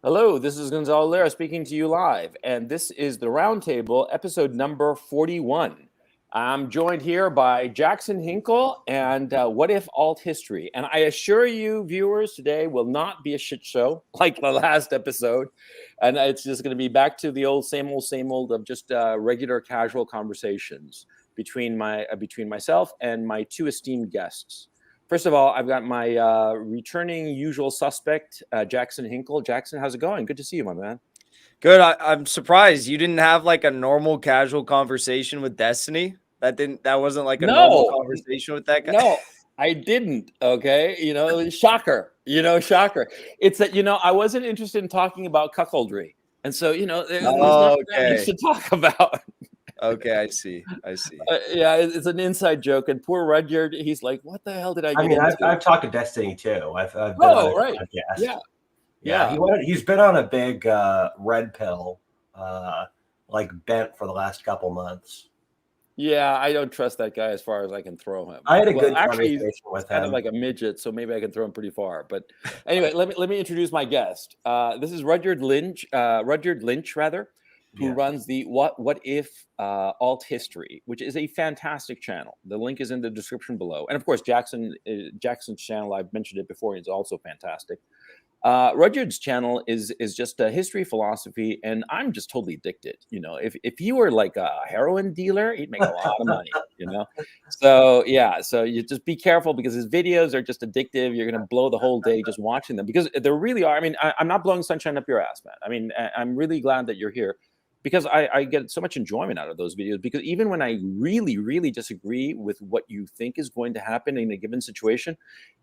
Hello, this is Gonzalo Lara speaking to you live, and this is the Roundtable, episode number 41. I'm joined here by Jackson Hinkle and What If Alt History. And I assure you, viewers, today will not be a shit show like the last episode. And it's just going to be back to the old, same old of just regular casual conversations between myself and my two esteemed guests. First of all, I've got my returning usual suspect, Jackson Hinkle. Jackson, how's it going? Good to see you, my man. Good. I'm surprised you didn't have like a normal casual conversation with Destiny. That wasn't like a normal No, conversation with that guy. no, I didn't. Okay, shocker. Shocker. It's that I wasn't interested in talking about cuckoldry, and so there's not Oh, that much okay. to talk about. Okay, I see. I see. Yeah, it's an inside joke, and poor Rudyard, he's like, "What the hell did I I get mean, I've, into?" I've talked to Destiny too. I've been on Oh, his right. podcast. Yeah, Yeah, yeah. he's been on a big red pill, like bent for the last couple months. Yeah, I don't trust that guy as far as I can throw him. I had a Well, good actually, conversation he's with kind of him. like a midget, so maybe I can throw him pretty far. But anyway, let me introduce my guest. This is Rudyard Lynch, rather, who Yeah. runs the What If Alt History, which is a fantastic channel. The link is in the description below, and of course, Jackson's channel. I've mentioned it before; is also fantastic. Rudyard's channel is just a history, philosophy, and I'm just totally addicted. If you were like a heroin dealer, he'd make a lot of money. So yeah, so you just be careful because his videos are just addictive. You're gonna blow the whole day just watching them because they really are. I mean, I'm not blowing sunshine up your ass, man. I mean, I'm really glad that you're here because I get so much enjoyment out of those videos because even when I really disagree with what you think is going to happen in a given situation,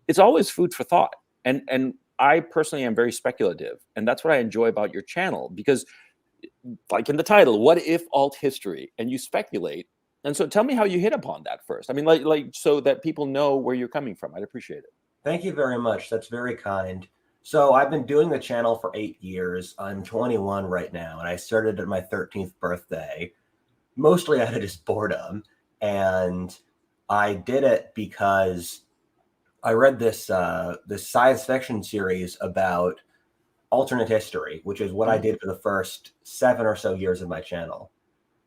it's always food for thought. And I personally am very speculative, and that's what I enjoy about your channel because, like in the title, "What if alt history?" and you speculate. And so, tell me how you hit upon that first. I mean, like so that people know where you're coming from. I'd appreciate it. Thank you very much. That's very kind. So I've been doing the channel for 8 years. I'm 21 right now, and I started at my 13th birthday, mostly out of just boredom. And I did it because I read this science fiction series about alternate history, which is what I did for the first 7 or so years of my channel,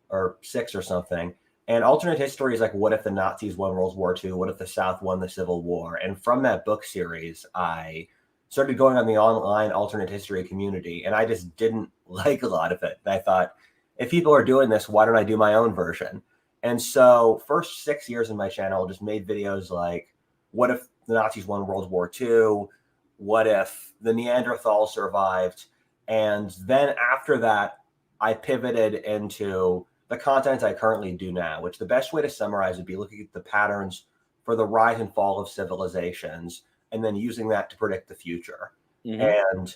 or 6 or something. And alternate history is like, what if the Nazis won World War II? What if the South won the Civil War? And from that book series, I started going on the online alternate history community, and I just didn't like a lot of it. And I thought, if people are doing this, why don't I do my own version? And so, first 6 years in my channel, just made videos like, what if the Nazis won World War II? What if the Neanderthals survived? And then after that, I pivoted into the content I currently do now, which the best way to summarize would be looking at the patterns for the rise and fall of civilizations and then using that to predict the future. And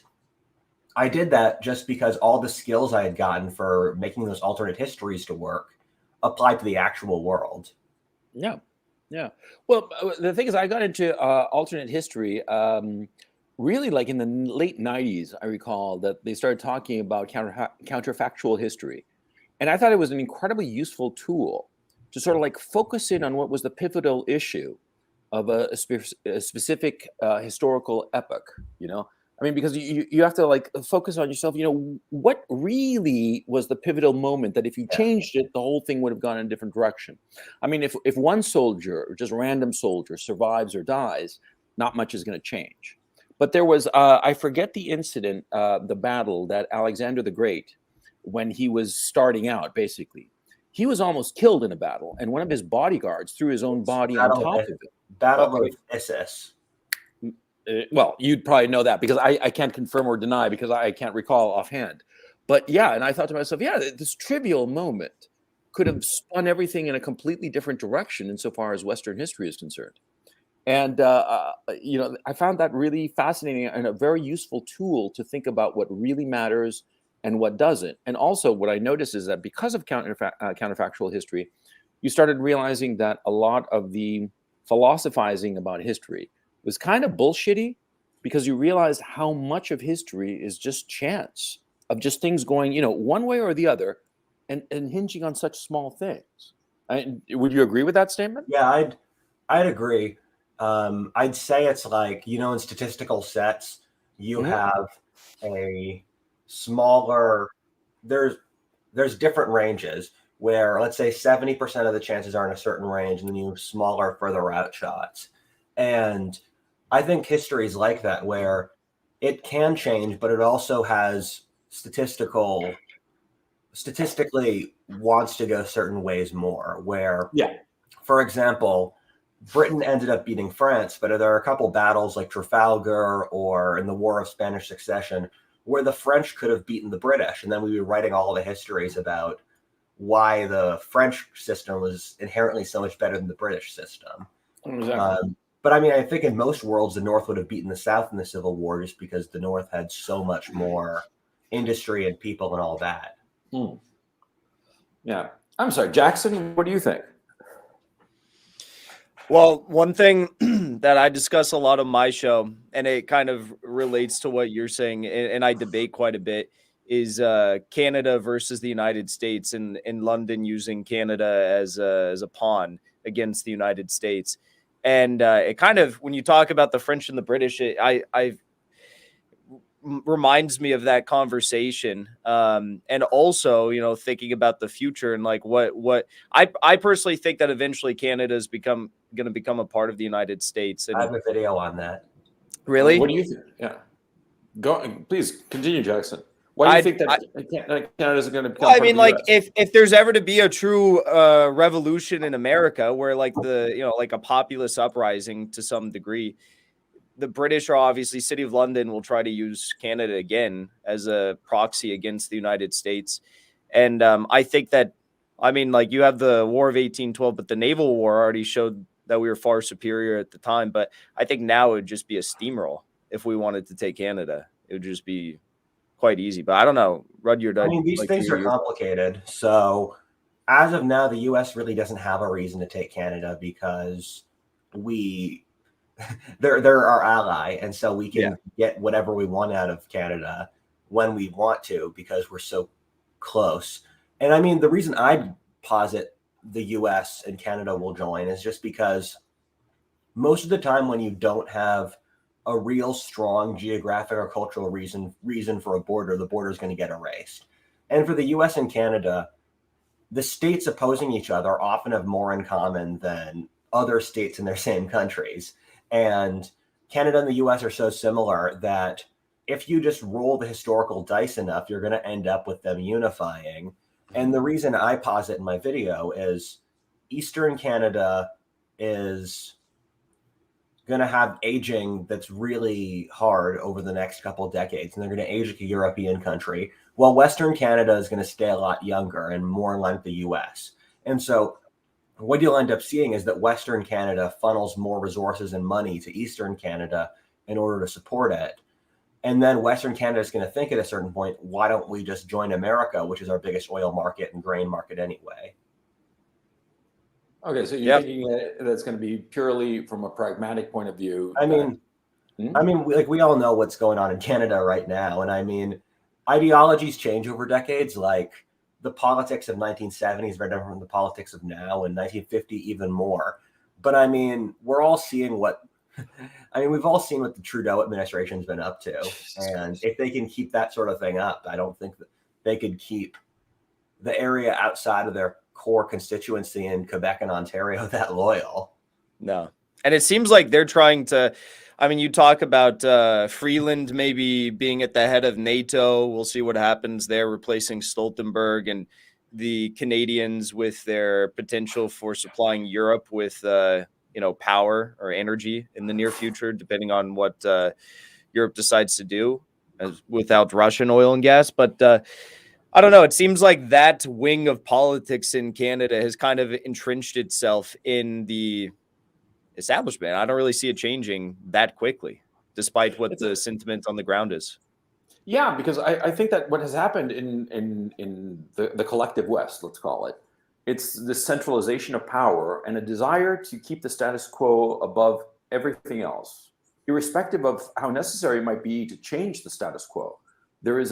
I did that just because all the skills I had gotten for making those alternate histories to work applied to the actual world. Yeah, yeah. Well, the thing is, I got into alternate history really like in the late '90s. I recall that they started talking about counterfactual history, and I thought it was an incredibly useful tool to sort of like focus in on what was the pivotal issue of a specific historical epoch. I mean, because you have to like focus on yourself. What really was the pivotal moment that if you Yeah. changed it, the whole thing would have gone in a different direction. I mean, if one soldier or just random soldier survives or dies, not much is going to change. But there was, I forget the incident, the battle that Alexander the Great, when he was starting out, basically, he was almost killed in a battle, and one of his bodyguards threw his own body on top of it. Battle of Issus. Well, you'd probably know that because I can't confirm or deny because I can't recall offhand. But yeah, and I thought to myself, yeah, this trivial moment could have spun everything in a completely different direction insofar as Western history is concerned. And I found that really fascinating and a very useful tool to think about what really matters and what doesn't. And also, what I noticed is that because of counterfactual history, you started realizing that a lot of the philosophizing about history was kind of bullshitty because you realized how much of history is just chance of just things going, one way or the other, and hinging on such small things. Would you agree with that statement? Yeah, I'd agree. I'd say it's like, in statistical sets, you have a smaller, there's different ranges where, let's say, 70% of the chances are in a certain range, and then you have smaller, further out shots. And I think history is like that, where it can change, but it also has statistically wants to go certain ways more. Where, Yeah. for example, Britain ended up beating France, but there are a couple battles like Trafalgar or in the War of Spanish Succession where the French could have beaten the British, and then we'd be writing all the histories about why the French system was inherently so much better than the British system. Exactly. But I mean, I think in most worlds, the North would have beaten the South in the Civil War just because the North had so much more industry and people and all that. Yeah. I'm sorry, Jackson, what do you think? Well, one thing that I discuss a lot on my show, and it kind of relates to what you're saying, and I debate quite a bit, is Canada versus the United States, and in London using Canada as a pawn against the United States. And it kind of, when you talk about the French and the British, I reminds me of that conversation. And also, thinking about the future and like what I personally think that eventually Canada is going to become a part of the United States. I And have a video on that. really, What do you think? Yeah. Go. Please continue, Jackson. Why do you think that Canada is going to become well, I part mean, of the like US? if there's ever to be a true revolution in America, where like like a populist uprising to some degree, the British are obviously, City of London will try to use Canada again as a proxy against the United States. And I think that, I mean, like you have the War of 1812, but the naval war already showed that we were far superior at the time. But I think now it would just be a steamroll if we wanted to take Canada. It would just be quite easy. But I don't know, Rudyard, I I'd mean, these like to things hear are your. complicated. So, as of now, the U.S. really doesn't have a reason to take Canada because we they're our ally, and so we can get whatever we want out of Canada when we want to because we're so close. And I mean, the reason I posit the US and Canada will join is just because most of the time when you don't have a real strong geographic or cultural reason for a border, the border is going to get erased. And for the US and Canada, the states opposing each other often have more in common than other states in their same countries. And Canada and the US are so similar that if you just roll the historical dice enough, you're going to end up with them unifying. And the reason I posit in my video is Eastern Canada is going to have aging that's really hard over the next couple of decades, and they're going to age like a European country, while Western Canada is going to stay a lot younger and more in line with the US. And so what you'll end up seeing is that Western Canada funnels more resources and money to Eastern Canada in order to support it. And then Western Canada is going to think at a certain point, why don't we just join America, which is our biggest oil market and grain market anyway? Okay, so you're thinking that that's going to be purely from a pragmatic point of view. I mean, like we all know what's going on in Canada right now. And I mean, ideologies change over decades. Like the politics of 1970 is very different from the politics of now, and 1950 even more. But I mean, we're all seeing we've all seen what the Trudeau administration's been up to. And if they can keep that sort of thing up, I don't think that they could keep the area outside of their core constituency in Quebec and Ontario that loyal. No. And it seems like they're trying to, I mean, you talk about Freeland maybe being at the head of NATO. We'll see what happens there, replacing Stoltenberg, and the Canadians with their potential for supplying Europe with, power or energy in the near future, depending on what Europe decides to do without Russian oil and gas. But I don't know. It seems like that wing of politics in Canada has kind of entrenched itself in the establishment. I don't really see it changing that quickly, despite what the sentiment on the ground is. Yeah, because I think that what has happened in the collective West, let's call it, it's the centralization of power and a desire to keep the status quo above everything else, irrespective of how necessary it might be to change the status quo. There is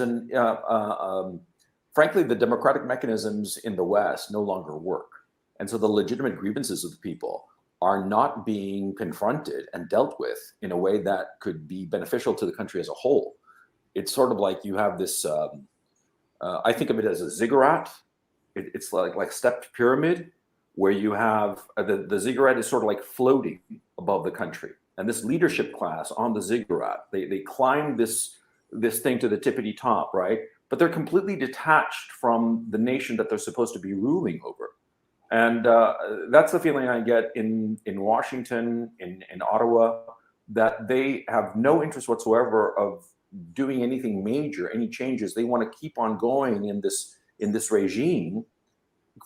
frankly, the democratic mechanisms in the West no longer work. And so the legitimate grievances of the people are not being confronted and dealt with in a way that could be beneficial to the country as a whole. it's sort of like you have this. I think of it as a ziggurat. It's like stepped pyramid, where you have the ziggurat is sort of like floating above the country, and this leadership class on the ziggurat, they climb this thing to the tippity top, right? But they're completely detached from the nation that they're supposed to be ruling over. And that's the feeling I get in Washington, in Ottawa, that they have no interest whatsoever of doing anything major, any changes. They want to keep on going in this regime,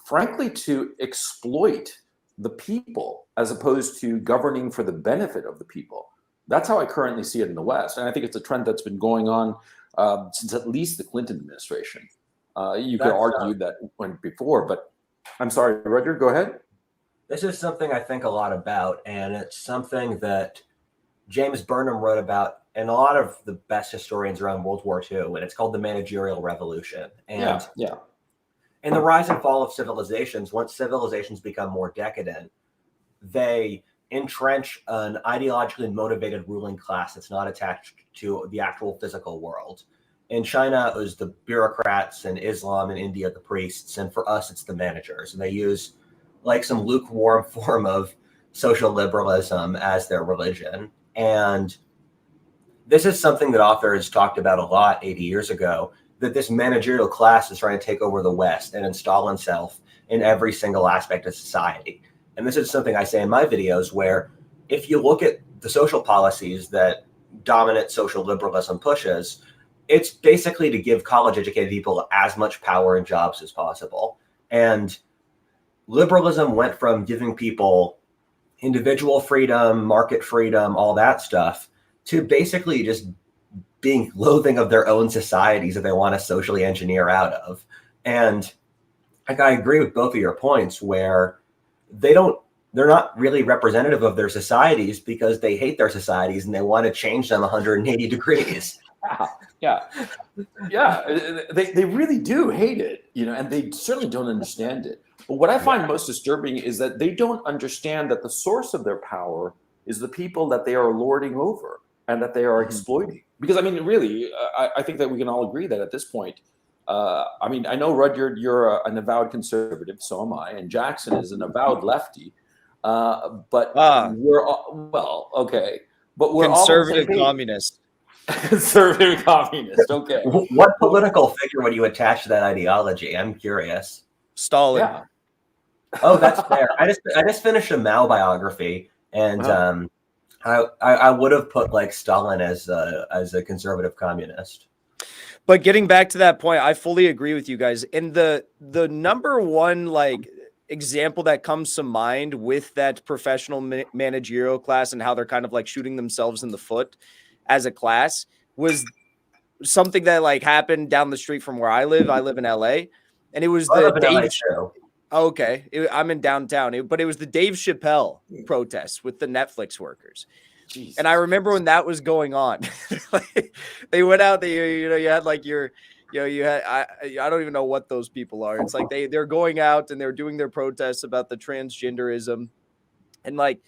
frankly, to exploit the people as opposed to governing for the benefit of the people. That's how I currently see it in the West, and I think it's a trend that's been going on since at least the Clinton administration. You could argue that went before, but I'm sorry, Roger, go ahead. This is something I think a lot about, and it's something that James Burnham wrote about, and a lot of the best historians around World War II, and it's called the Managerial Revolution. And in the rise and fall of civilizations, once civilizations become more decadent, they entrench an ideologically motivated ruling class that's not attached to the actual physical world. In China, it was the bureaucrats, and Islam, and India, the priests, and for us, it's the managers. And they use like some lukewarm form of social liberalism as their religion. And this is something that authors talked about a lot 80 years ago, that this managerial class is trying to take over the West and install itself in every single aspect of society. And this is something I say in my videos, where if you look at the social policies that dominant social liberalism pushes, it's basically to give college-educated people as much power and jobs as possible. And liberalism went from giving people individual freedom, market freedom, all that stuff, to basically just being loathing of their own societies that they want to socially engineer out of. And like, I agree with both of your points, where they're not really representative of their societies because they hate their societies and they want to change them 180 degrees. Yeah. They really do hate it, and they certainly don't understand it. But what I find most disturbing is that they don't understand that the source of their power is the people that they are lording over and that they are exploiting. Because, I mean, really, I think that we can all agree that at this point, I mean, I know, Rudyard, you're an avowed conservative, so am I, and Jackson is an avowed lefty. But we're all, well, okay. But we're conservative communist. Conservative communist. Okay. What political figure would you attach to that ideology? I'm curious. Stalin. Yeah. Oh, that's fair. I just finished a Mao biography, and I would have put like Stalin as a conservative communist. But getting back to that point, I fully agree with you guys. And the number one like example that comes to mind with that professional managerial class and how they're kind of like shooting themselves in the foot as a class was something that like happened down the street from where I live. I live in LA, and it was the Dave. Okay, I'm in downtown, but it was the Dave Chappelle protests with the Netflix workers. Jesus. And I remember when that was going on, they went out there, you had like you had, I don't even know what those people are. It's like they're going out and they're doing their protests about the transgenderism. And like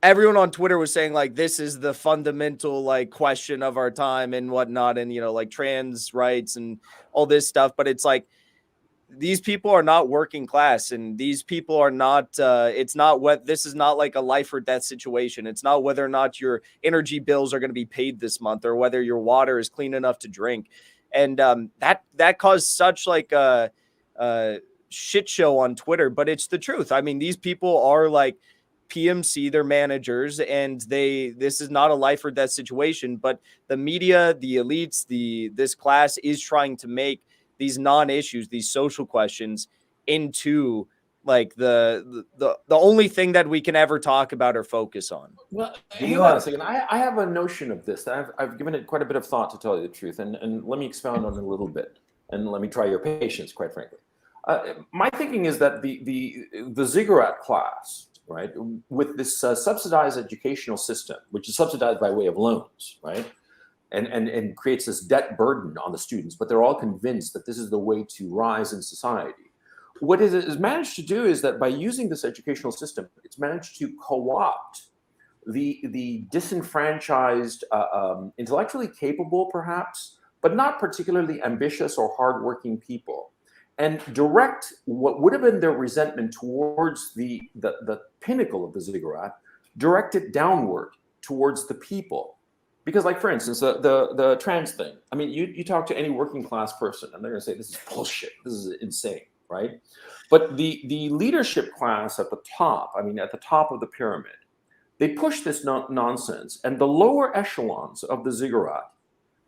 everyone on Twitter was saying like, this is the fundamental like question of our time and whatnot. And, like trans rights and all this stuff. But it's like, these people are not working class, and these people are not, it's not what, this is not like a life or death situation. It's not whether or not your energy bills are going to be paid this month or whether your water is clean enough to drink. And that caused such like a shit show on Twitter, but it's the truth. I mean, these people are like PMC, they're managers, and this is not a life or death situation, but the media, the elites, this class is trying to make these non-issues, these social questions into like the only thing that we can ever talk about or focus on. Well, hang on a second. I have a notion of this that I've given it quite a bit of thought, to tell you the truth, and let me expound on it a little bit, and let me try your patience, quite frankly. My thinking is that the ziggurat class, right, with this subsidized educational system, which is subsidized by way of loans, right, and creates this debt burden on the students, but they're all convinced that this is the way to rise in society. What it has managed to do is that by using this educational system, it's managed to co-opt the disenfranchised, intellectually capable, perhaps, but not particularly ambitious or hardworking people, and direct what would have been their resentment towards the pinnacle of the ziggurat, direct it downward towards the people. Because, like, for instance, the trans thing. I mean, you talk to any working class person, and they're going to say, this is bullshit. This is insane, right? But the leadership class at the top, I mean, at the top of the pyramid, they push this nonsense. And the lower echelons of the ziggurat,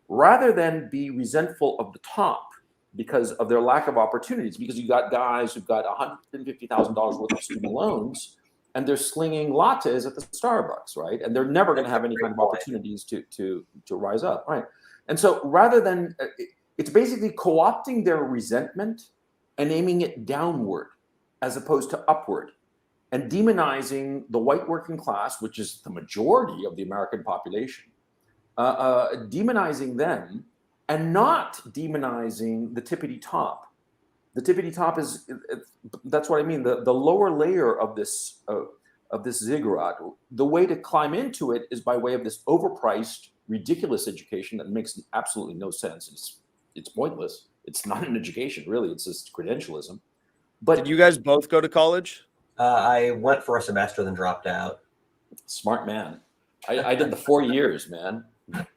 rather than be resentful of the top because of their lack of opportunities, because you got guys who've got $150,000 worth of student loans, and they're slinging lattes at the Starbucks, right? And they're never going to have any kind of opportunities to rise up, right? And so rather than, it's basically co-opting their resentment and aiming it downward as opposed to upward, and demonizing the white working class, which is the majority of the American population, demonizing them and not demonizing the tippity top. The tippity top is, that's what I mean. The lower layer of this ziggurat, the way to climb into it is by way of this overpriced, ridiculous education that makes absolutely no sense. It's pointless. It's not an education, really. It's just credentialism. But did you guys both go to college? I went for a semester, then dropped out. Smart man. I did the 4 years, man.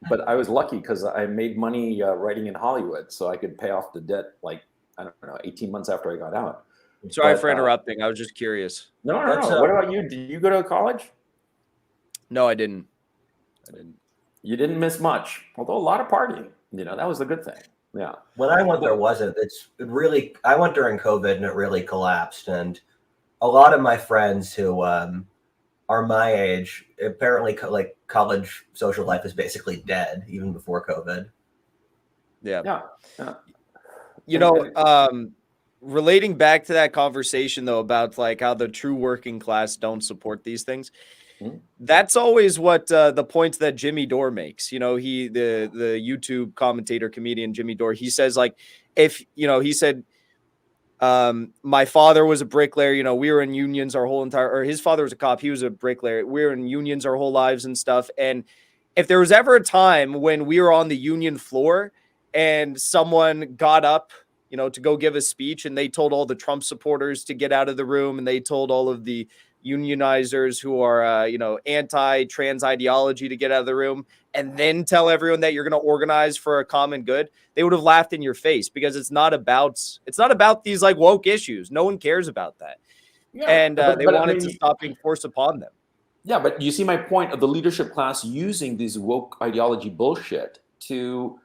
But I was lucky because I made money writing in Hollywood, so I could pay off the debt, like, I don't know, 18 months after I got out. Sorry for interrupting. I was just curious. No. What about you? Did you go to college? No, I didn't. You didn't miss much, although a lot of partying. That was the good thing. Yeah. When I went, there wasn't. I went during COVID, and it really collapsed. And a lot of my friends who are my age, apparently, like, college social life is basically dead even before COVID. Yeah. Relating back to that conversation, though, about like how the true working class don't support these things, that's always what the points that Jimmy Dore makes. The YouTube commentator, comedian Jimmy Dore, he says, like, he said, my father was a bricklayer, we were in unions or his father was a cop, he was a bricklayer, we were in unions our whole lives and stuff. And if there was ever a time when we were on the union floor and someone got up, to go give a speech, and they told all the Trump supporters to get out of the room, and they told all of the unionizers who are, anti-trans ideology to get out of the room, and then tell everyone that you're going to organize for a common good, they would have laughed in your face, because it's not about these like woke issues. No one cares about that. Yeah, and they wanted to stop being forced upon them. Yeah, but you see my point of the leadership class using these woke ideology bullshit to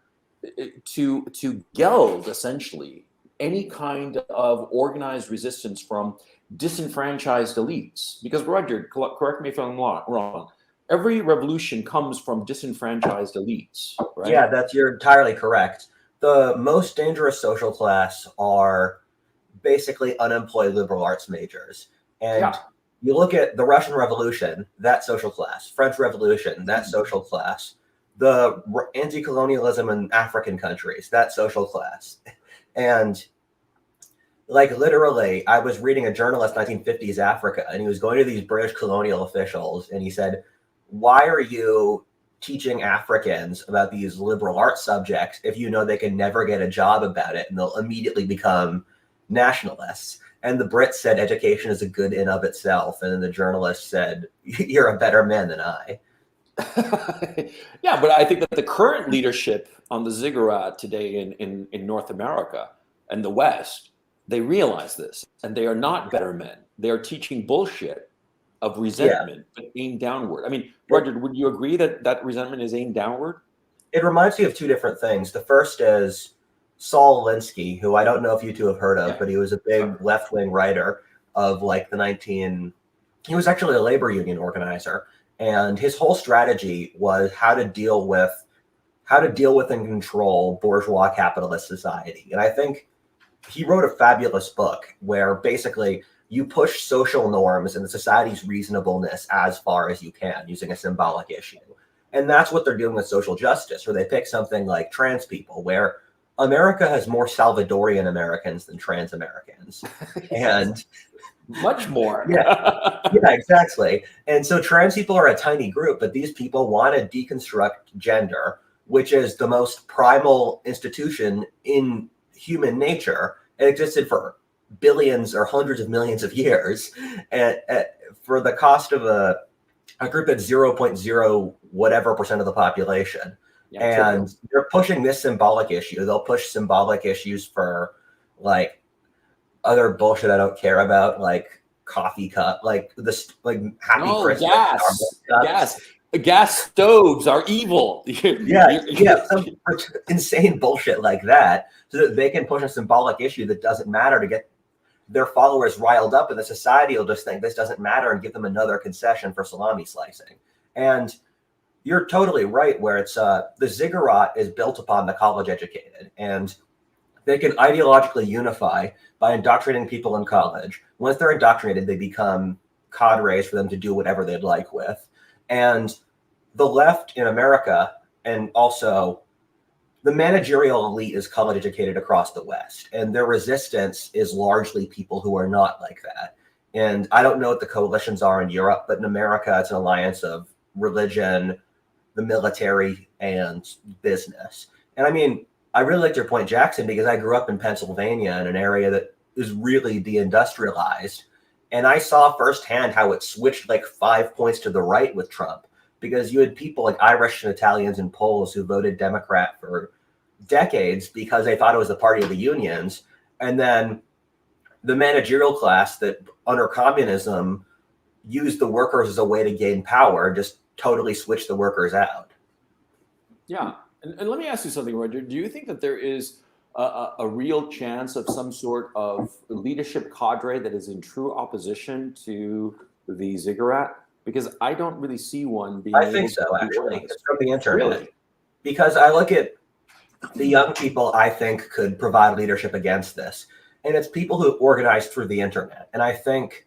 geld essentially any kind of organized resistance from disenfranchised elites. Because, Roger, correct me if I'm wrong, every revolution comes from disenfranchised elites, right? Yeah, you're entirely correct. The most dangerous social class are basically unemployed liberal arts majors. And you look at the Russian Revolution, that social class, French Revolution, that social class, the anti-colonialism in African countries, that social class. And like, literally, I was reading a journalist, 1950s Africa, and he was going to these British colonial officials, and he said, why are you teaching Africans about these liberal arts subjects if you know they can never get a job about it and they'll immediately become nationalists? And the Brits said education is a good in of itself. And then the journalist said, you're a better man than I. Yeah, but I think that the current leadership on the ziggurat today in North America and the West, they realize this, and they are not better men. They are teaching bullshit of resentment, but aimed downward. I mean, Roger, would you agree that resentment is aimed downward? It reminds me of two different things. The first is Saul Alinsky, who I don't know if you two have heard of, but he was a big left-wing writer of like he was actually a labor union organizer. And his whole strategy was how to deal with and control bourgeois capitalist society. And I think he wrote a fabulous book where basically you push social norms and the society's reasonableness as far as you can using a symbolic issue. And that's what they're doing with social justice, where they pick something like trans people, where America has more Salvadorian Americans than trans Americans. And Much more. Yeah, exactly. And so trans people are a tiny group, but these people want to deconstruct gender, which is the most primal institution in human nature. It existed for billions or hundreds of millions of years, and for the cost of a group that's 0.0 whatever percent of the population. Yeah, and they're pushing this symbolic issue. They'll push symbolic issues for like other bullshit I don't care about, like coffee cup, like this, like Happy no, Christmas. gas stoves are evil. Some insane bullshit like that, so that they can push a symbolic issue that doesn't matter to get their followers riled up, and the society will just think this doesn't matter and give them another concession for salami slicing. And you're totally right, where it's the ziggurat is built upon the college educated, and they can ideologically unify by indoctrinating people in college. Once they're indoctrinated, they become cadres for them to do whatever they'd like with. And the left in America, and also the managerial elite, is college educated across the West, and their resistance is largely people who are not like that. And I don't know what the coalitions are in Europe, but in America, it's an alliance of religion, the military, and business. And I mean, I really liked your point, Jackson, because I grew up in Pennsylvania in an area that is really deindustrialized. And I saw firsthand how it switched like 5 points to the right with Trump, because you had people like Irish and Italians and Poles who voted Democrat for decades because they thought it was the party of the unions. And then the managerial class that under communism used the workers as a way to gain power just totally switched the workers out. Yeah. And let me ask you something, Roger. Do you think that there is a real chance of some sort of leadership cadre that is in true opposition to the ziggurat? Because I don't really see one being. I think so, actually. It's from the internet. Really? Because I look at the young people I think could provide leadership against this. And it's people who organize through the internet. And I think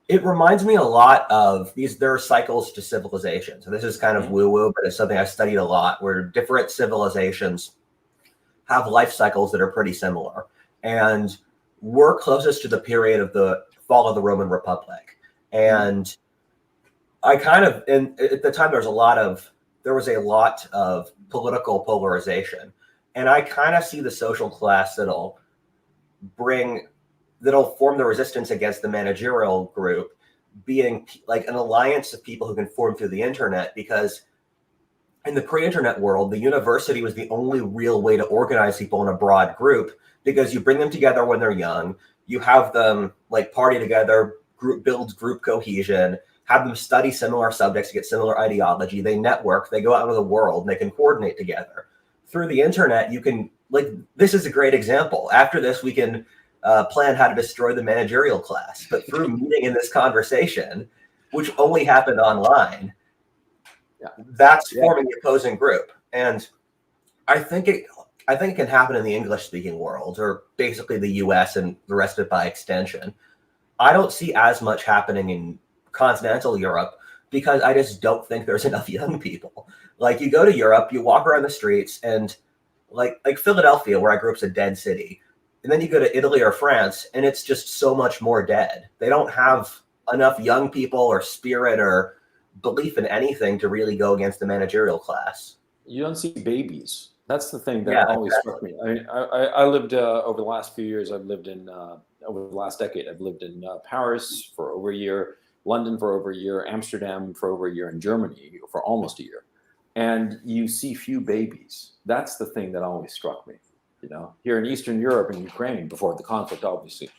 it reminds me a lot of there are cycles to civilization. So this is kind of woo-woo, but it's something I've studied a lot, where different civilizations have life cycles that are pretty similar. And we're closest to the period of the fall of the Roman Republic. And I kind of, and at the time there was a lot of political polarization. And I kind of see the social class that'll form the resistance against the managerial group being like an alliance of people who can form through the internet, because in the pre-internet world, the university was the only real way to organize people in a broad group, because you bring them together when they're young, you have them like party together, builds group cohesion, have them study similar subjects, get similar ideology, they network, they go out into the world, and they can coordinate together. Through the internet, you can, like, this is a great example. After this, we can plan how to destroy the managerial class, but through meeting in this conversation, which only happened online, that's forming the opposing group. And I think it can happen in the English-speaking world, or basically the US and the rest of it by extension. I don't see as much happening in continental Europe, because I just don't think there's enough young people. Like, you go to Europe, you walk around the streets, and like Philadelphia, where I grew up, is a dead city. And then you go to Italy or France, and it's just so much more dead. They don't have enough young people or spirit or belief in anything to really go against the managerial class. You don't see babies. That's the thing that always struck me. I lived over the last few years. I've lived in over the last decade. I've lived in Paris for over a year, London for over a year, Amsterdam for over a year, and Germany for almost a year. And you see few babies. That's the thing that always struck me. You know, here in Eastern Europe and Ukraine, before the conflict, obviously,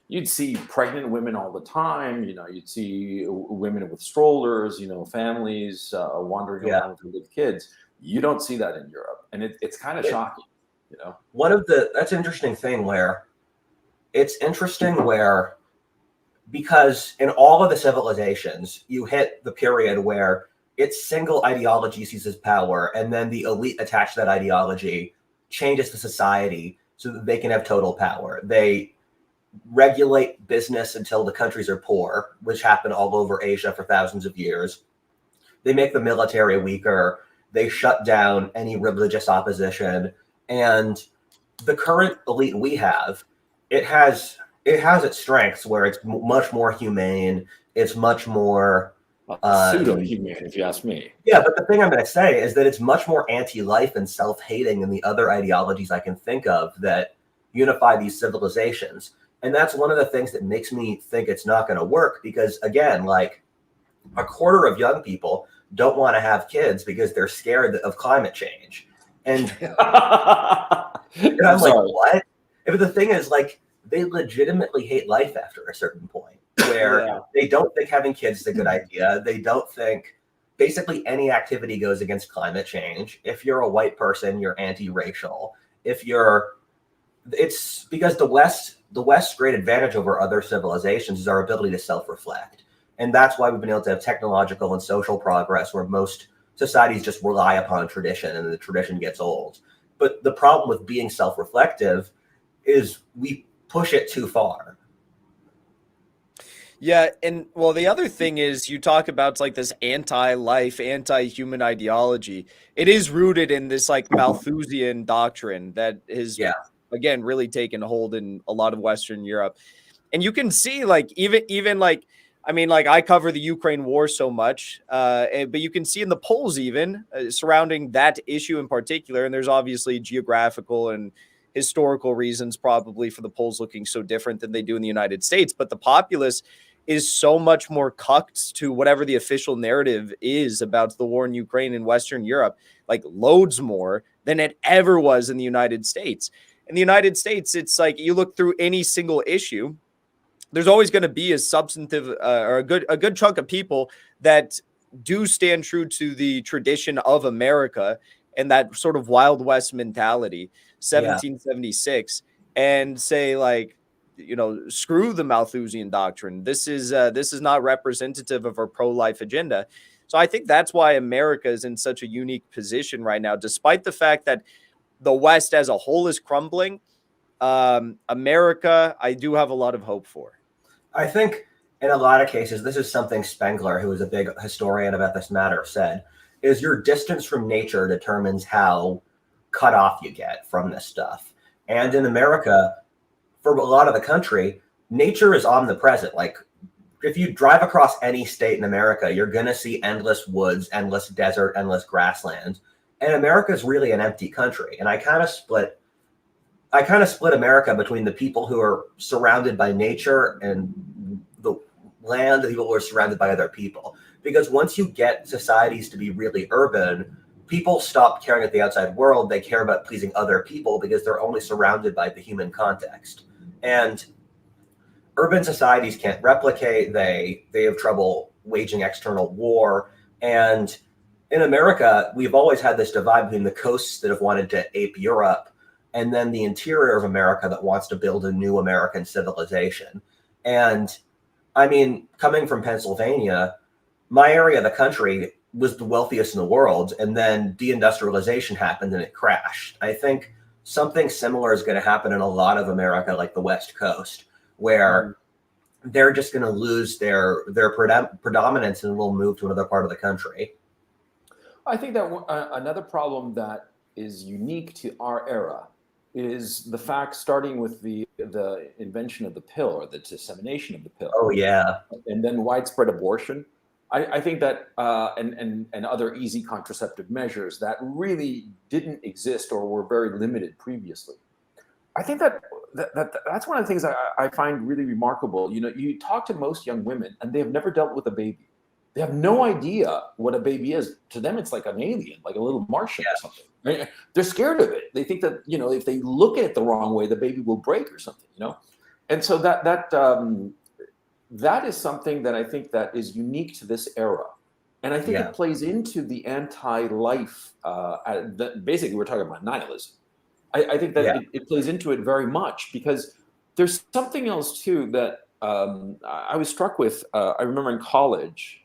you'd see pregnant women all the time. You know, you'd see women with strollers, you know, families wandering around with kids. You don't see that in Europe. And it's kind of shocking, you know. That's an interesting thing where because in all of the civilizations, you hit the period where its single ideology seizes power, and then the elite attach to that ideology changes the society so that they can have total power. They regulate business until the countries are poor, which happened all over Asia for thousands of years. They make the military weaker. They shut down any religious opposition. And the current elite we have, it has it has its strengths where it's much more humane. It's much more pseudo-humane, if you ask me. Yeah, but the thing I'm going to say is that it's much more anti-life and self-hating than the other ideologies I can think of that unify these civilizations. And that's one of the things that makes me think it's not going to work because, again, like a quarter of young people don't want to have kids because they're scared of climate change. And, and I'm like, what? But the thing is, like, they legitimately hate life after a certain point where they don't think having kids is a good idea. They don't think basically any activity goes against climate change. If you're a white person, you're anti-racial. It's because the West's great advantage over other civilizations is our ability to self-reflect. And that's why we've been able to have technological and social progress where most societies just rely upon tradition and the tradition gets old. But the problem with being self-reflective is we push it too far. Yeah, and well, the other thing is you talk about like this anti-life, anti-human ideology. It is rooted in this like Malthusian doctrine that has, again, really taken hold in a lot of Western Europe. And you can see like even like, I mean, like I cover the Ukraine war so much, but you can see in the polls even surrounding that issue in particular, and there's obviously geographical and historical reasons probably for the polls looking so different than they do in the United States, but the populace is so much more cucked to whatever the official narrative is about the war in Ukraine and Western Europe, like loads more than it ever was in the United States. In the United States, it's like you look through any single issue, there's always going to be a substantive or a good chunk of people that do stand true to the tradition of America and that sort of Wild West mentality, 1776, and say like, you know, screw the Malthusian doctrine. This is not representative of our pro-life agenda. So I think that's why America is in such a unique position right now, despite the fact that the West as a whole is crumbling. America, I do have a lot of hope for. I think in a lot of cases, this is something Spengler, who is a big historian about this matter, said, is your distance from nature determines how cut off you get from this stuff. And in America, for a lot of the country, nature is omnipresent. Like if you drive across any state in America, you're going to see endless woods, endless desert, endless grassland. And America is really an empty country. And I kind of split America between the people who are surrounded by nature and the land, the people who are surrounded by other people. Because once you get societies to be really urban, people stop caring about the outside world. They care about pleasing other people because they're only surrounded by the human context. And urban societies can't replicate. They have trouble waging external war. And in America, we've always had this divide between the coasts that have wanted to ape Europe and then the interior of America that wants to build a new American civilization. And I mean, coming from Pennsylvania, my area of the country was the wealthiest in the world. And then deindustrialization happened and it crashed. I think something similar is going to happen in a lot of America, like the West Coast, where they're just going to lose their predominance and will move to another part of the country. I think that another problem that is unique to our era is the fact, starting with the invention of the pill or the dissemination of the pill. Oh yeah, and then widespread abortion. I think that and other easy contraceptive measures that really didn't exist or were very limited previously. I think that's one of the things I find really remarkable. You know, you talk to most young women and they have never dealt with a baby. They have no idea what a baby is. To them, it's like an alien, like a little Martian or something. Right? They're scared of it. They think that, you know, if they look at it the wrong way, the baby will break or something, you know? And so that is something that I think that is unique to this era. And I think it plays into the anti-life, basically we're talking about nihilism. I think that it plays into it very much because there's something else too that I was struck with. I remember in college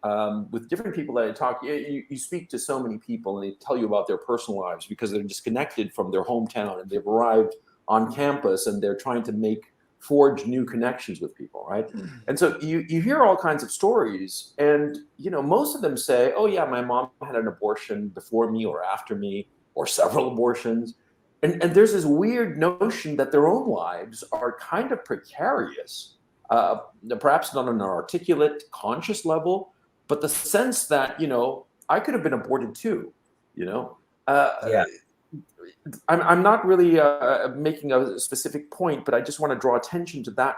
with different people that I talk. You speak to so many people, and they tell you about their personal lives because they're disconnected from their hometown, and they've arrived on campus, and they're trying to forge new connections with people, right? And so you hear all kinds of stories, and you know most of them say, "Oh yeah, my mom had an abortion before me or after me, or several abortions." And there's this weird notion that their own lives are kind of precarious, uh, perhaps not on an articulate, conscious level, but the sense that, I could have been aborted too, you know? Uh, Yeah. I'm not really making a specific point, but I just want to draw attention to that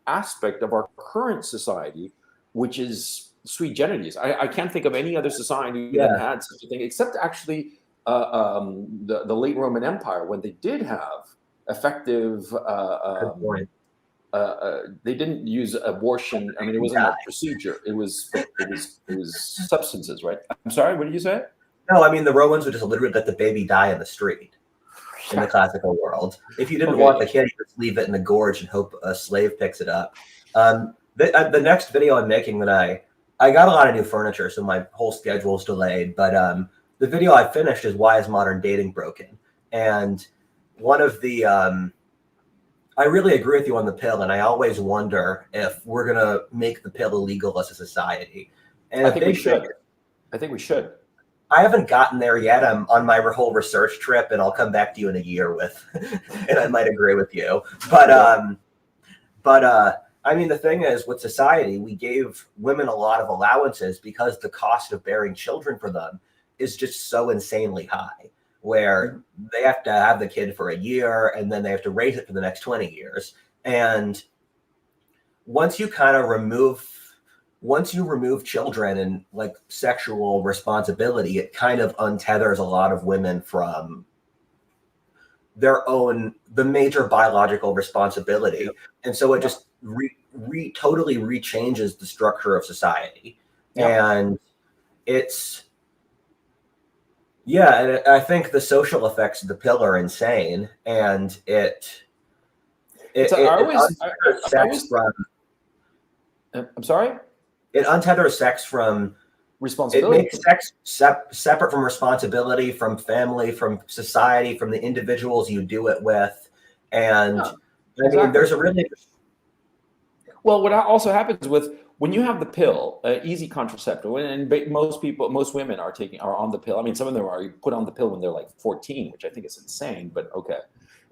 aspect of our current society, which is sui generis. I can't think of any other society that Yeah. had such a thing, except actually the late Roman Empire, when they did have effective. Good point. They didn't use abortion. I mean, it wasn't a procedure. It was substances, right? I'm sorry. What did you say? No, I mean the Romans would just literally let the baby die in the street in the classical world. If you didn't want the kid, you just leave it in the gorge and hope a slave picks it up. The next video I'm making that I got a lot of new furniture, so my whole schedule is delayed. But the video I finished is why is modern dating broken? And one of the I really agree with you on the pill, and I always wonder if we're gonna make the pill illegal as a society. And I think we should. I think we should. I haven't gotten there yet. I'm on my whole research trip, and I'll come back to you in a year with, and I might agree with you. But I mean, the thing is, with society, we gave women a lot of allowances because the cost of bearing children for them is just so insanely high, where they have to have the kid for a year, and then they have to raise it for the next 20 years. And once you remove children and like sexual responsibility, it kind of untethers a lot of women from the major biological responsibility. Yep. And so it just totally rechanges the structure of society. Yep. And and I think the social effects of the pill are insane. And I'm sorry? It untethers sex from responsibility. It makes sex separate from responsibility, from family, from society, from the individuals you do it with. And I mean, there's a really... Well, what also happens when you have the pill, easy contraceptive, and most women are on the pill. I mean, some of them are put on the pill when they're like 14, which I think is insane, but okay.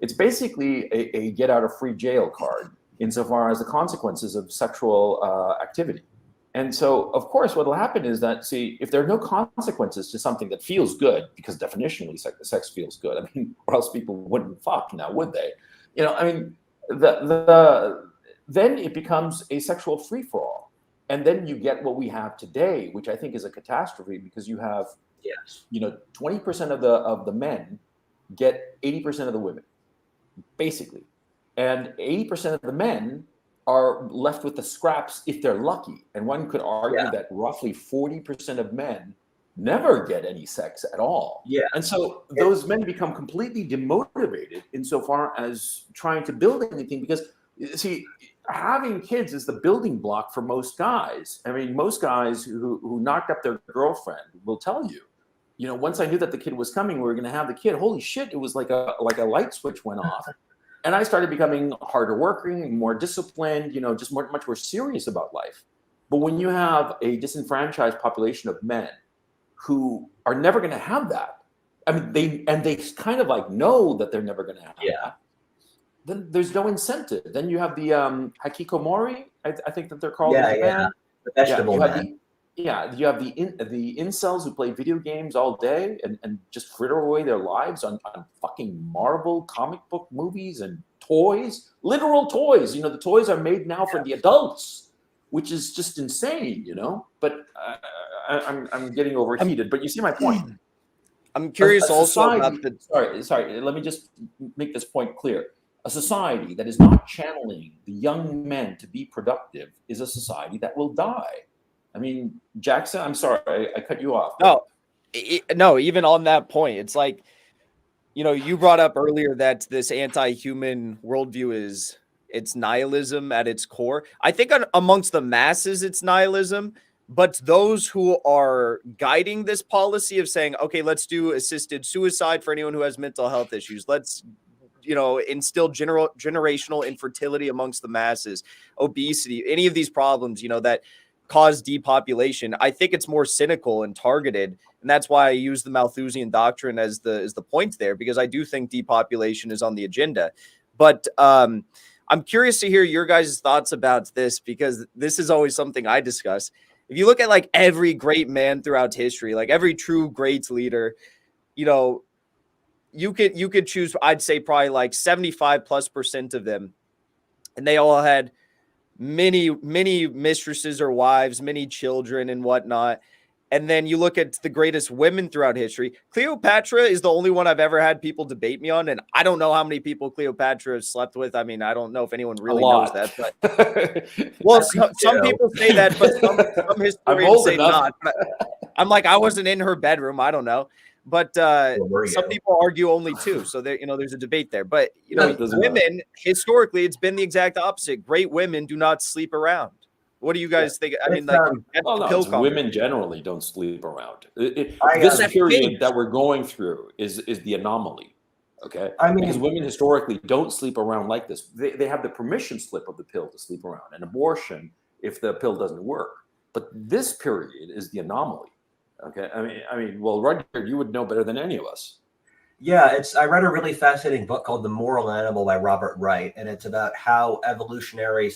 It's basically a get out of free jail card insofar as the consequences of sexual activity. And so, of course, what will happen is that, if there are no consequences to something that feels good, because definitionally sex feels good, I mean, or else people wouldn't fuck now, would they? I mean, then it becomes a sexual free-for-all. And then you get what we have today, which I think is a catastrophe, because you have, 20% of the men get 80% of the women, basically. And 80% of the men are left with the scraps if they're lucky. And one could argue that roughly 40% of men never get any sex at all. Yeah. And so those men become completely demotivated insofar as trying to build anything, because, having kids is the building block for most guys. I mean, most guys who knocked up their girlfriend will tell you, once I knew that the kid was coming, we were going to have the kid. Holy shit, it was like a light switch went off. And I started becoming harder working, more disciplined, just much more serious about life. But when you have a disenfranchised population of men who are never going to have that, I mean, they kind of like know that they're never going to have that, then there's no incentive. Then you have the hikikomori, I think that they're called in Japan. The vegetable men. You have the incels who play video games all day and just fritter away their lives on fucking Marvel comic book movies and toys, literal toys. The toys are made now for the adults, which is just insane, But I'm getting overheated. But you see my point. I'm curious also about the... Sorry. Let me just make this point clear. A society that is not channeling the young men to be productive is a society that will die. I mean, Jackson, I'm sorry, I cut you off. No, even on that point, it's like, you brought up earlier that this anti-human worldview it's nihilism at its core. I think amongst the masses, it's nihilism, but those who are guiding this policy of saying, okay, let's do assisted suicide for anyone who has mental health issues. Let's instill generational infertility amongst the masses, obesity, any of these problems, that cause depopulation. I think it's more cynical and targeted, and that's why I use the Malthusian doctrine as the point there, because I do think depopulation is on the agenda. But I'm curious to hear your guys' thoughts about this, because this is always something I discuss. If you look at like every great man throughout history, like every true great leader, you know, you could choose, I'd say probably like 75+% of them, and they all had many mistresses or wives, many children and whatnot. And then you look at the greatest women throughout history. Cleopatra is the only one I've ever had people debate me on, and I don't know how many people Cleopatra slept with. I mean, I don't know if anyone really knows that, but well, some people say that, but some historians say not. I'm like, I wasn't in her bedroom. I don't know. But some people argue only two. So there, there's a debate there. But women, historically, it's been the exact opposite. Great women do not sleep around. What do you guys think? I mean, like, women generally don't sleep around. This period that we're going through is the anomaly. Okay, because women historically don't sleep around like this. They have the permission slip of the pill to sleep around, and abortion if the pill doesn't work. But this period is the anomaly. Okay, I mean, well, Rudyard, you would know better than any of us. Yeah, I read a really fascinating book called The Moral Animal by Robert Wright, and it's about how evolutionary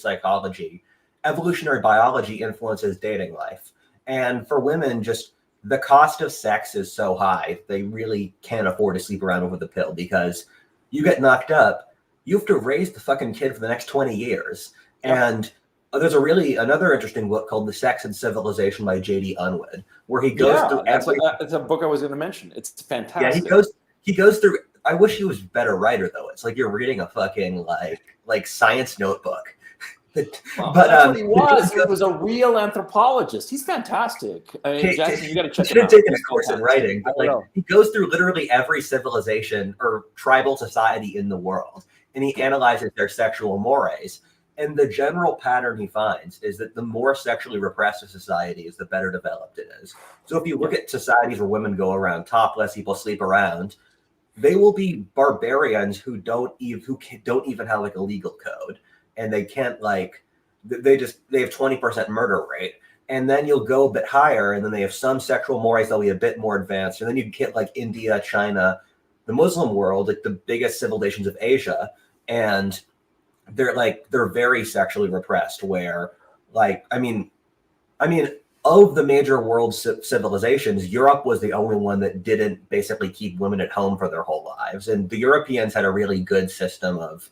biology influences dating life. And for women, just the cost of sex is so high, they really can't afford to sleep around over the pill, because you get knocked up, you have to raise the fucking kid for the next 20 years. Yep. And there's another interesting book called The Sex and Civilization by J.D. Unwin, where he goes through it's a book I was going to mention. It's fantastic. Yeah, he goes through. I wish he was a better writer, though. It's like you're reading a fucking like science notebook. But that's what he was. He was a real anthropologist. He's fantastic. I mean, Jackson, you got to check him out. Should have taken a course in writing. But he goes through literally every civilization or tribal society in the world, and he analyzes their sexual mores. And the general pattern he finds is that the more sexually repressed a society is, the better developed it is. So if you look at societies where women go around topless, people sleep around, they will be barbarians who don't even have like a legal code, and they can't they have 20% murder rate. And then you'll go a bit higher, and then they have some sexual mores that'll be a bit more advanced. And then you get like India, China, the Muslim world, like the biggest civilizations of Asia, and they're very sexually repressed, where of the major world civilizations, Europe was the only one that didn't basically keep women at home for their whole lives. And the Europeans had a really good system of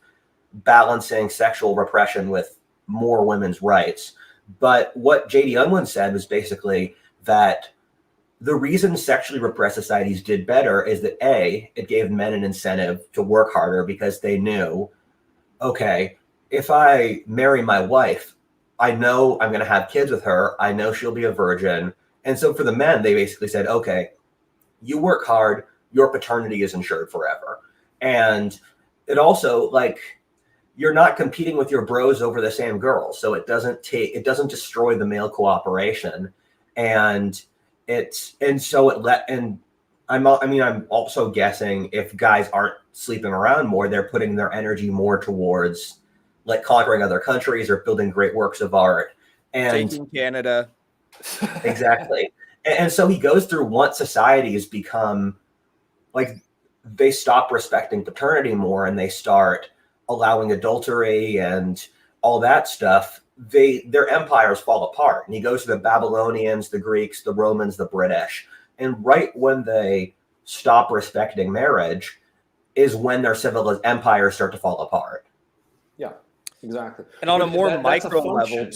balancing sexual repression with more women's rights. But what J.D. Unwin said was basically that the reason sexually repressed societies did better is that it gave men an incentive to work harder, because they knew, okay, if I marry my wife, I know I'm going to have kids with her. I know she'll be a virgin. And so for the men, they basically said, okay, you work hard, your paternity is insured forever. And it also, you're not competing with your bros over the same girl. So it doesn't destroy the male cooperation. I'm also guessing if guys aren't sleeping around more, they're putting their energy more towards conquering other countries or building great works of art and taking Canada. Exactly. And so he goes through, once societies become they stop respecting paternity more and they start allowing adultery and all that stuff, their empires fall apart. And he goes to the Babylonians, the Greeks, the Romans, the British. And right when they stop respecting marriage is when their civil empires start to fall apart. Yeah, exactly. And on a more micro level,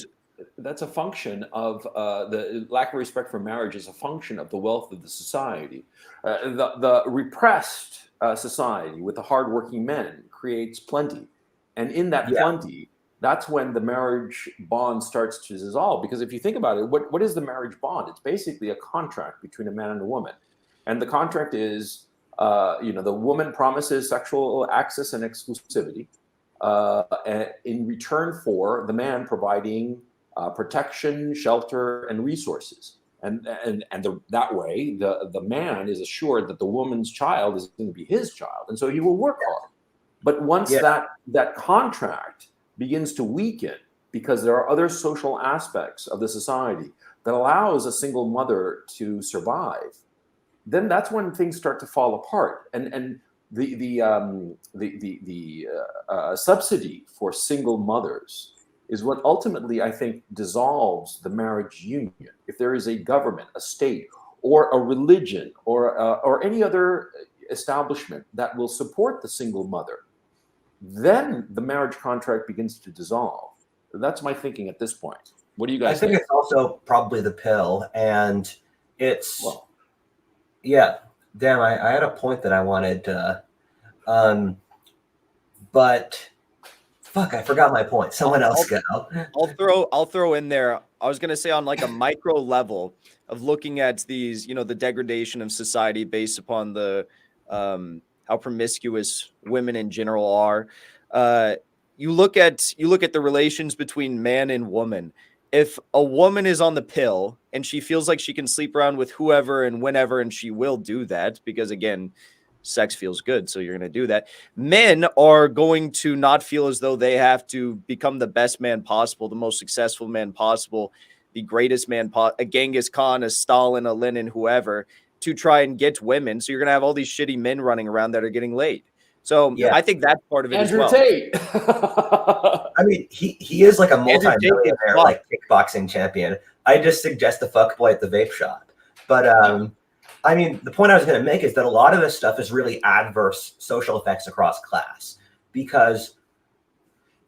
that's a function of the lack of respect for marriage is a function of the wealth of the society. The repressed society with the hardworking men creates plenty. And in that plenty, that's when the marriage bond starts to dissolve. Because if you think about it, what is the marriage bond? It's basically a contract between a man and a woman. And the contract is, the woman promises sexual access and exclusivity in return for the man providing protection, shelter, and resources. And that way, the man is assured that the woman's child is going to be his child. And so he will work hard. But once that contract begins to weaken because there are other social aspects of the society that allows a single mother to survive, then that's when things start to fall apart. And the subsidy for single mothers is what ultimately, I think, dissolves the marriage union. If there is a government, a state, or a religion, or any other establishment that will support the single mother, then the marriage contract begins to dissolve. That's my thinking at this point. What do you guys I think it's also probably the pill, and it's well, yeah. Damn, I had a point that I wanted, but fuck, I forgot my point. Someone else go. I'll throw in there. I was gonna say on like a micro level of looking at these, you know, the degradation of society based upon the how promiscuous women in general are. You look at the relations between man and woman. If a woman is on the pill and she feels like she can sleep around with whoever and whenever, and she will do that because, again, sex feels good, so you're going to do that. Men are going to not feel as though they have to become the best man possible, the most successful man possible, the greatest man, a Genghis Khan, a Stalin, a Lenin, whoever, to try and get women. So you're going to have all these shitty men running around that are getting laid. So Yeah. I think that's part of it Andrew as well. Tate. I mean, he is like a multi-millionaire, like kickboxing champion. I just suggest the fuckboy at the vape shop. But I mean, the point I was going to make is that a lot of this stuff is really adverse social effects across class, because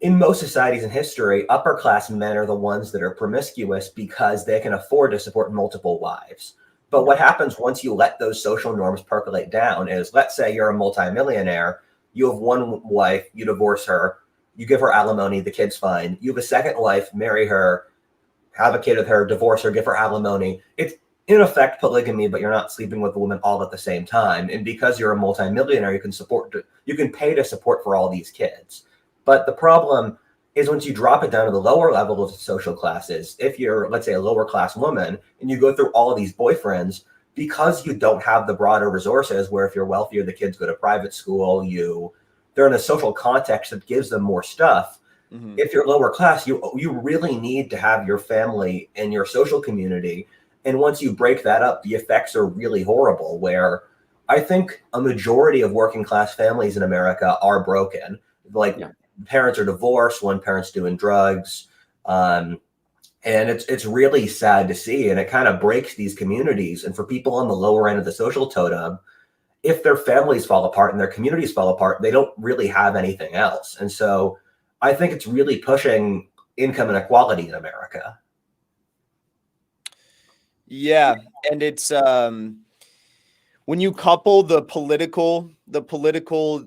in most societies in history, upper class men are the ones that are promiscuous because they can afford to support multiple wives. But what happens once you let those social norms percolate down is, let's say you're a multimillionaire, you have one wife, you divorce her, you give her alimony, the kid's fine. You have a second wife, marry her, have a kid with her, divorce her, give her alimony. It's in effect polygamy, but you're not sleeping with the woman all at the same time. And because you're a multimillionaire, you can pay to support for all these kids. But the problem is once you drop it down to the lower level of social classes, if you're, let's say, a lower class woman and you go through all of these boyfriends, because you don't have the broader resources where if you're wealthier, the kids go to private school, they're in a social context that gives them more stuff. Mm-hmm. If you're lower class, you really need to have your family and your social community. And once you break that up, the effects are really horrible, where I think a majority of working class families in America are broken. Like parents are divorced, one parent's doing drugs. And it's really sad to see. And it kind of breaks these communities. And for people on the lower end of the social totem, if their families fall apart and their communities fall apart, they don't really have anything else. And so I think it's really pushing income inequality in America. Yeah. And it's when you couple the political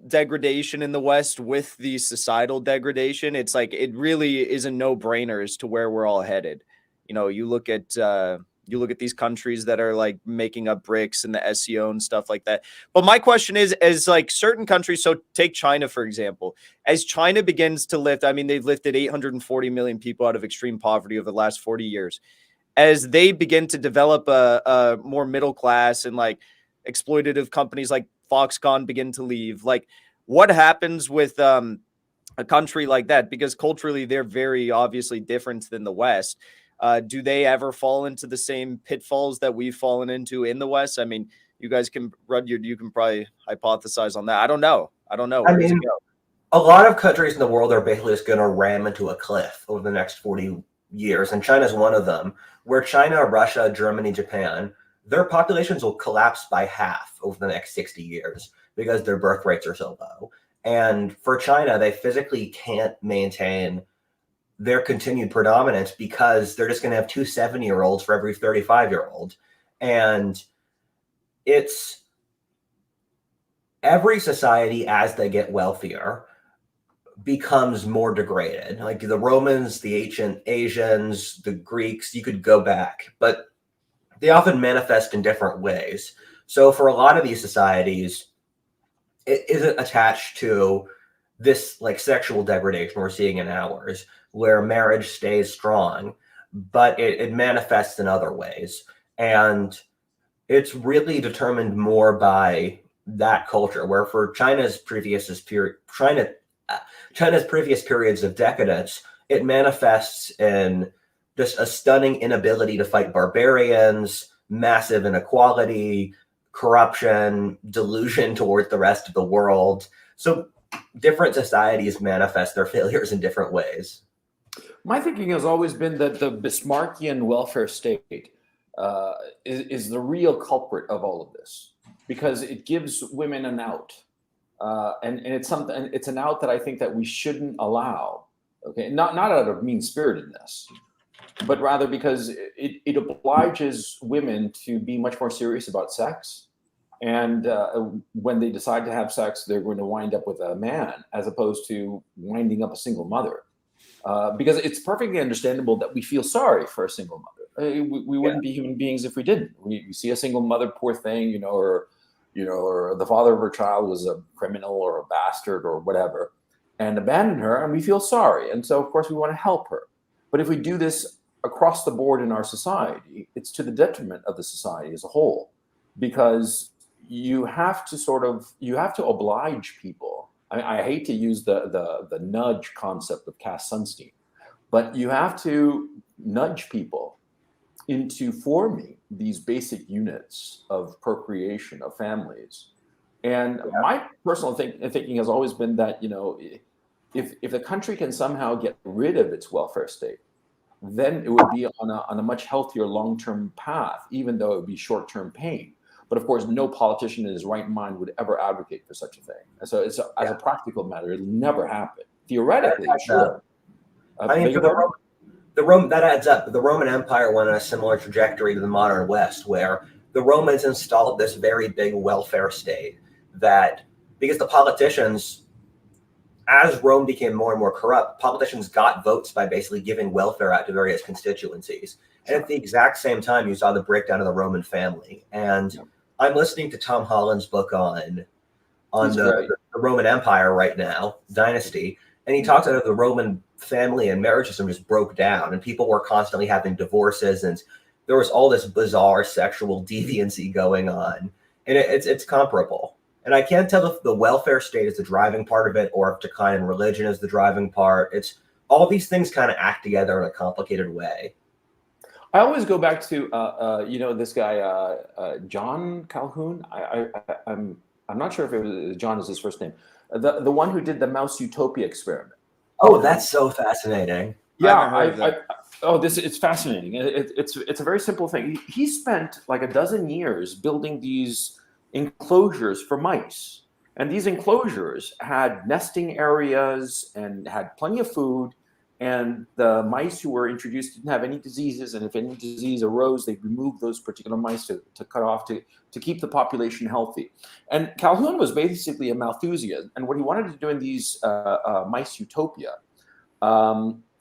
degradation in the West with the societal degradation, it's like it really is a no-brainer as to where we're all headed. You know, you look at these countries that are like making up BRICS and the SEO and stuff like that. But my question is, as like certain countries, so take China, for example, as China begins to lift, I mean, they've lifted 840 million people out of extreme poverty over the last 40 years. As they begin to develop a more middle class and like exploitative companies like Foxconn begin to leave, like what happens with a country like that? Because culturally, they're very obviously different than the West. Do they ever fall into the same pitfalls that we've fallen into in the West? I mean, you guys can, Rudyard, you can probably hypothesize on that. I don't know. Where does it go? A lot of countries in the world are basically just going to ram into a cliff over the next 40 years. And China's one of them, where China, Russia, Germany, Japan, their populations will collapse by half over the next 60 years because their birth rates are so low. And for China, they physically can't maintain their continued predominance because they're just going to have 2 70-year-olds for every 35-year-old. And it's every society, as they get wealthier, becomes more degraded. Like the Romans, the ancient Asians, the Greeks, you could go back, but they often manifest in different ways. So for a lot of these societies, it isn't attached to this like sexual degradation we're seeing in ours, where marriage stays strong, but it manifests in other ways. And it's really determined more by that culture, where for China's previous periods of decadence, it manifests in just a stunning inability to fight barbarians, massive inequality, corruption, delusion towards the rest of the world. So different societies manifest their failures in different ways. My thinking has always been that the Bismarckian welfare state is the real culprit of all of this, because it gives women an out, and it's something. It's an out that I think that we shouldn't allow. Okay, not out of mean spiritedness, but rather because it obliges women to be much more serious about sex. And when they decide to have sex, they're going to wind up with a man as opposed to winding up a single mother. Because it's perfectly understandable that we feel sorry for a single mother. We wouldn't be human beings if we didn't. We see a single mother, poor thing, or the father of her child was a criminal or a bastard or whatever, and abandoned her, and we feel sorry. And so, of course, we want to help her. But if we do this across the board in our society, it's to the detriment of the society as a whole, because you have to oblige people. I hate to use the nudge concept of Cass Sunstein, but you have to nudge people into forming these basic units of procreation of families. And my personal thinking has always been that, if the country can somehow get rid of its welfare state, then it would be on a much healthier long-term path, even though it would be short-term pain. But of course, no politician in his right mind would ever advocate for such a thing. And so, as a practical matter, it'll never happen. Theoretically, sure. The Rome that adds up. The Roman Empire went on a similar trajectory to the modern West, where the Romans installed this very big welfare state that, because the politicians, as Rome became more and more corrupt, politicians got votes by basically giving welfare out to various constituencies. And at the exact same time, you saw the breakdown of the Roman family. And I'm listening to Tom Holland's book on the Roman Empire right now, Dynasty, and he talks about the Roman family and marriage system just broke down, and people were constantly having divorces, and there was all this bizarre sexual deviancy going on, and it's comparable. And I can't tell if the welfare state is the driving part of it or if decline in religion is the driving part. It's all these things kind of act together in a complicated way. I always go back to this guy John Calhoun. I'm not sure if it was John is his first name. The one who did the mouse utopia experiment. Oh, that's so fascinating. Yeah, it's fascinating. It's a very simple thing. He spent like a dozen years building these enclosures for mice, and these enclosures had nesting areas and had plenty of food. And the mice who were introduced didn't have any diseases, and if any disease arose, they removed those particular mice to cut off to keep the population healthy. And Calhoun was basically a Malthusian, and what he wanted to do in these mice utopia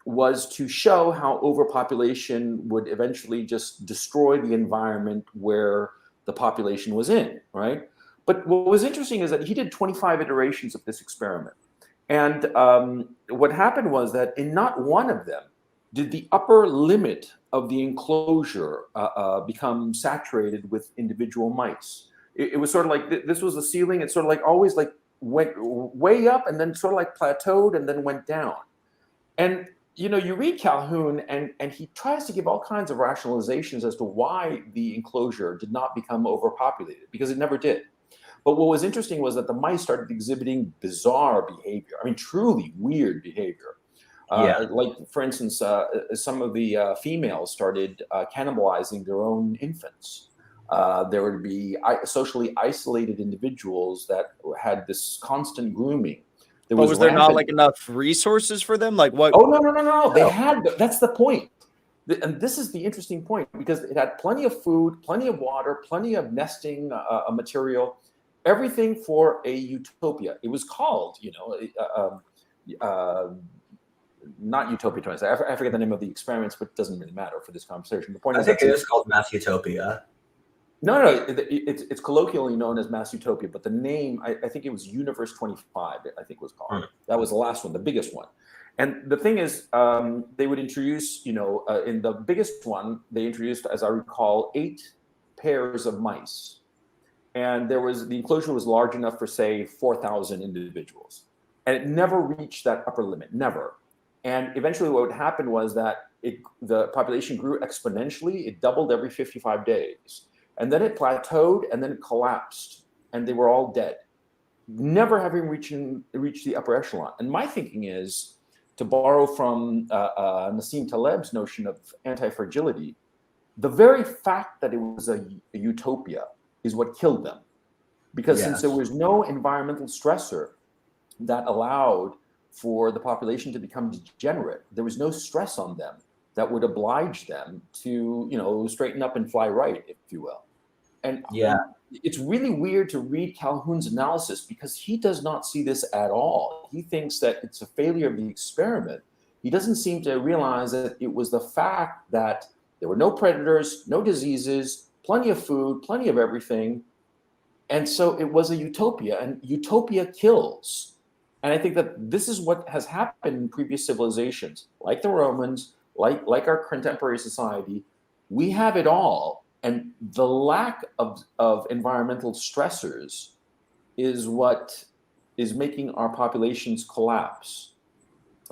was to show how overpopulation would eventually just destroy the environment where the population was in, right? But what was interesting is that he did 25 iterations of this experiment. And what happened was that in not one of them did the upper limit of the enclosure become saturated with individual mice. It was sort of like this was the ceiling. It sort of like always like went way up and then sort of like plateaued and then went down. And you read Calhoun and he tries to give all kinds of rationalizations as to why the enclosure did not become overpopulated, because it never did. But what was interesting was that the mice started exhibiting bizarre behavior. I mean, truly weird behavior. Like, for instance, some of the females started cannibalizing their own infants. There would be socially isolated individuals that had this constant grooming. Was there not like enough resources for them? Like what? Oh, no. They had, that's the point. And this is the interesting point, because it had plenty of food, plenty of water, plenty of nesting material. Everything for a utopia. It was called, not Utopia 20. I forget the name of the experiments, but it doesn't really matter for this conversation. The point I think it is called Mass Utopia. No, it's colloquially known as Mass Utopia, but the name, I think it was Universe 25, I think it was called. That was the last one, the biggest one. And the thing is, they would introduce, in the biggest one, they introduced, as I recall, 8 pairs of mice. And the enclosure was large enough for, say, 4,000 individuals. And it never reached that upper limit, never. And eventually what happened was that the population grew exponentially. It doubled every 55 days. And then it plateaued and then it collapsed. And they were all dead, never having reached the upper echelon. And my thinking is, to borrow from Nassim Taleb's notion of anti-fragility, the very fact that it was a utopia is what killed them. Because since there was no environmental stressor that allowed for the population to become degenerate, there was no stress on them that would oblige them to, straighten up and fly right, if you will. And it's really weird to read Calhoun's analysis because he does not see this at all. He thinks that it's a failure of the experiment. He doesn't seem to realize that it was the fact that there were no predators, no diseases, plenty of food, plenty of everything. And so it was a utopia, and utopia kills. And I think that this is what has happened in previous civilizations, like the Romans, like our contemporary society. We have it all. And the lack of environmental stressors is what is making our populations collapse.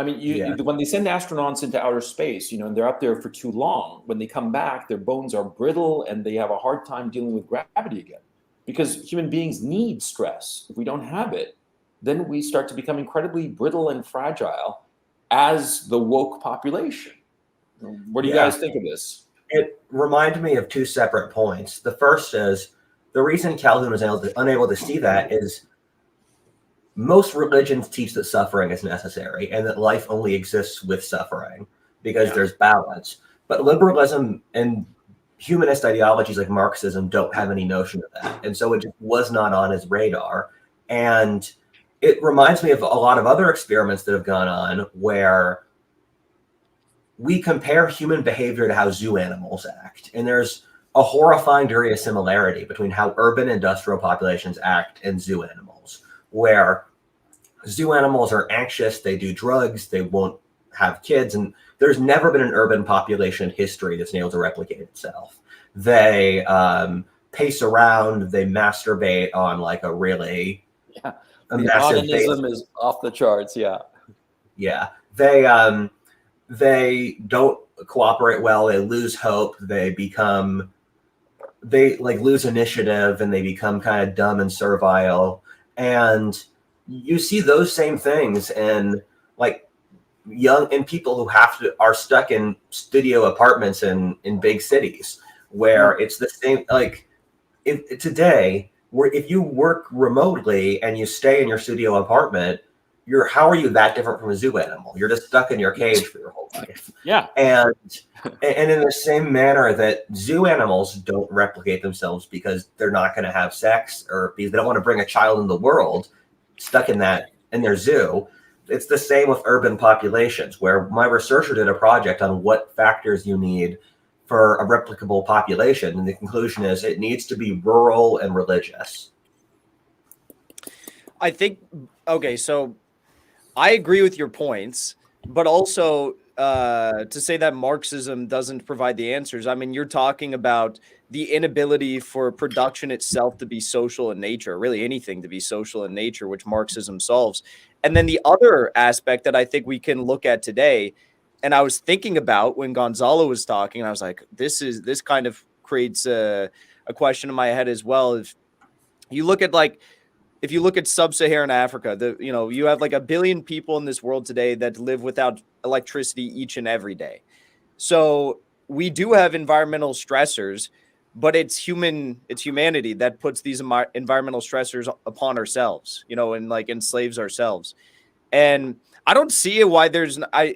I mean, when they send astronauts into outer space, and they're up there for too long, when they come back, their bones are brittle and they have a hard time dealing with gravity again. Because human beings need stress. If we don't have it, then we start to become incredibly brittle and fragile as the woke population. What do you guys think of this? It reminded me of two separate points. The first is the reason Calhoun was unable to see that is most religions teach that suffering is necessary and that life only exists with suffering because there's balance. But liberalism and humanist ideologies like Marxism don't have any notion of that. And so it just was not on his radar. And it reminds me of a lot of other experiments that have gone on where we compare human behavior to how zoo animals act. And there's a horrifying degree of similarity between how urban industrial populations act and zoo animals, where zoo animals are anxious, they do drugs, they won't have kids. And there's never been an urban population in history that's been able to replicate itself. They pace around, they masturbate on like a really the onanism is off the charts. They don't cooperate well. They lose hope. They lose initiative, and they become kind of dumb and servile. And you see those same things in people who are stuck in studio apartments in big cities where it's the same. Today, where if you work remotely and you stay in your studio apartment, how are you that different from a zoo animal? You're just stuck in your cage for your whole life. And in the same manner that zoo animals don't replicate themselves because they're not going to have sex or because they don't want to bring a child in the world stuck in their zoo. It's the same with urban populations, where my researcher did a project on what factors you need for a replicable population. And the conclusion is it needs to be rural and religious. I think, okay, so I agree with your points, but also to say that Marxism doesn't provide the answers. I mean, you're talking about the inability for production itself to be social in nature, really anything to be social in nature, which Marxism solves. And then the other aspect that I think we can look at today, and I was thinking about when Gonzalo was talking, I was like, this kind of creates a question in my head as well. If you look at sub-Saharan Africa, you have like 1 billion people in this world today that live without electricity each and every day. So we do have environmental stressors, but it's humanity that puts these environmental stressors upon ourselves, and enslaves ourselves. And I don't see why I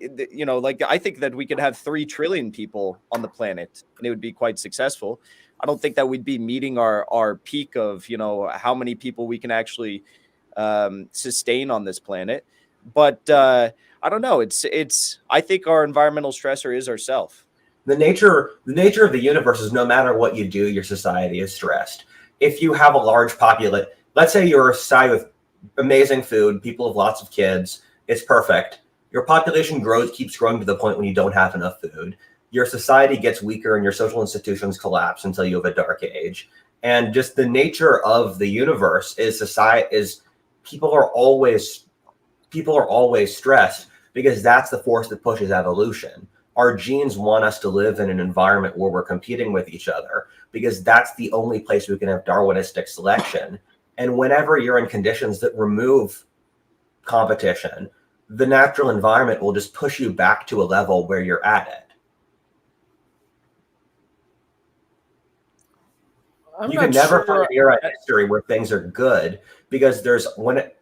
think that we could have 3 trillion people on the planet and it would be quite successful. I don't think that we'd be meeting our peak of, how many people we can actually sustain on this planet. But I don't know. I think our environmental stressor is ourself. The nature of the universe is no matter what you do, your society is stressed. If you have a large population, let's say you're a society with amazing food, people have lots of kids, it's perfect. Your population keeps growing to the point when you don't have enough food. Your society gets weaker and your social institutions collapse until you have a dark age. And just the nature of the universe is people are always stressed. because that's the force that pushes evolution. Our genes want us to live in an environment where we're competing with each other, because that's the only place we can have Darwinistic selection. And whenever you're in conditions that remove competition, the natural environment will just push you back to a level where you're at it. You can never find an era in history where things are good, because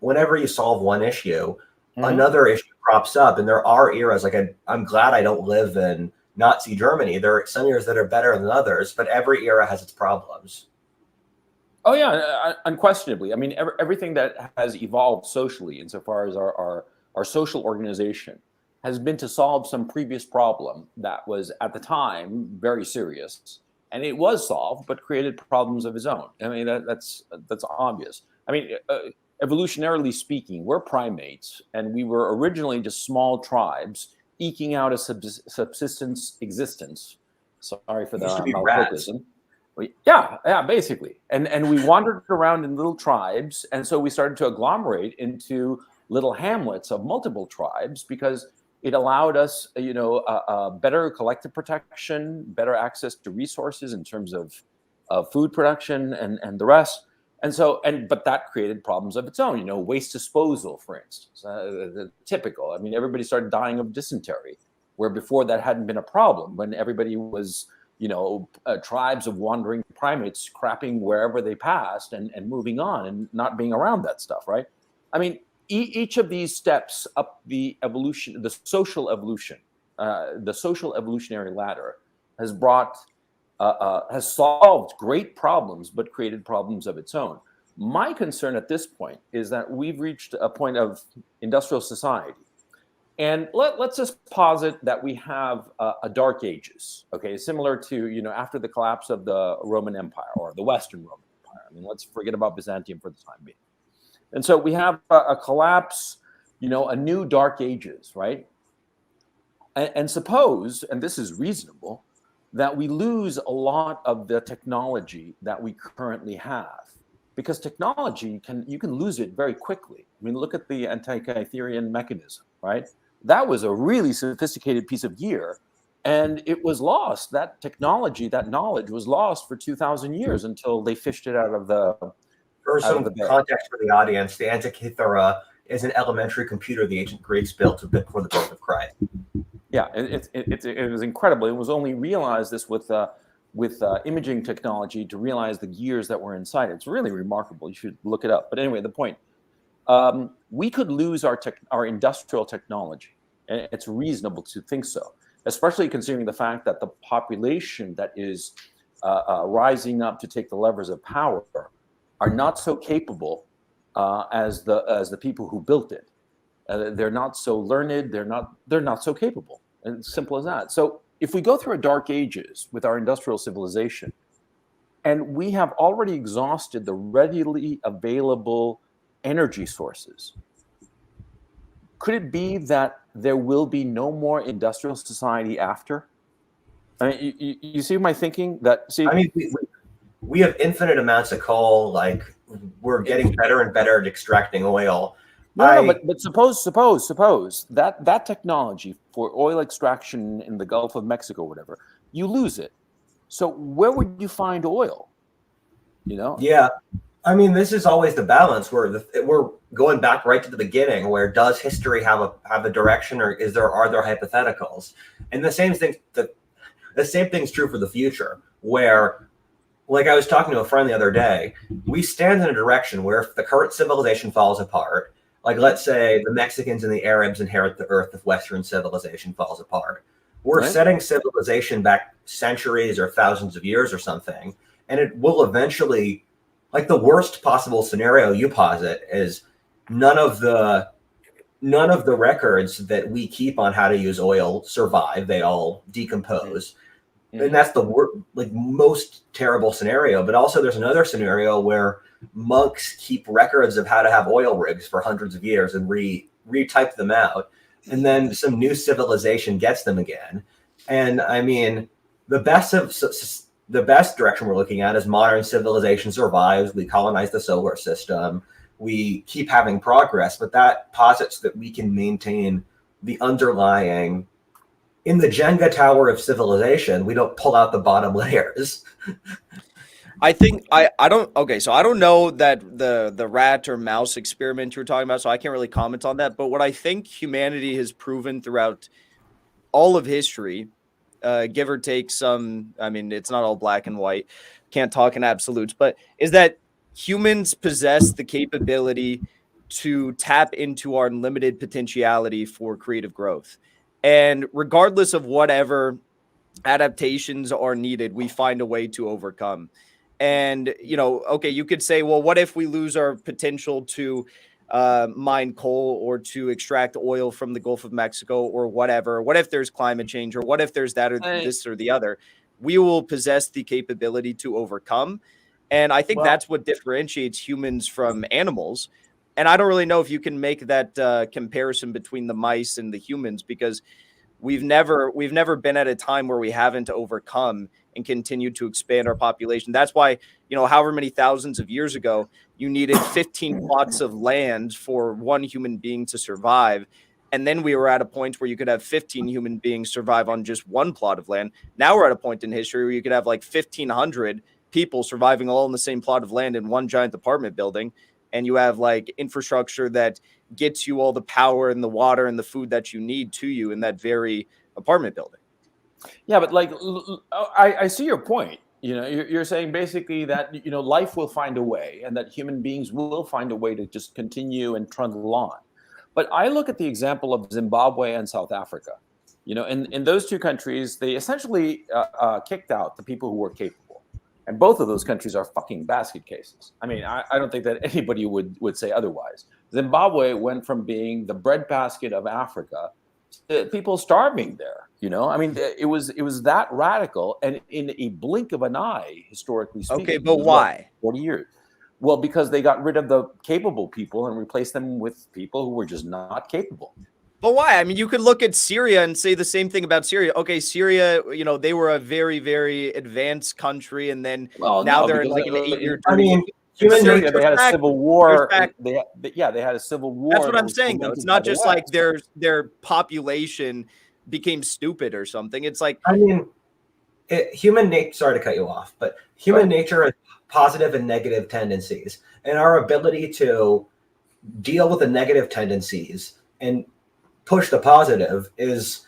whenever you solve one issue, another issue crops up, and there are eras. Like I'm glad I don't live in Nazi Germany. There are some years that are better than others, but every era has its problems. Oh yeah, unquestionably. I mean, everything that has evolved socially, insofar as our social organization, has been to solve some previous problem that was at the time very serious, and it was solved, but created problems of its own. I mean, that's obvious. I mean, evolutionarily speaking, we're primates, and we were originally just small tribes eking out a subsistence existence. Sorry for the malfocusm. Yeah, basically. And we wandered around in little tribes, and so we started to agglomerate into little hamlets of multiple tribes, because it allowed us, better collective protection, better access to resources in terms of food production and the rest. And so, but that created problems of its own, waste disposal, for instance, typical. I mean, everybody started dying of dysentery, where before that hadn't been a problem, when everybody was, tribes of wandering primates crapping wherever they passed and moving on and not being around that stuff, right? I mean, each of these steps up the evolution, the social evolution, the social evolutionary ladder has has solved great problems, but created problems of its own. My concern at this point is that we've reached a point of industrial society. And let's just posit that we have a dark ages, okay, similar to, after the collapse of the Roman Empire, or the Western Roman Empire. I mean, let's forget about Byzantium for the time being. And so we have a collapse, a new dark ages, right? And suppose, and this is reasonable, that we lose a lot of the technology that we currently have, because technology you can lose it very quickly. I mean, look at the Antikytherian mechanism, right? That was a really sophisticated piece of gear, and it was lost. That technology, that knowledge was lost for 2,000 years until they fished it out of the. For some context for the audience, the Antikythera is an elementary computer the ancient Greeks built a bit before the birth of Christ. Yeah, it was incredible. It was only realized this with imaging technology to realize the gears that were inside. It's really remarkable. You should look it up. But anyway, the point. We could lose our industrial technology, and it's reasonable to think so, especially considering the fact that the population that is rising up to take the levers of power are not so capable as the people who built it. They're not so learned. They're not so capable. And it's simple as that. So if we go through a dark ages with our industrial civilization, and we have already exhausted the readily available energy sources, could it be that there will be no more industrial society after? I mean, you see my thinking? I mean, we have infinite amounts of coal. Like, we're getting better and better at extracting oil. No, but suppose that technology for oil extraction in the Gulf of Mexico, or whatever, you lose it. So where would you find oil? Yeah. I mean, this is always the balance where we're going back right to the beginning, where does history have a direction, or are there hypotheticals? And the same thing's true for the future, where, like I was talking to a friend the other day, we stand in a direction where if the current civilization falls apart, like let's say the Mexicans and the Arabs inherit the earth if Western civilization falls apart, we're setting civilization back centuries or thousands of years or something, and it will eventually. Like, the worst possible scenario you posit is none of the records that we keep on how to use oil survive. They all decompose. Mm-hmm. And that's the most terrible scenario. But also there's another scenario where monks keep records of how to have oil rigs for hundreds of years and retype them out. And then some new civilization gets them again. And I mean, the best direction we're looking at is modern civilization survives. We colonize the solar system. We keep having progress, but that posits that we can maintain the underlying. In the Jenga tower of civilization, we don't pull out the bottom layers. I think I don't okay, so I don't know that the rat or mouse experiment you were talking about, so I can't really comment on that. But what I think humanity has proven throughout all of history, give or take some, I mean, it's not all black and white, can't talk in absolutes, but is that humans possess the capability to tap into our unlimited potentiality for creative growth. And regardless of whatever adaptations are needed, we find a way to overcome. And, okay, you could say, well, what if we lose our potential to mine coal or to extract oil from the Gulf of Mexico or whatever? What if there's climate change, or what if there's that or this or the other? We will possess the capability to overcome. And I think that's what differentiates humans from animals. And I don't really know if you can make that comparison between the mice and the humans, because we've never been at a time where we haven't overcome and continued to expand our population. That's why, however many thousands of years ago, you needed 15 plots of land for one human being to survive. And then we were at a point where you could have 15 human beings survive on just one plot of land. Now we're at a point in history where you could have like 1,500 people surviving all in the same plot of land in one giant apartment building. And you have like infrastructure that gets you all the power and the water and the food that you need to you in that very apartment building. Yeah, but like, I see your point. You're saying basically that, life will find a way, and that human beings will find a way to just continue and trundle on. But I look at the example of Zimbabwe and South Africa. In those two countries, they essentially kicked out the people who were capable. And both of those countries are fucking basket cases. I mean, I don't think that anybody would say otherwise. Zimbabwe went from being the breadbasket of Africa to people starving there. I mean, it was that radical, and in a blink of an eye, historically speaking. Okay, but why? 40 years. Well, because they got rid of the capable people and replaced them with people who were just not capable. But why? I mean, you could look at Syria and say the same thing about Syria. Okay, Syria, they were a very, very advanced country, and then now they're in like an 8-year. I mean, Syria, they had a civil war. They had a civil war. That's what I'm saying, though. It's not just like their population became stupid or something. It's like, I mean, human nature. Sorry to cut you off, but human nature has positive and negative tendencies, and our ability to deal with the negative tendencies and push the positive is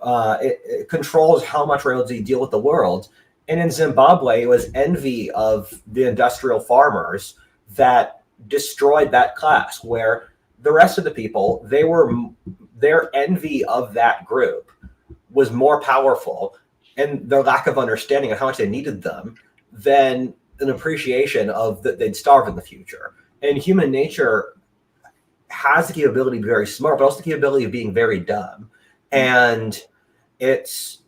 it controls how much we're able to deal with the world. And in Zimbabwe, it was envy of the industrial farmers that destroyed that class, where the rest of the people, their envy of that group was more powerful, and their lack of understanding of how much they needed them than an appreciation of that they'd starve in the future. And human nature has the capability to be very smart, but also the capability of being very dumb. And it's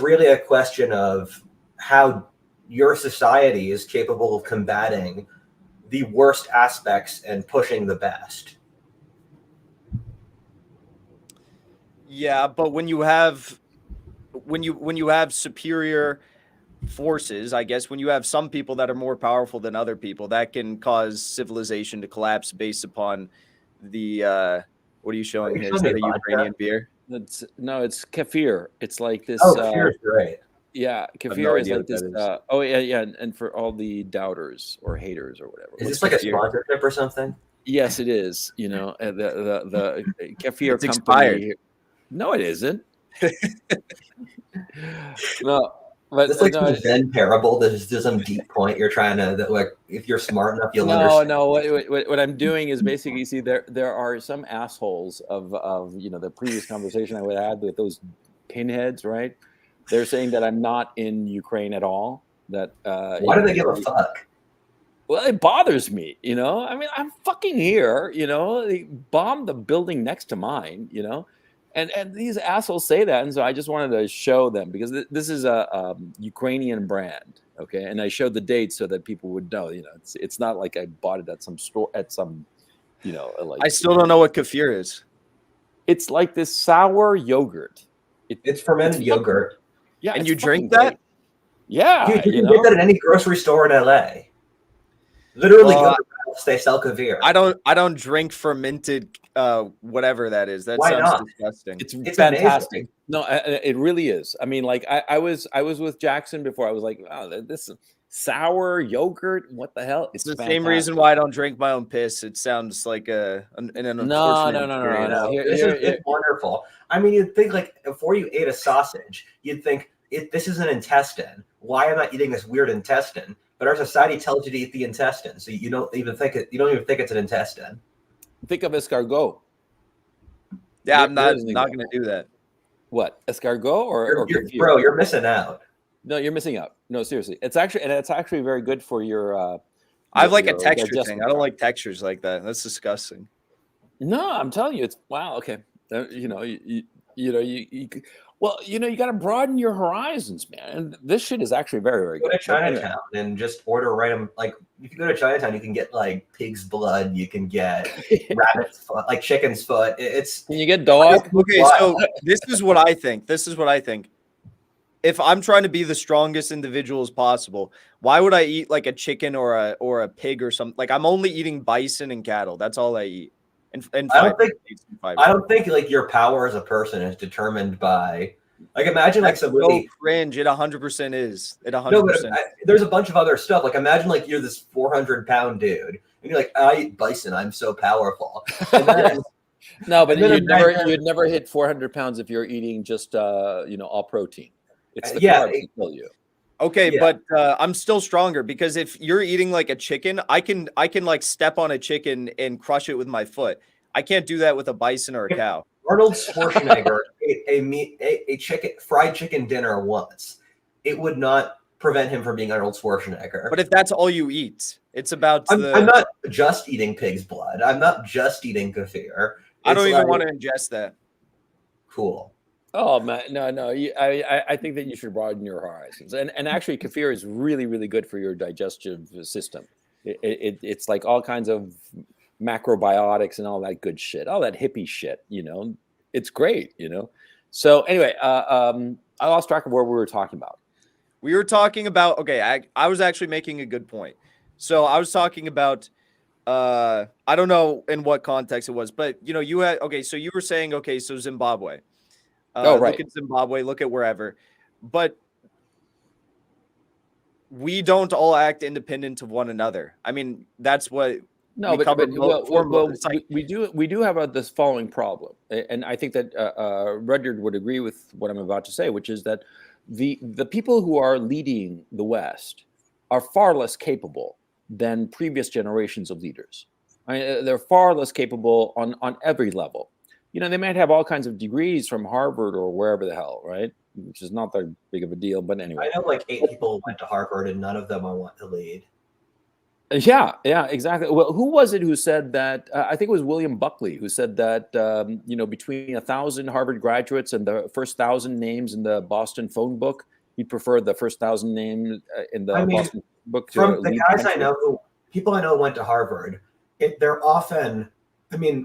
really a question of how your society is capable of combating the worst aspects and pushing the best. Yeah, but when you have superior forces, I guess, when you have some people that are more powerful than other people, that can cause civilization to collapse based upon the what are you showing here? Is that a Ukrainian beer? It's kefir. It's like this. Kefir is great. Yeah, kefir is like this. Yeah, and for all the doubters or haters or whatever. Is this like a sponsorship or something? Yes, it is. The kefir it's company. Expired. No, it isn't. No. But it's like some Zen parable. There's some deep point you're trying to like. If you're smart enough, you'll understand. No. What I'm doing is basically, see, there are some assholes of the previous conversation I had with those pinheads, right? They're saying that I'm not in Ukraine at all. That why do they give a fuck? Well, it bothers me. I mean, I'm fucking here. They bombed the building next to mine. And these assholes say that, and so I just wanted to show them, because this is a Ukrainian brand, okay? And I showed the date so that people would know. It's not like I bought it at some store like. I still don't know what kefir is. It's like this sour yogurt. It's fermented yogurt. Yeah, and you drink that? Yeah, you can get that in any grocery store in LA. Literally, Well, go to Ralph's, they sell kefir. I don't drink fermented whatever that is. That Why sounds not? disgusting. It's fantastic. amazing. No, it really is. I mean, like I was with Jackson before. I was like, wow, this sour yogurt. What the hell? It's It's the fantastic. same reason why I don't drink my own piss. It sounds like an unfortunate No. experience. No. This is wonderful. I mean, you'd think like before you ate a sausage, you'd think this is an intestine. Why am I eating this weird intestine? But our society tells you to eat the intestine, so you don't even think it. You don't even think it's an intestine. Think of escargot. Yeah, I'm not There's an going to do that. What, escargot or kefir? Bro, you're missing out. No, you're missing out. No, seriously, it's actually very good for your. I have like a your texture digestive thing. I don't tract. like textures like that. That's disgusting. No, I'm telling you, it's wow. Okay, well, you got to broaden your horizons, man. And this shit is actually very, very Go good. to Chinatown and just order random. Like, if you go to Chinatown, you can get like pig's blood. You can get rabbit's foot, like chicken's foot. Can you get dog? Okay, so this is what I think. If I'm trying to be the strongest individual as possible, why would I eat like a chicken or a pig or something? Like, I'm only eating bison and cattle. That's all I eat. And I don't think like your power as a person is determined by like imagine like somebody so cringe. It 100% is. It 100%. No, but there's a bunch of other stuff. Like imagine like you're this 400-pound dude and you're like, I eat bison, I'm so powerful. And then, no, but you'd never hit 400 pounds if you're eating just all protein. It's the carbs that kill you. Okay, yeah. But I'm still stronger because if you're eating like a chicken, I can like step on a chicken and crush it with my foot. I can't do that with a bison or a cow. Arnold Schwarzenegger ate a fried chicken dinner once. It would not prevent him from being Arnold Schwarzenegger. But if that's all you eat, it's about I'm not just eating pig's blood. I'm not just eating kefir. I don't even want to ingest that. Cool. Oh man, no. I think that you should broaden your horizons, and actually, kefir is really, really good for your digestive system. It's like all kinds of macrobiotics and all that good shit, all that hippie shit. It's great. So anyway, I lost track of where we were talking about. We were talking about I was actually making a good point. So I was talking about I don't know in what context it was, but you had so you were saying so Zimbabwe. Right. Look at Zimbabwe, look at wherever. But we don't all act independent of one another. I mean, that's what we do have this following problem. And I think that Rudyard would agree with what I'm about to say, which is that the people who are leading the West are far less capable than previous generations of leaders. They're far less capable on every level. They might have all kinds of degrees from Harvard or wherever the hell, right? Which is not that big of a deal, but anyway. I know like 8 people went to Harvard and none of them I want to lead. Yeah, exactly. Well, who was it who said that? I think it was William Buckley who said that, between 1,000 Harvard graduates and the first 1,000 names in the Boston phone book, he'd prefer the first 1,000 names in the Boston book. From the guys I know, people I know went to Harvard, they're often...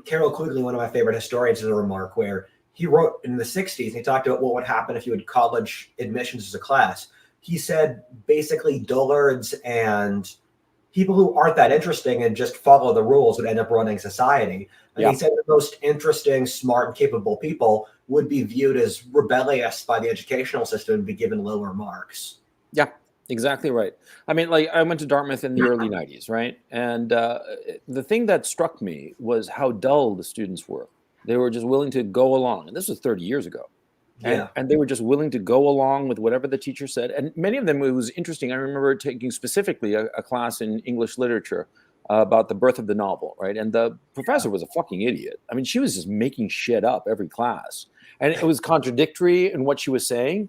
Carol Quigley, one of my favorite historians, has a remark where he wrote in the 60s, and he talked about what would happen if you had college admissions as a class. He said basically dullards and people who aren't that interesting and just follow the rules would end up running society. And he said the most interesting, smart, and capable people would be viewed as rebellious by the educational system and be given lower marks. Yeah. Exactly right. I went to Dartmouth in the early 90s, right? And the thing that struck me was how dull the students were. They were just willing to go along. And this was 30 years ago. And they were just willing to go along with whatever the teacher said. And many of them, it was interesting. I remember taking specifically a class in English literature about the birth of the novel, right? And the professor was a fucking idiot. She was just making shit up every class. And it was contradictory in what she was saying.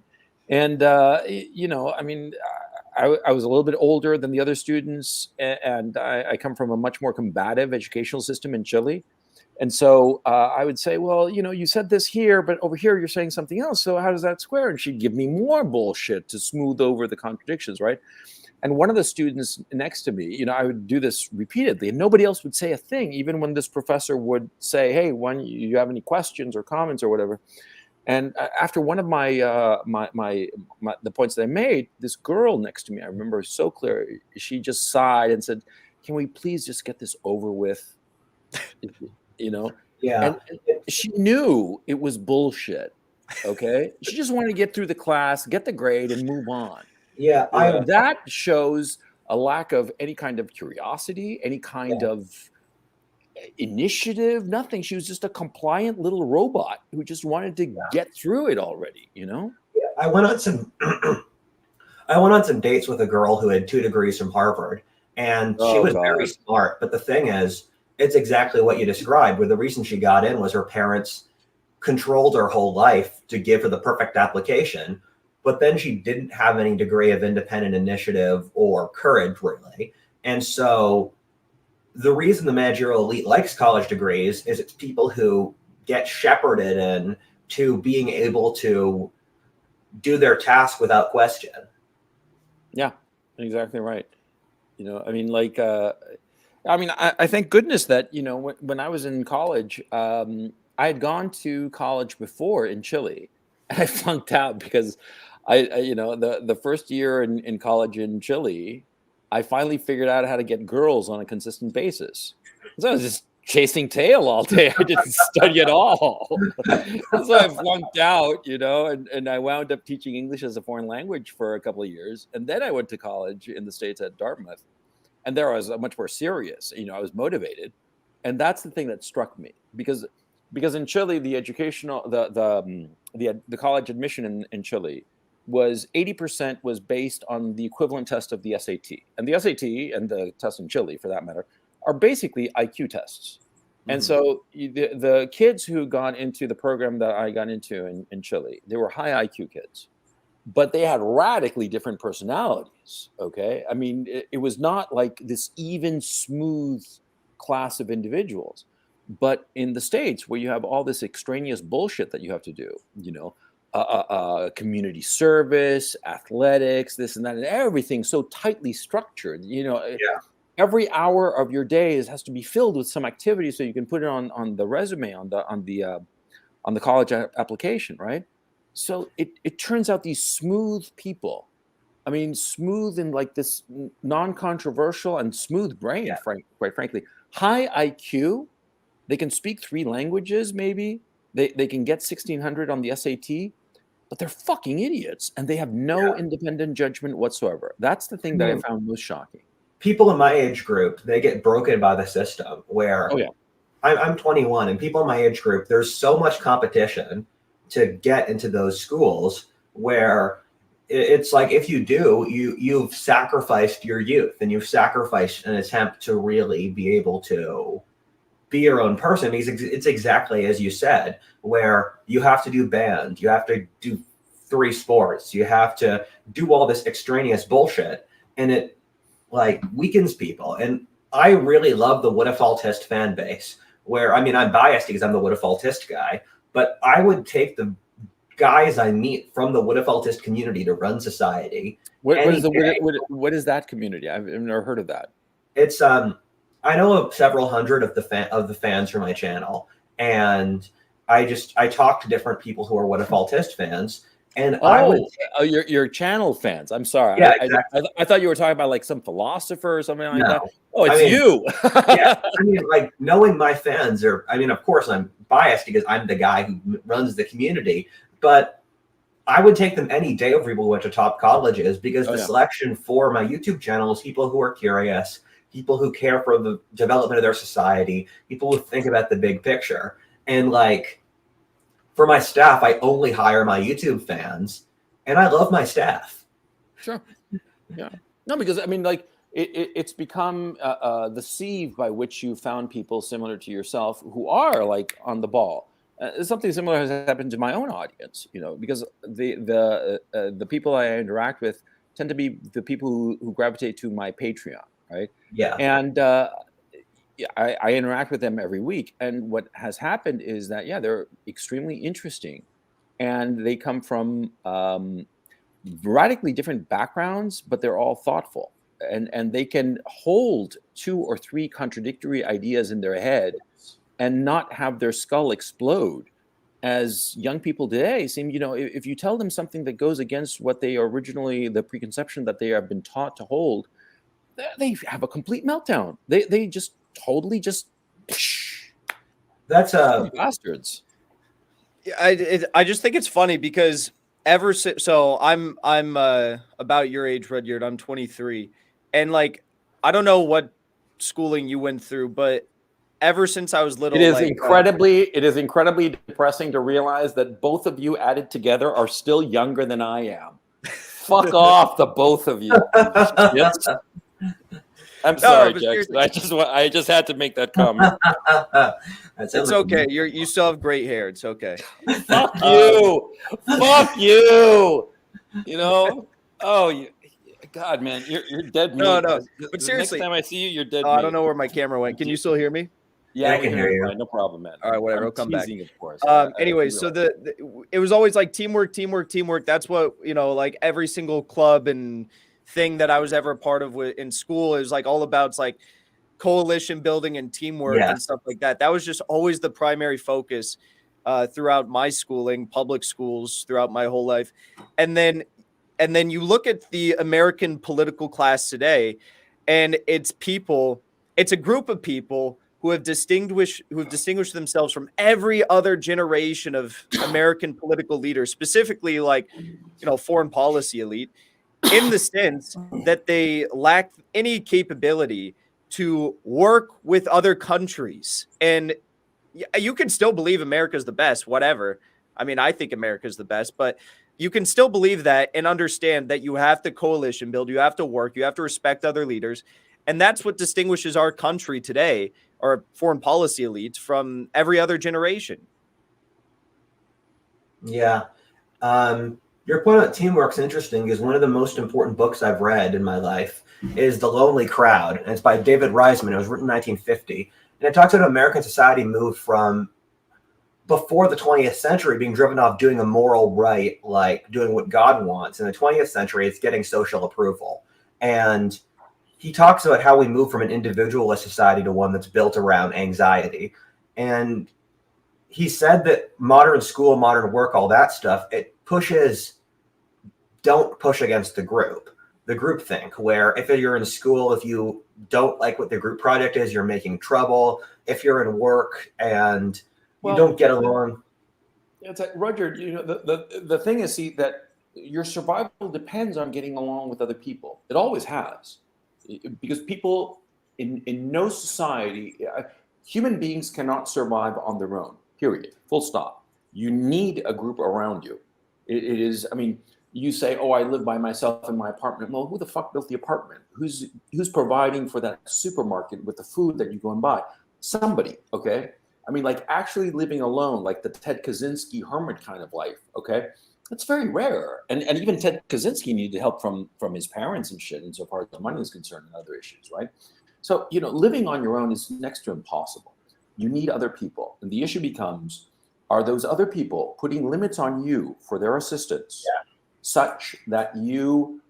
And, I was a little bit older than the other students, and I come from a much more combative educational system in Chile. And so I would say, well, you said this here, but over here you're saying something else. So how does that square? And she'd give me more bullshit to smooth over the contradictions, right? And one of the students next to me, I would do this repeatedly, and nobody else would say a thing, even when this professor would say, hey, when you have any questions or comments or whatever. And after one of my the points that I made, this girl next to me, I remember so clear, she just sighed and said, can we please just get this over with? You know? Yeah. And she knew it was bullshit. Okay. She just wanted to get through the class, get the grade, and move on. Yeah. And that shows a lack of any kind of curiosity, any kind Yeah. of initiative, nothing. She was just a compliant little robot who just wanted to get through it already, you know? Yeah. I went on some dates with a girl who had 2 degrees from Harvard, and she Oh was very God. smart. But the thing is, it's exactly what you described, where the reason she got in was her parents controlled her whole life to give her the perfect application. But then she didn't have any degree of independent initiative or courage, really. And so the reason the managerial elite likes college degrees is it's people who get shepherded in to being able to do their task without question. Yeah, exactly right. You know, I mean, like, I thank goodness that, you know, when I was in college, I had gone to college before in Chile, and I flunked out because you know, the first year in college in Chile, I finally figured out how to get girls on a consistent basis. So I was just chasing tail all day. I didn't study at all. So I flunked out, you know, and I wound up teaching English as a foreign language for a couple of years. And then I went to college in the States at Dartmouth. And there I was much more serious. You know, I was motivated. And that's the thing that struck me because in Chile, the educational the college admission in Chile was 80% was based on the equivalent test of the SAT. And the SAT and the test in Chile, for that matter, are basically IQ tests. And so the kids who got into the program that I got into in Chile, they were high IQ kids, but they had radically different personalities. Okay. I mean, it was not like this even, smooth class of individuals. But in the States, where you have all this extraneous bullshit that you have to do, you know, community service, athletics, this and that, and everything so tightly structured, you know, Yeah. every hour of your days has to be filled with some activity so you can put it on the resume, on the college application, right? So it turns out these smooth people, I mean, smooth in like this non-controversial and smooth brain, quite frankly, high IQ, they can speak 3 languages, maybe they can get 1600 on the SAT, but they're fucking idiots and they have no independent judgment whatsoever. That's the thing that I found most shocking. People in my age group, they get broken by the system where I'm 21, and people in my age group, there's so much competition to get into those schools where it's like, if you do, you've sacrificed your youth and you've sacrificed an attempt to really be able to be your own person. It's exactly as you said, where you have to do band, you have to do 3 sports, you have to do all this extraneous bullshit, and it like weakens people. And I really love the WhatIfAltHist fan base, where, I mean, I'm biased because I'm the WhatIfAltHist guy, but I would take the guys I meet from the WhatIfAltHist community to run society. What is that community? I've never heard of that. It's I know of several hundred of the fans for my channel, and I talk to different people who are WhatIfAltHist fans. And your channel fans. I'm sorry. Yeah, exactly. I thought you were talking about like some philosopher or something like that. Oh, I mean, you. Yeah, I mean, like, knowing my fans are, I mean, of course I'm biased because I'm the guy who runs the community, but I would take them any day over people who went to top colleges, because the selection for my YouTube channel is people who are curious, people who care for the development of their society, people who think about the big picture. And like, for my staff, I only hire my YouTube fans, and I love my staff. Sure. Yeah. No, because I mean, like, it's become the sieve by which you found people similar to yourself who are like on the ball. Something similar has happened to my own audience, you know, because the people I interact with tend to be the people who gravitate to my Patreon, right? Yeah. And I interact with them every week. And what has happened is that, they're extremely interesting. And they come from radically different backgrounds, but they're all thoughtful. And they can hold 2 or 3 contradictory ideas in their head and not have their skull explode. As young people today seem, you know, if you tell them something that goes against what they originally, the preconception that they have been taught to hold, they have a complete meltdown. They just totally just That's bastards. I just think it's funny because ever since, so I'm about your age, Rudyard. I'm 23, and like I don't know what schooling you went through, but ever since I was little, It is like incredibly depressing to realize that both of you added together are still younger than I am. Fuck off, the both of you. Yes. I'm sorry, Jackson. I just had to make that comment. it's okay. You still have great hair. It's okay. Fuck you. Fuck you. You know? Oh, God, man, you're dead meat. No. The But seriously, next time I see you, you're dead I meat. don't know where my camera went. Can you still hear me? Yeah, I can hear you. Fine. No problem, man. All right, whatever. I'm I'll come back. teasing, of course. Anyway, so it was always like teamwork. That's what, like every single club and thing that I was ever a part of in school is like all about. It's like coalition building and teamwork and stuff like that. That was just always the primary focus throughout my schooling, public schools, throughout my whole life. And then you look at the American political class today, and it's a group of people who have distinguished themselves from every other generation of American political leaders, specifically like, foreign policy elite, in the sense that they lack any capability to work with other countries. And you can still believe America's the best, whatever. I mean, I think America's the best, but you can still believe that and understand that you have to coalition build, you have to work, you have to respect other leaders. And that's what distinguishes our country today, or foreign policy elites, from every other generation. Yeah. Your point about teamwork's interesting, because one of the most important books I've read in my life is The Lonely Crowd, and it's by David Reisman. It was written in 1950. And it talks about how American society moved from before the 20th century being driven off doing a moral right, like doing what God wants. In the 20th century, it's getting social approval. And he talks about how we move from an individualist society to one that's built around anxiety. And he said that modern school, modern work, all that stuff, don't push against the group think, where if you're in school, if you don't like what the group project is, you're making trouble. If you're in work and you don't get along. It's like, Roger, the thing is, see, that your survival depends on getting along with other people. It always has. Because people in no society, human beings cannot survive on their own, period, full stop. You need a group around you. It is, I mean, you say, oh, I live by myself in my apartment. Well, who the fuck built the apartment? Who's providing for that supermarket with the food that you go and buy? Somebody, okay? I mean, like actually living alone, like the Ted Kaczynski hermit kind of life, okay? That's very rare. And even Ted Kaczynski needed help from his parents and shit, insofar as money is concerned and other issues, right? So, living on your own is next to impossible. You need other people. And the issue becomes, are those other people putting limits on you for their assistance such that you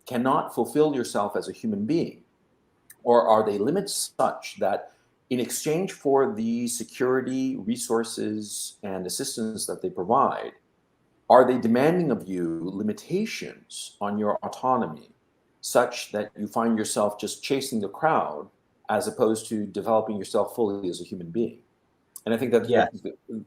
cannot fulfill yourself as a human being? Or are they limits such that in exchange for the security, resources, and assistance that they provide, are they demanding of you limitations on your autonomy such that you find yourself just chasing the crowd as opposed to developing yourself fully as a human being? And I think that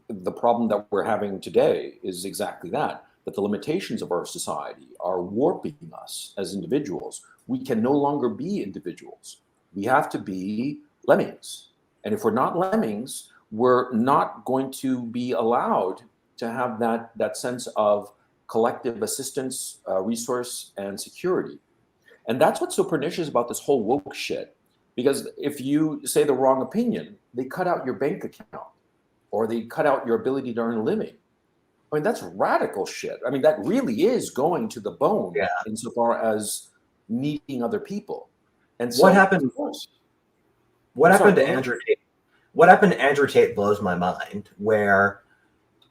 the problem that we're having today is exactly that the limitations of our society are warping us as individuals. We can no longer be individuals. We have to be lemmings. And if we're not lemmings, we're not going to be allowed to have that sense of collective assistance, resource, and security. And that's what's so pernicious about this whole woke shit. Because if you say the wrong opinion, they cut out your bank account, or they cut out your ability to earn a living. I mean, that's radical shit. I mean, that really is going to the bone insofar as needing other people. And so, what happened to Andrew Tate? What happened to Andrew Tate blows my mind, where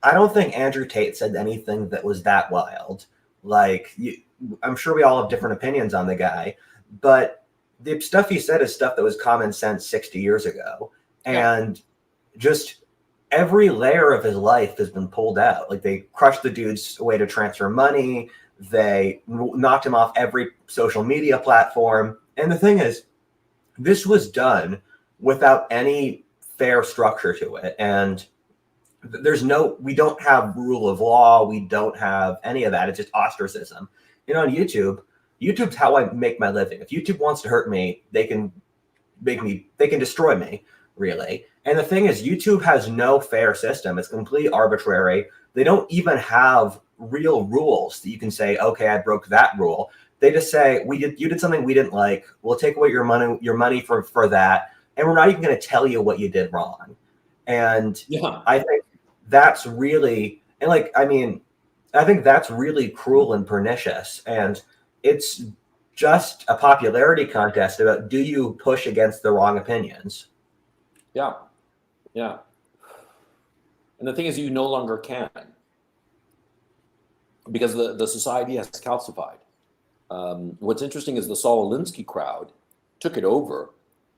I don't think Andrew Tate said anything that was that wild. Like, I'm sure we all have different opinions on the guy, but the stuff he said is stuff that was common sense 60 years ago. And just every layer of his life has been pulled out. Like, they crushed the dude's way to transfer money. They knocked him off every social media platform. And the thing is, this was done without any fair structure to it. And we don't have rule of law. We don't have any of that. It's just ostracism. On YouTube's how I make my living. If YouTube wants to hurt me, they can destroy me, really. And the thing is, YouTube has no fair system. It's completely arbitrary. They don't even have real rules that you can say, okay, I broke that rule. They just say, you did something we didn't like. We'll take away your money for that. And we're not even going to tell you what you did wrong. And I think that's really, I think that's really cruel and pernicious. And it's just a popularity contest about, do you push against the wrong opinions? Yeah. And the thing is, you no longer can, because the society has calcified. What's interesting is the Saul Alinsky crowd took it over,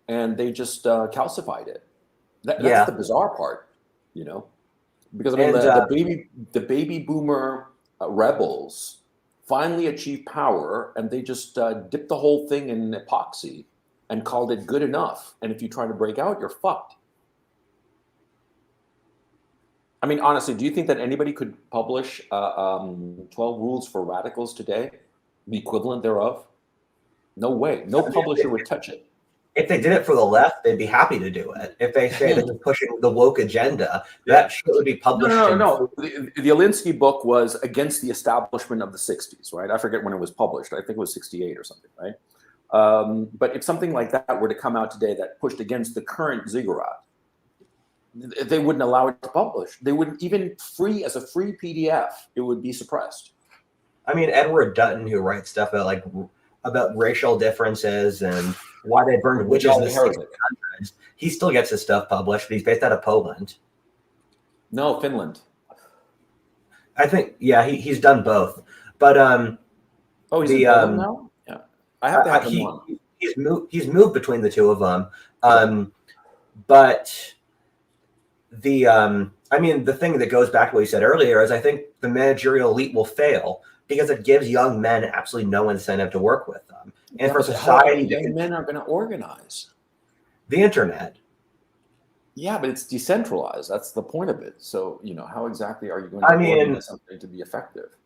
and they just calcified it. That's the bizarre part, because the baby boomer rebels finally achieved power, and they just dipped the whole thing in epoxy and called it good enough. And if you try to break out, you're fucked. I mean, honestly, do you think that anybody could publish 12 rules for radicals today, the equivalent thereof? No way. No publisher would touch it. If they did it for the left, they'd be happy to do it. If they say they're pushing the woke agenda, that shit would be published. No. The Alinsky book was against the establishment of the 60s, right? I forget when it was published. I think it was 68 or something, right? But if something like that were to come out today that pushed against the current ziggurat, they wouldn't allow it to publish. They wouldn't even as a free PDF, it would be suppressed. I mean, Edward Dutton, who writes stuff about racial differences and why they burned witches in the 1600s, he still gets his stuff published, but he's based out of Poland. No, Finland. I think, he's done both. But he's in Poland now? Yeah. I have to have him on. He's moved between the two of them. But the thing that goes back to what you said earlier is, I think the managerial elite will fail because it gives young men absolutely no incentive to work with them. And for society, young men are going to organize the internet. Yeah, but it's decentralized. That's the point of it. So, how exactly are you going to organize something to be effective?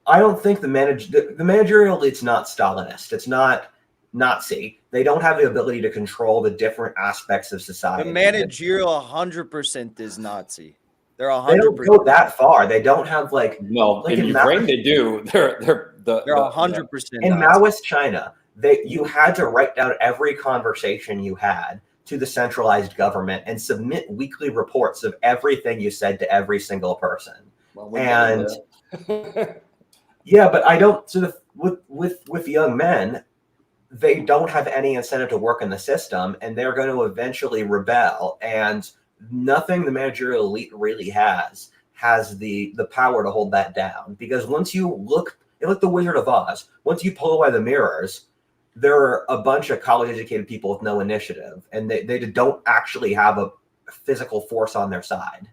I don't think the managerial elite's not Stalinist. It's not Nazi. They don't have the ability to control the different aspects of society. The managerial 100% is Nazi. They're 100%. They don't go that far. They don't have in Ukraine they do. They're 100%. In Maoist China, you had to write down every conversation you had to the centralized government and submit weekly reports of everything you said to every single person. But I don't with young men, they don't have any incentive to work in the system, and they're going to eventually rebel. And nothing the managerial elite really has the power to hold that down. Because once you look like the Wizard of Oz, once you pull away the mirrors, there are a bunch of college-educated people with no initiative, and they don't actually have a physical force on their side.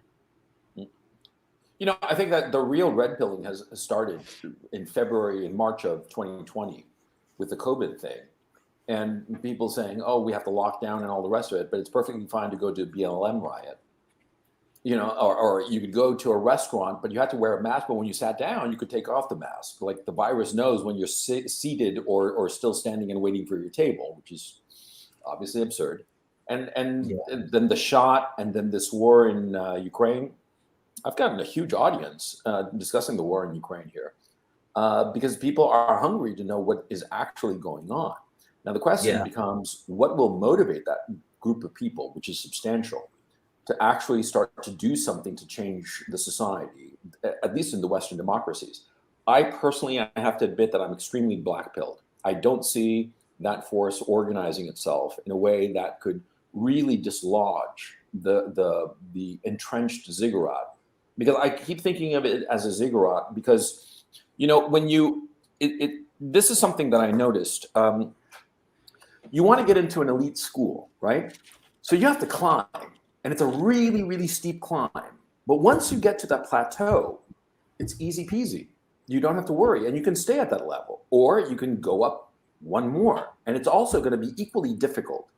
I think that the real red pilling has started in February and March of 2020 with the COVID thing. And people saying, oh, we have to lock down and all the rest of it, but it's perfectly fine to go to a BLM riot. Or you could go to a restaurant, but you had to wear a mask. But when you sat down, you could take off the mask. Like the virus knows when you're seated or still standing and waiting for your table, which is obviously absurd. And then the shot, and then this war in Ukraine. I've gotten a huge audience discussing the war in Ukraine here because people are hungry to know what is actually going on. Now, the question becomes, what will motivate that group of people, which is substantial, to actually start to do something to change the society, at least in the Western democracies? I personally, I have to admit that I'm extremely black-pilled. I don't see that force organizing itself in a way that could really dislodge the entrenched ziggurat. Because I keep thinking of it as a ziggurat because, this is something that I noticed. You want to get into an elite school, right? So you have to climb, and it's a really, really steep climb. But once you get to that plateau, it's easy peasy. You don't have to worry, and you can stay at that level, or you can go up one more. And it's also going to be equally difficult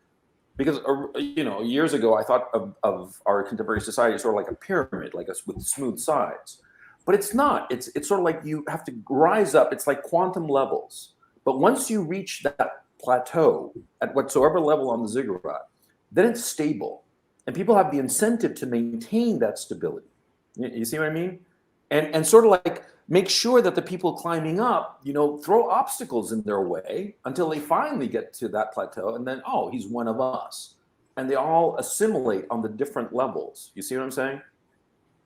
because, years ago, I thought of our contemporary society as sort of like a pyramid, like with smooth sides. But it's not. It's sort of like you have to rise up. It's like quantum levels. But once you reach that plateau at whatsoever level on the ziggurat, then it's stable. And people have the incentive to maintain that stability. You see what I mean? And sort of like make sure that the people climbing up, throw obstacles in their way until they finally get to that plateau. And then, oh, he's one of us. And they all assimilate on the different levels. You see what I'm saying?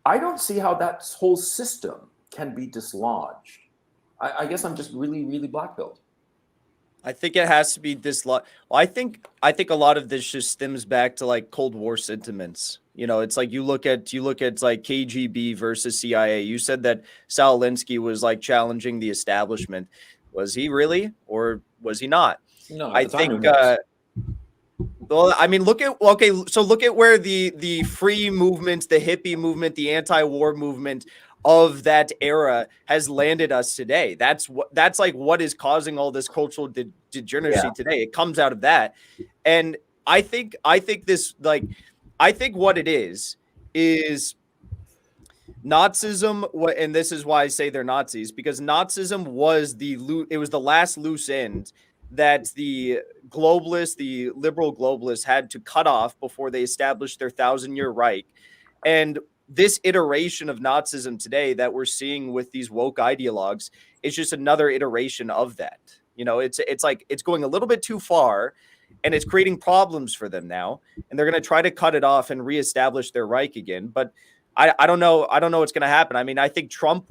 I don't see how that whole system can be dislodged. I guess I'm just really, really black-pilled. I think it has to be dislodged. Well, I think a lot of this just stems back to like Cold War sentiments. It's like you look at like KGB versus CIA. You said that Saul Alinsky was like challenging the establishment. Was he really, or was he not? No, I think. Well, I mean, look at where the free movement, the hippie movement, the anti-war movement of that era has landed us today. That's like what is causing all this cultural degeneracy today. It comes out of that. And I think what it is Nazism, and this is why I say they're Nazis, because Nazism was the last loose end that the liberal globalists had to cut off before they established their 1,000-year Reich. And this iteration of Nazism today that we're seeing with these woke ideologues is just another iteration of that. It's like it's going a little bit too far, and it's creating problems for them now. And they're going to try to cut it off and reestablish their Reich again. But I don't know. I don't know what's going to happen. I mean, I think Trump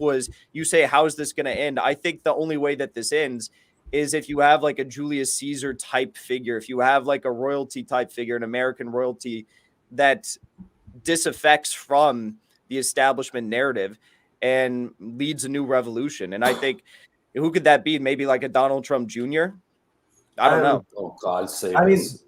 you say, how is this going to end? I think the only way that this ends is if you have like a Julius Caesar type figure, if you have like a royalty type figure, an American royalty that disaffects from the establishment narrative and leads a new revolution. And I think who could that be? Maybe like a Donald Trump Jr. I don't know. Oh God, save I mean, us.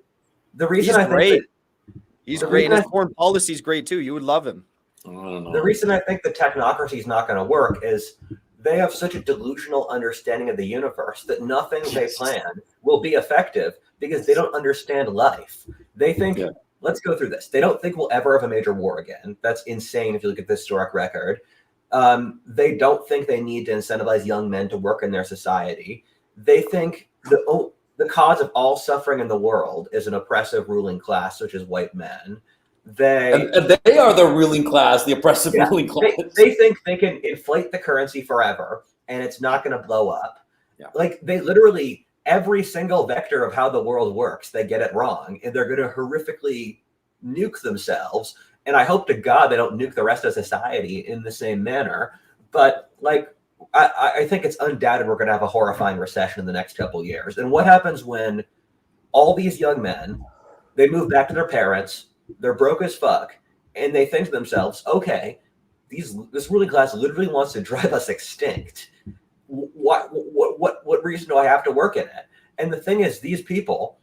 the reason He's I think great. that, He's great, and his foreign policy is great too. You would love him. I don't know. the reason I think the technocracy is not going to work is they have such a delusional understanding of the universe that nothing they plan will be effective because they don't understand life. They think, let's go through this. They don't think we'll ever have a major war again. That's insane if you look at the historic record. They don't think they need to incentivize young men to work in their society. They think the cause of all suffering in the world is an oppressive ruling class, which is white men. They are the ruling class, the oppressive ruling class. They think they can inflate the currency forever and it's not going to blow up. Yeah. Like they literally, every single vector of how the world works, they get it wrong and they're going to horrifically nuke themselves. And I hope to God they don't nuke the rest of society in the same manner. But like, I think it's undoubted we're going to have a horrifying recession in the next couple of years. And what happens when all these young men, they move back to their parents, they're broke as fuck, and they think to themselves, okay, this ruling class literally wants to drive us extinct. What reason do I have to work in it? And the thing is, these people,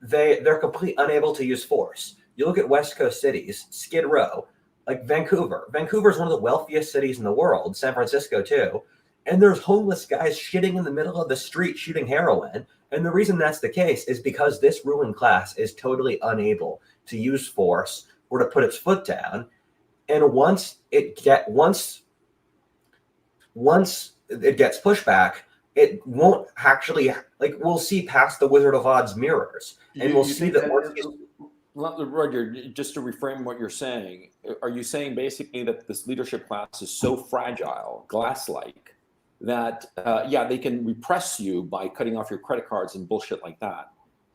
they're completely unable to use force. You look at West Coast cities, Skid Row, like Vancouver. Vancouver is one of the wealthiest cities in the world, San Francisco too. And there's homeless guys shitting in the middle of the street shooting heroin. And the reason that's the case is because this ruling class is totally unable to use force or to put its foot down. And once it gets pushback, it won't actually, like, we'll see past the Wizard of Oz mirrors. And we'll see that once Roger, just to reframe what you're saying, are you saying basically that this leadership class is so fragile, glass-like, that, they can repress you by cutting off your credit cards and bullshit like that.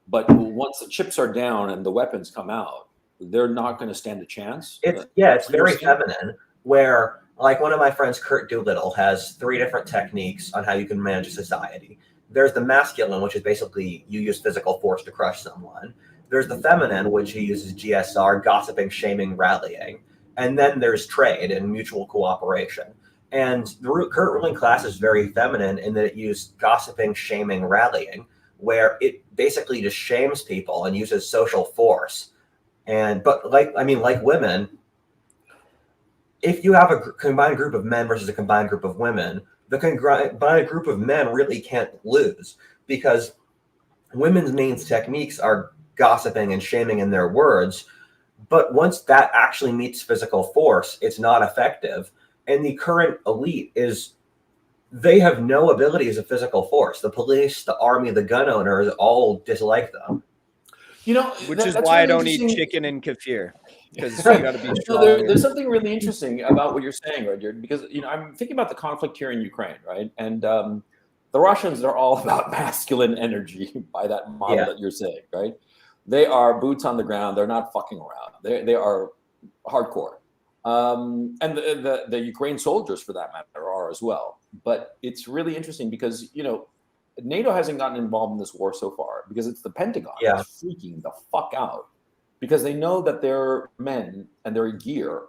But once the chips are down and the weapons come out, they're not going to stand a chance? It's very feminine, where, like, one of my friends, Kurt Doolittle, has 3 different techniques on how you can manage a society. There's the masculine, which is basically you use physical force to crush someone. There's the feminine, which he uses GSR, gossiping, shaming, rallying. And then there's trade and mutual cooperation. And the current ruling class is very feminine in that it used gossiping, shaming, rallying, where it basically just shames people and uses social force. But like women, if you have a combined group of men versus a combined group of women, the combined group of men really can't lose, because women's main techniques are gossiping and shaming in their words. But once that actually meets physical force, it's not effective. And the current elite they have no ability as a physical force. The police, the army, the gun owners all dislike them. Which is that's why I really don't eat interesting. chicken and kefir, because you got to be strong. There's something really interesting about what you're saying, Rudyard, because I'm thinking about the conflict here in Ukraine, right? And the Russians are all about masculine energy by that model that you're saying, right? They are boots on the ground. They're not fucking around. They are hardcore. And the Ukraine soldiers, for that matter, are as well. But it's really interesting because, NATO hasn't gotten involved in this war so far because it's the Pentagon that's freaking the fuck out, because they know that their men and their gear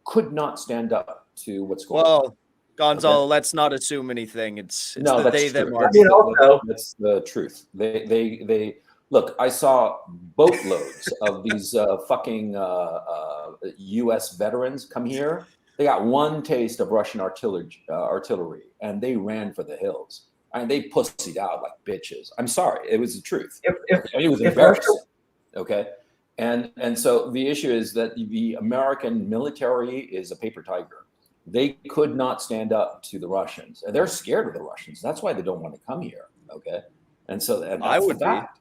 could not stand up to what's going on. Well, Gonzalo, let's not assume anything. It's no, the that's they true. that march. That's the truth. They look. I saw boatloads of these fucking U.S. veterans come here. They got one taste of Russian artillery, and they ran for the hills. I mean, they pussied out like bitches. I'm sorry, it was the truth. It was embarrassing. Okay, and so the issue is that the American military is a paper tiger. They could not stand up to the Russians, and they're scared of the Russians. That's why they don't want to come here. Okay, and so that's I would the fact.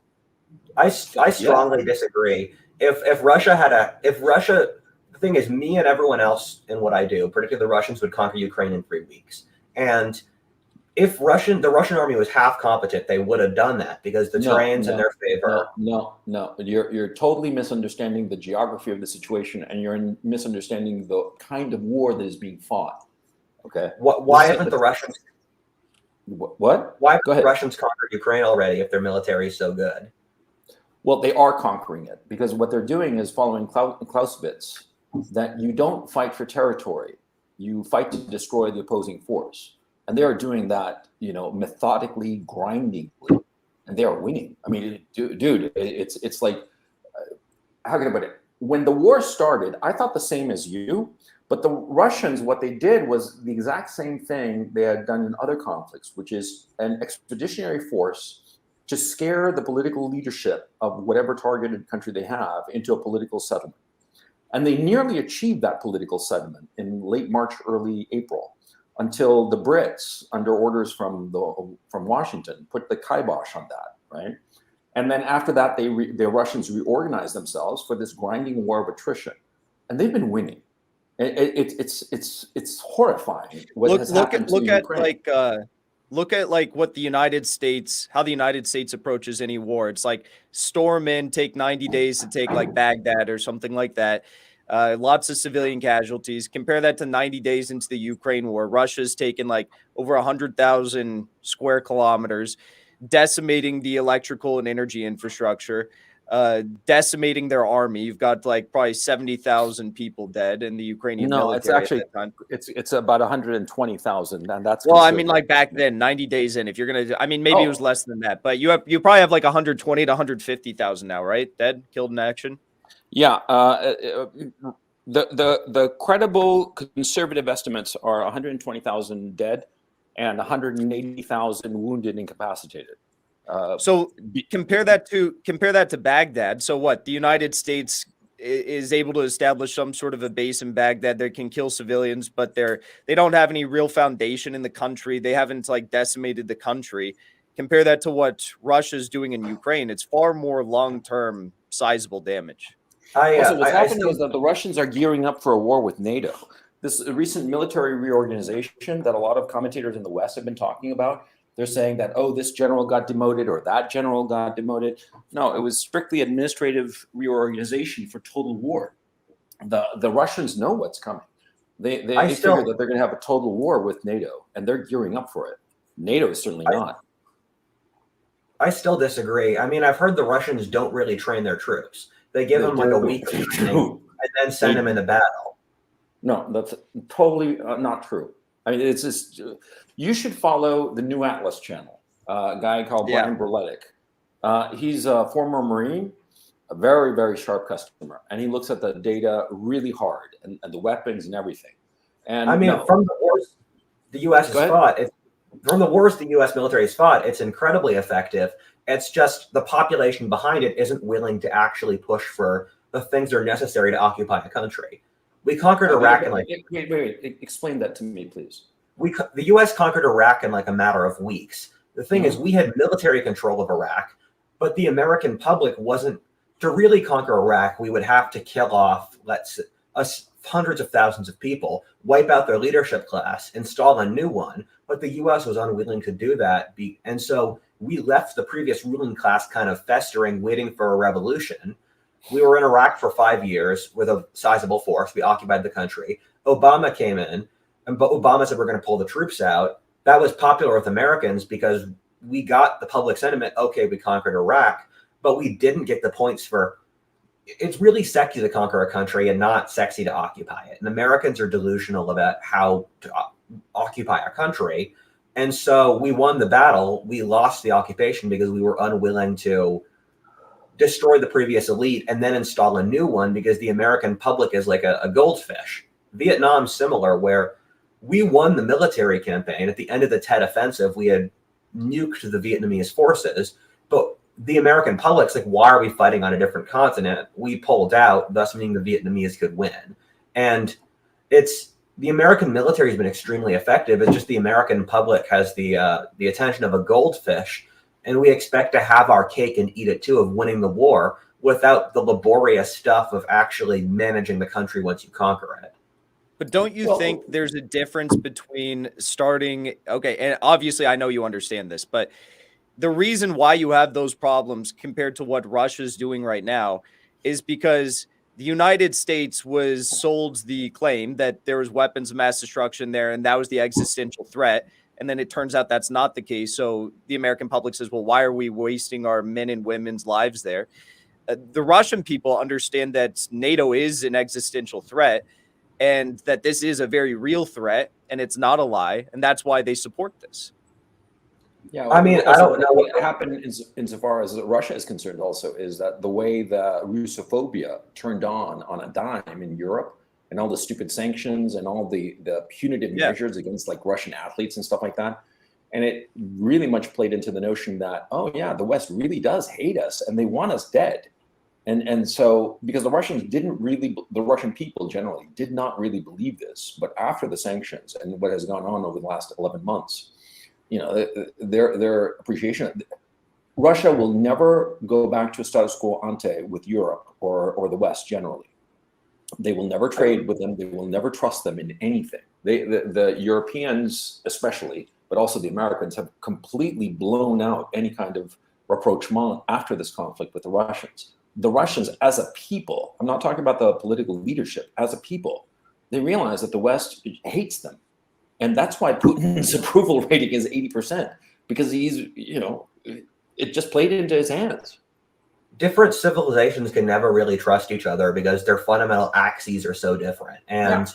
I strongly disagree. If Russia, the thing is, me and everyone else in what I do predicted the Russians would conquer Ukraine in 3 weeks. And if the Russian army was half competent, they would have done that, because the terrain's in their favor. No. You're totally misunderstanding the geography of the situation, and you're misunderstanding the kind of war that is being fought. Okay. Why haven't the Russians? What? Why haven't the Russians conquered Ukraine already if their military is so good? Well, they are conquering it, because what they're doing is following Clausewitz, that you don't fight for territory, you fight to destroy the opposing force. And they are doing that, methodically, grindingly, and they are winning. I mean, dude, it's like, how can I put it? When the war started, I thought the same as you, but the Russians, what they did was the exact same thing they had done in other conflicts, which is an expeditionary force to scare the political leadership of whatever targeted country they have into a political settlement. And they nearly achieved that political settlement in late March, early April, until the Brits, under orders from Washington, put the kibosh on that, right? And then after that, the Russians reorganized themselves for this grinding war of attrition, and they've been winning. It's horrifying what has happened to Ukraine. Look at what the United States, how the United States approaches any war. It's like storm in, take 90 days to take Baghdad or something like that. Lots of civilian casualties. Compare that to 90 days into the Ukraine war. Russia's taken over 100,000 square kilometers, decimating the electrical and energy infrastructure, decimating their army. You've got probably 70,000 people dead in the Ukrainian military. It's actually at that time. It's about 120,000, and that's I mean, back then, 90 days in. If you're gonna, maybe it was less than that, but you probably have 120 to 150,000 now, right? Dead, killed in action. Yeah, the credible conservative estimates are 120,000 dead and 180,000 wounded, incapacitated. So compare that to Baghdad. So what? The United States is able to establish some sort of a base in Baghdad that can kill civilians, but they don't have any real foundation in the country. They haven't decimated the country. Compare that to what Russia's doing in Ukraine. It's far more long-term, sizable damage. Also, what's happening is that the Russians are gearing up for a war with NATO. This recent military reorganization that a lot of commentators in the West have been talking about, they're saying that, this general got demoted or that general got demoted. No, it was strictly administrative reorganization for total war. The Russians know what's coming. They figure that they're going to have a total war with NATO, and they're gearing up for it. NATO is certainly not. I still disagree. I mean, I've heard the Russians don't really train their troops. They give them a week of training and then send them into battle. No, that's totally not true. I mean, it's just, you should follow the New Atlas channel, a guy called Brian Berletic. He's a former Marine, a very, very sharp customer, and he looks at the data really hard and the weapons and everything. And from the wars the U.S. has fought, from the wars the U.S. military has fought, it's incredibly effective. It's just the population behind it isn't willing to actually push for the things that are necessary to occupy a country. We conquered Iraq in like wait. Explain that to me, please. The U.S. conquered Iraq in like a matter of weeks. The thing is, we had military control of Iraq, but the American public wasn't. To really conquer Iraq, we would have to kill off, hundreds of thousands of people, wipe out their leadership class, install a new one. But the U.S. was unwilling to do that, and so we left the previous ruling class kind of festering, waiting for a revolution. We were in Iraq for 5 years with a sizable force. We occupied the country. Obama came in, and Obama said we're going to pull the troops out. That was popular with Americans because we got the public sentiment, okay, we conquered Iraq, but we didn't get the points for, it's really sexy to conquer a country and not sexy to occupy it. And Americans are delusional about how to occupy a country. And so we won the battle. We lost the occupation because we were unwilling to destroy the previous elite and then install a new one because the American public is like a goldfish. Vietnam's similar, where we won the military campaign. At the end of the Tet Offensive, we had nuked the Vietnamese forces, but the American public's like, why are we fighting on a different continent? We pulled out, thus meaning the Vietnamese could win. And the American military has been extremely effective. It's just the American public has the attention of a goldfish, and we expect to have our cake and eat it too, of winning the war without the laborious stuff of actually managing the country once you conquer it. But don't you think there's a difference between starting, okay, and obviously I know you understand this, but the reason why you have those problems compared to what Russia's doing right now is because the United States was sold the claim that there was weapons of mass destruction there, and that was the existential threat. And then it turns out that's not the case. So the American public says, well, why are we wasting our men and women's lives there? The Russian people understand that NATO is an existential threat and that this is a very real threat and it's not a lie. And that's why they support this. Yeah, I mean, I don't know what happened insofar as Russia is concerned also is that the way the Russophobia turned on a dime in Europe, and all the stupid sanctions and all the punitive measures against like Russian athletes and stuff like that. And it really much played into the notion that, oh yeah, the West really does hate us and they want us dead. And so, because the Russian people generally did not really believe this, but after the sanctions and what has gone on over the last 11 months, you know, their appreciation, Russia will never go back to a status quo ante with Europe or the West generally. They will never trade with them. They will never trust them in anything. The Europeans especially, but also the Americans, have completely blown out any kind of rapprochement after this conflict with the Russians. The Russians as a people, I'm not talking about the political leadership, as a people, they realize that the West hates them. And that's why Putin's approval rating is 80%, because he's, you know, it just played into his hands. Different civilizations can never really trust each other because their fundamental axes are so different. And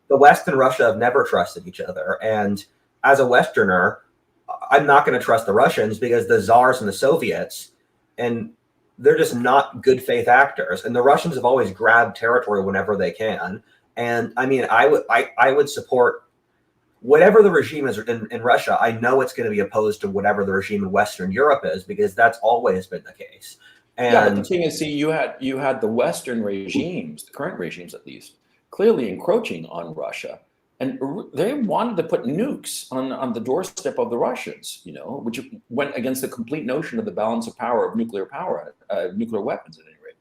the West and Russia have never trusted each other. And as a Westerner, I'm not going to trust the Russians because the Tsars and the Soviets, and they're just not good faith actors. And the Russians have always grabbed territory whenever they can. And I mean, I would support whatever the regime is in Russia. I know it's going to be opposed to whatever the regime in Western Europe is, because that's always been the case. And but the thing is, see, you had the Western regimes, the current regimes at least, clearly encroaching on Russia, and they wanted to put nukes on the doorstep of the Russians, you know, which went against the complete notion of the balance of power of nuclear weapons at any rate.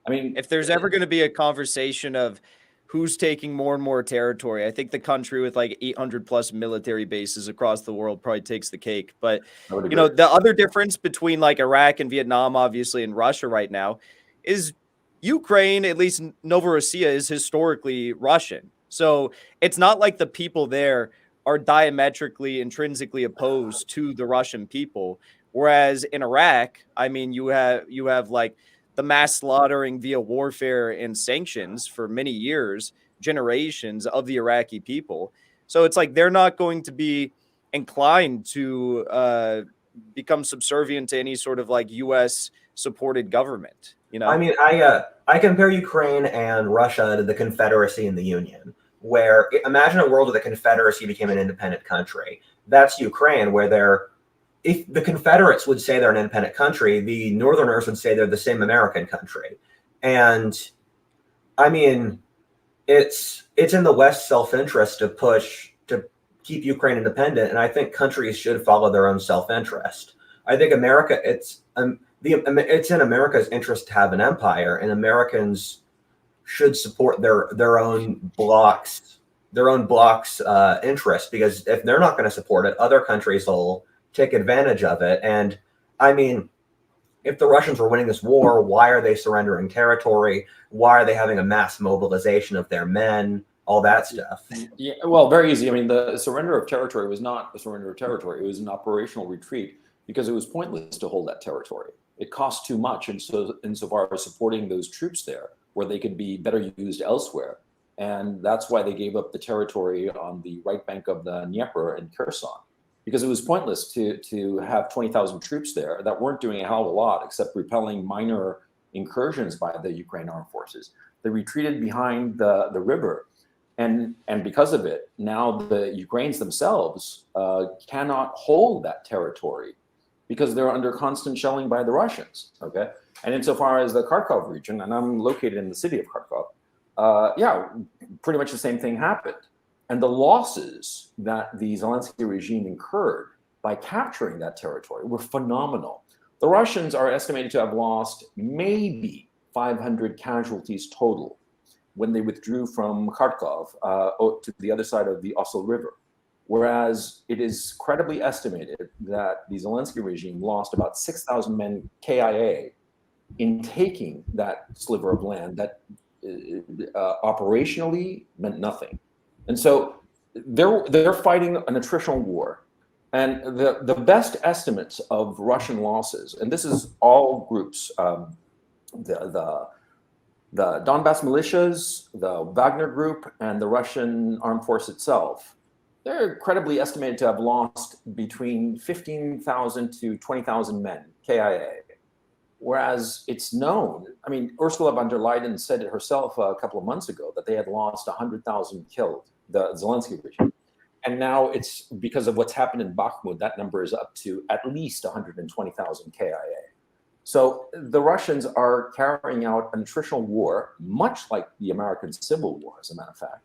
I mean, if there's ever going to be a conversation of who's taking more and more territory, I think the country with like 800 plus military bases across the world probably takes the cake. But, you know, the other difference between like Iraq and Vietnam, obviously, and Russia right now is Ukraine, at least Novorossiya, is historically Russian. So it's not like the people there are diametrically, intrinsically opposed to the Russian people. Whereas in Iraq, I mean, you have like the mass slaughtering via warfare and sanctions for many years, generations of the Iraqi people. So it's like they're not going to be inclined to become subservient to any sort of like U.S. supported government. You know, I mean, I compare Ukraine and Russia to the Confederacy and the Union, where imagine a world where the Confederacy became an independent country. That's Ukraine, where if the Confederates would say they're an independent country, the Northerners would say they're the same American country. And I mean, it's in the West's self-interest to push to keep Ukraine independent, and I think countries should follow their own self-interest. I think America, it's in America's interest to have an empire, and Americans should support their own bloc's interest, because if they're not going to support it, other countries will take advantage of it. And I mean, if the Russians were winning this war, why are they surrendering territory? Why are they having a mass mobilization of their men? All that stuff. Yeah, well, very easy. I mean, the surrender of territory was not a surrender of territory. It was an operational retreat because it was pointless to hold that territory. It cost too much, and so insofar as supporting those troops there, where they could be better used elsewhere. And that's why they gave up the territory on the right bank of the Dnieper and Kherson, because it was pointless to have 20,000 troops there that weren't doing a hell of a lot except repelling minor incursions by the Ukraine armed forces. They retreated behind the river. And because of it, now the Ukrainians themselves cannot hold that territory because they're under constant shelling by the Russians, okay? And insofar as the Kharkov region, and I'm located in the city of Kharkov, yeah, pretty much the same thing happened. And the losses that the Zelensky regime incurred by capturing that territory were phenomenal. The Russians are estimated to have lost maybe 500 casualties total when they withdrew from Kharkov to the other side of the Osel River. Whereas it is credibly estimated that the Zelensky regime lost about 6,000 men KIA in taking that sliver of land that operationally meant nothing. And so they're fighting an attritional war. And the best estimates of Russian losses, and this is all groups, the Donbass militias, the Wagner group, and the Russian armed force itself, they're credibly estimated to have lost between 15,000 to 20,000 men, KIA. Whereas it's known, I mean, Ursula von der Leyen said it herself a couple of months ago that they had lost 100,000 killed, the Zelensky regime. And now it's because of what's happened in Bakhmut, that number is up to at least 120,000 KIA. So the Russians are carrying out an attritional war, much like the American Civil War, as a matter of fact.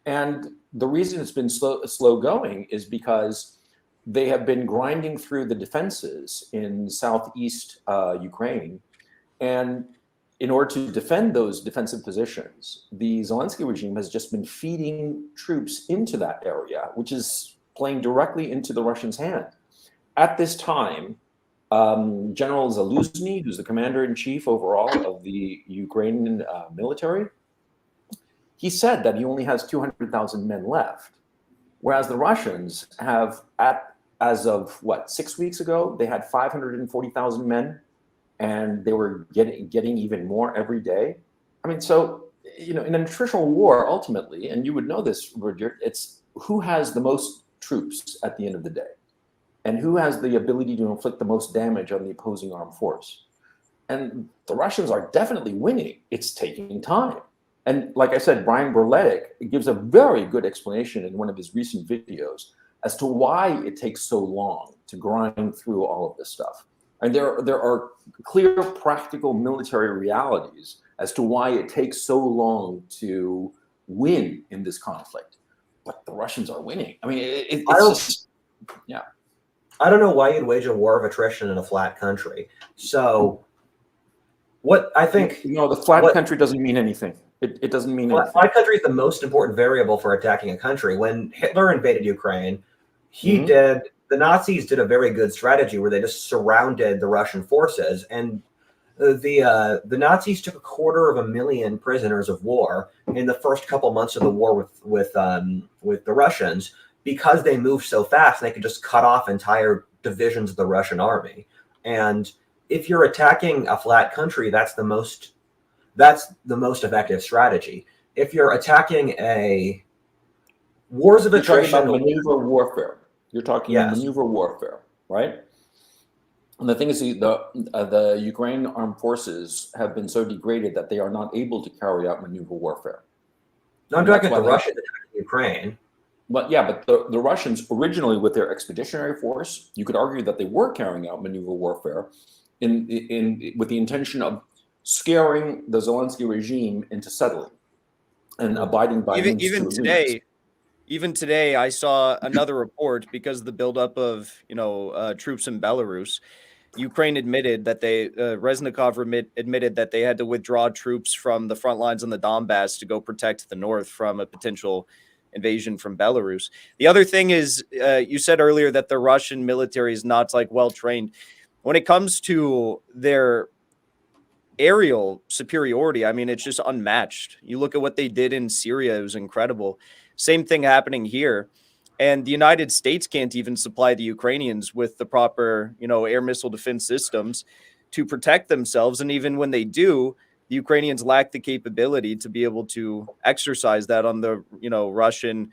And the reason it's been slow going is because they have been grinding through the defenses in southeast Ukraine. And in order to defend those defensive positions, the Zelensky regime has just been feeding troops into that area, which is playing directly into the Russians' hand. At this time, General Zaluzny, who's the commander-in-chief overall of the Ukrainian military, he said that he only has 200,000 men left, whereas the Russians have, as of 6 weeks ago, they had 540,000 men, and they were getting even more every day. I mean, so, in an attritional war, ultimately, and you would know this, Roger, it's who has the most troops at the end of the day, and who has the ability to inflict the most damage on the opposing armed force. And the Russians are definitely winning. It's taking time. And like I said, Brian Berletic gives a very good explanation in one of his recent videos as to why it takes so long to grind through all of this stuff. And there are clear practical military realities as to why it takes so long to win in this conflict. But the Russians are winning. I mean, it's just, yeah. I don't know why you'd wage a war of attrition in a flat country. So what I think... the flat country doesn't mean anything. It doesn't mean anything. Flat country is the most important variable for attacking a country. When Hitler invaded Ukraine, the Nazis did a very good strategy where they just surrounded the Russian forces, and the Nazis took 250,000 prisoners of war in the first couple months of the war with the Russians, because they moved so fast and they could just cut off entire divisions of the Russian army. And if you're attacking a flat country, that's the most effective strategy. If you're attacking wars of attrition, talking about maneuver warfare. You're talking maneuver warfare, right? And the thing is, the Ukrainian armed forces have been so degraded that they are not able to carry out maneuver warfare. No, I'm talking about the Russians attacking Ukraine. But yeah, but the Russians originally, with their expeditionary force, you could argue that they were carrying out maneuver warfare with the intention of scaring the Zelensky regime into settling and abiding by even today, I saw another report because of the buildup of troops in Belarus. Ukraine admitted that Reznikov admitted that they had to withdraw troops from the front lines on the Donbass to go protect the north from a potential invasion from Belarus. The other thing is, you said earlier that the Russian military is not well trained. When it comes to their aerial superiority, I mean, it's just unmatched. You look at what they did in Syria, it was incredible. Same thing happening here. And the United States can't even supply the Ukrainians with the proper, air missile defense systems to protect themselves. And even when they do, the Ukrainians lack the capability to be able to exercise that on the, Russian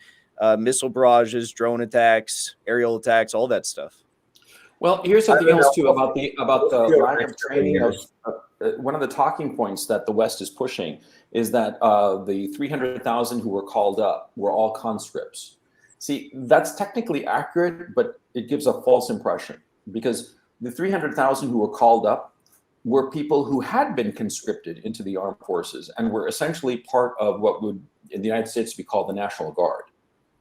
missile barrages, drone attacks, aerial attacks, all that stuff. Well, here's something else too about the lack of training. One of the talking points that the West is pushing is that the 300,000 who were called up were all conscripts. See, that's technically accurate, but it gives a false impression, because the 300,000 who were called up were people who had been conscripted into the armed forces and were essentially part of what would in the United States be called the National Guard.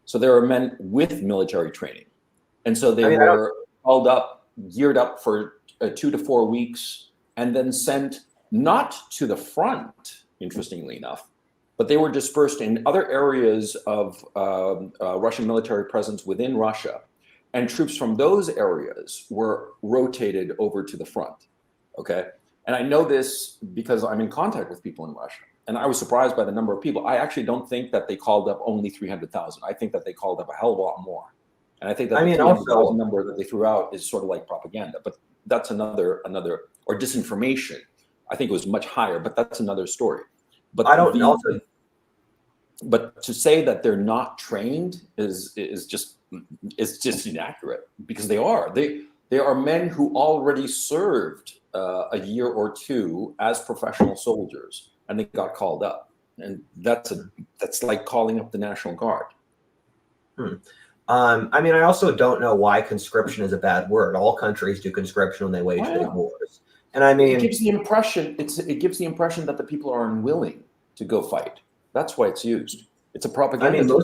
So they were men with military training. And so they were called up, geared up for 2 to 4 weeks, and then sent not to the front, interestingly enough, but they were dispersed in other areas of Russian military presence within Russia. And troops from those areas were rotated over to the front, okay? And I know this because I'm in contact with people in Russia. And I was surprised by the number of people. I actually don't think that they called up only 300,000. I think that they called up a hell of a lot more. And I think that the 300,000 number that they threw out is sort of like propaganda. But that's another, or disinformation. I think it was much higher, but that's another story. But I don't know. But to say that they're not trained is just inaccurate, because they are. They are men who already served a year or two as professional soldiers, and they got called up, and that's like calling up the National Guard. I mean, I also don't know why conscription is a bad word. All countries do conscription when they wage big wars, and I mean, it gives the impression that the people are unwilling to go fight. That's why it's used. It's a propaganda. I mean,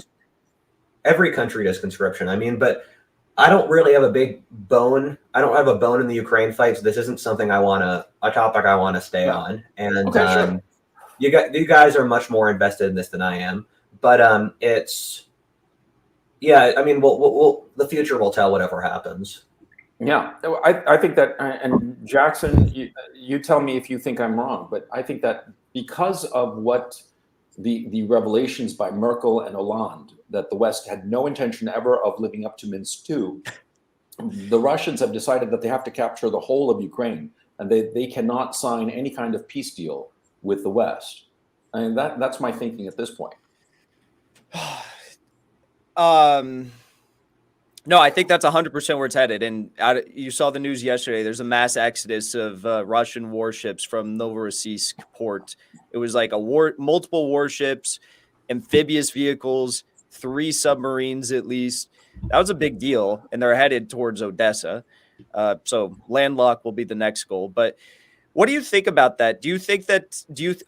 every country does conscription. I mean, but I don't really have a big bone. I don't have a bone in the Ukraine fight, so this isn't something a topic I want to stay on. And sure. You guys are much more invested in this than I am. But I mean, the future will tell whatever happens. Yeah, I think that, and Jackson, you tell me if you think I'm wrong, but I think that because of what the revelations by Merkel and Hollande, that the West had no intention ever of living up to Minsk II, the Russians have decided that they have to capture the whole of Ukraine, and they cannot sign any kind of peace deal with the West. I mean, that's my thinking at this point. No, I think that's 100% where it's headed. And you saw the news yesterday. There's a mass exodus of Russian warships from Novorossiysk port. It was like multiple warships, amphibious vehicles, 3 submarines at least. That was a big deal, and they're headed towards Odessa. So landlocked will be the next goal. But what do you think about that? Do you think that?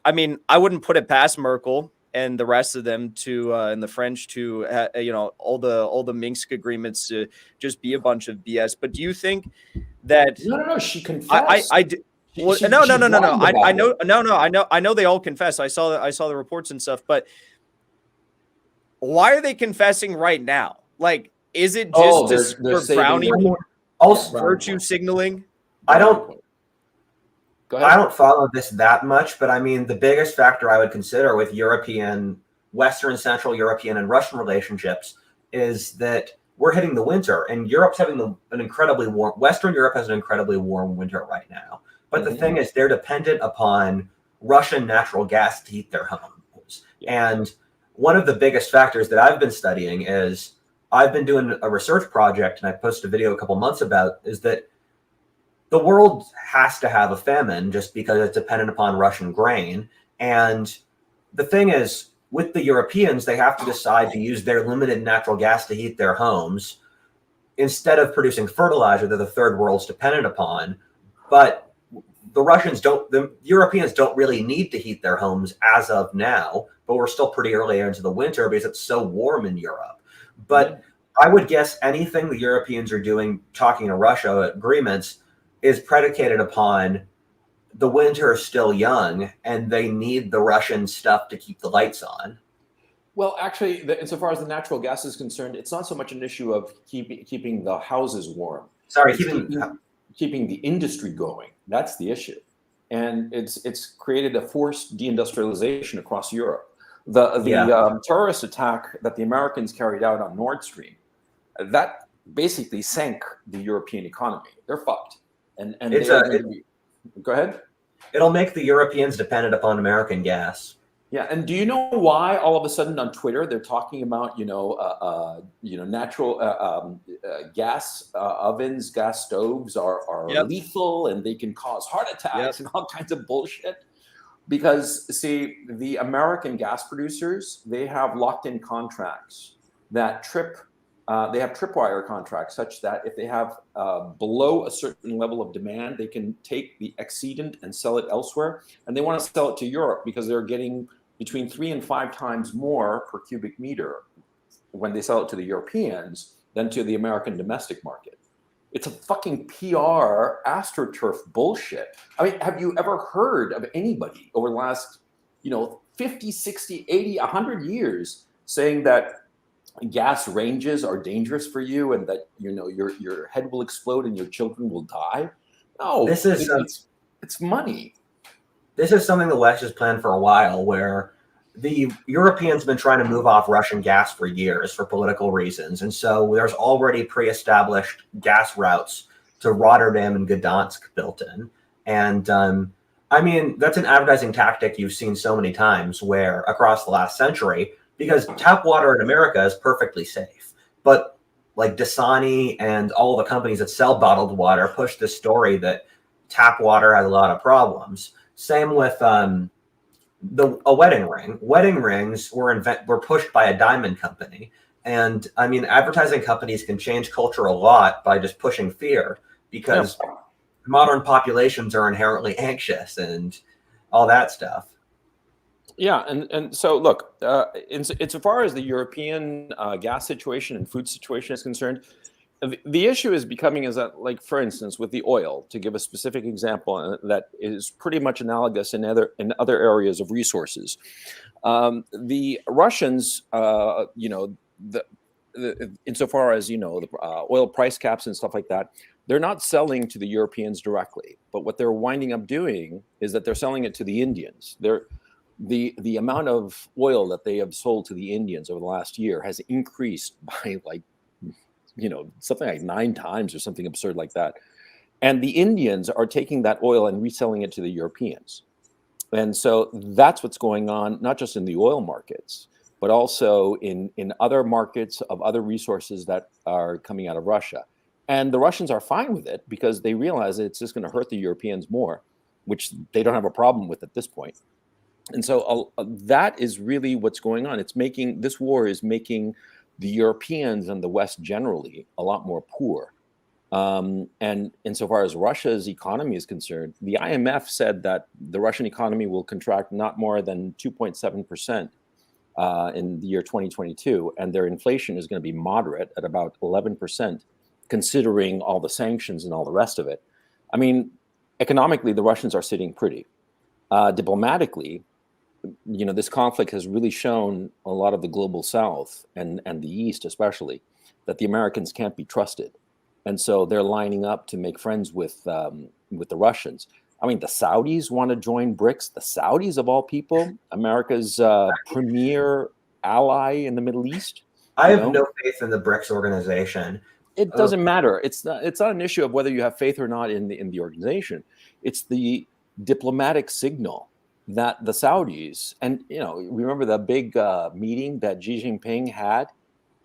I mean, I wouldn't put it past Merkel and the rest of them to and the French to all the Minsk agreements to just be a bunch of BS. But do you think that no, she confessed. I know they all confess. I saw the reports and stuff. But why are they confessing right now? Like, is it just for brownie virtue signaling? I don't follow this that much, but I mean, the biggest factor I would consider with Western, Central European, and Russian relationships is that we're hitting the winter, and Europe's having an incredibly warm. Western Europe has an incredibly warm winter right now. But the thing is, they're dependent upon Russian natural gas to heat their homes. Yeah. And one of the biggest factors that I've been studying is I've been doing a research project, and I posted a video a couple months about, is that the world has to have a famine just because it's dependent upon Russian grain. And the thing is, with the Europeans, they have to decide to use their limited natural gas to heat their homes instead of producing fertilizer that the third world's dependent upon. But the Europeans don't really need to heat their homes as of now, but we're still pretty early into the winter because it's so warm in Europe. But I would guess anything the Europeans are doing, talking to Russia, agreements, is predicated upon the winter is still young and they need the Russian stuff to keep the lights on. Well, actually, insofar as the natural gas is concerned, it's not so much an issue of keeping the houses warm. Sorry, keeping the industry going. That's the issue. And it's created a forced deindustrialization across Europe. The terrorist attack that the Americans carried out on Nord Stream, that basically sank the European economy. They're fucked. Go ahead. It'll make the Europeans dependent upon American gas. Yeah, and do you know why all of a sudden on Twitter they're talking about natural gas ovens, gas stoves are lethal and they can cause heart attacks and all kinds of bullshit? Because see, the American gas producers, they have locked in contracts that they have tripwire contracts such that if they have below a certain level of demand, they can take the exceedant and sell it elsewhere. And they want to sell it to Europe because they're getting between 3 and 5 times more per cubic meter when they sell it to the Europeans than to the American domestic market. It's a fucking PR astroturf bullshit. I mean, have you ever heard of anybody over the last, 50, 60, 80, 100 years saying that gas ranges are dangerous for you and that, your head will explode and your children will die? No, it's money. This is something the West has planned for a while, where the Europeans have been trying to move off Russian gas for years for political reasons. And so there's already pre-established gas routes to Rotterdam and Gdansk built in. And that's an advertising tactic you've seen so many times where across the last century, because tap water in America is perfectly safe. But like Dasani and all the companies that sell bottled water push this story that tap water has a lot of problems. Same with a wedding ring. Wedding rings were pushed by a diamond company. And advertising companies can change culture a lot by just pushing fear, because modern populations are inherently anxious and all that stuff. Yeah, and so look, insofar as the European gas situation and food situation is concerned, the issue is becoming is that, like, for instance, with the oil, to give a specific example that is pretty much analogous in other areas of resources, the Russians, insofar as the oil price caps and stuff like that, they're not selling to the Europeans directly, but what they're winding up doing is that they're selling it to the Indians. The amount of oil that they have sold to the Indians over the last year has increased by something like 9 times or something absurd like that. And the Indians are taking that oil and reselling it to the Europeans. And so that's what's going on, not just in the oil markets, but also in other markets of other resources that are coming out of Russia. And the Russians are fine with it because they realize that it's just going to hurt the Europeans more, which they don't have a problem with at this point. And so that is really what's going on. This war is making the Europeans and the West generally a lot more poor. And insofar as Russia's economy is concerned, the IMF said that the Russian economy will contract not more than 2.7% in the year 2022, and their inflation is going to be moderate at about 11%, considering all the sanctions and all the rest of it. Economically, the Russians are sitting pretty. Diplomatically, this conflict has really shown a lot of the global South and the East especially that the Americans can't be trusted. And so they're lining up to make friends with the Russians. The Saudis want to join BRICS. The Saudis, of all people, America's premier ally in the Middle East. I have no faith in the BRICS organization. It doesn't matter. It's not an issue of whether you have faith or not in the organization. It's the diplomatic signal that the Saudis, and remember the big meeting that Xi Jinping had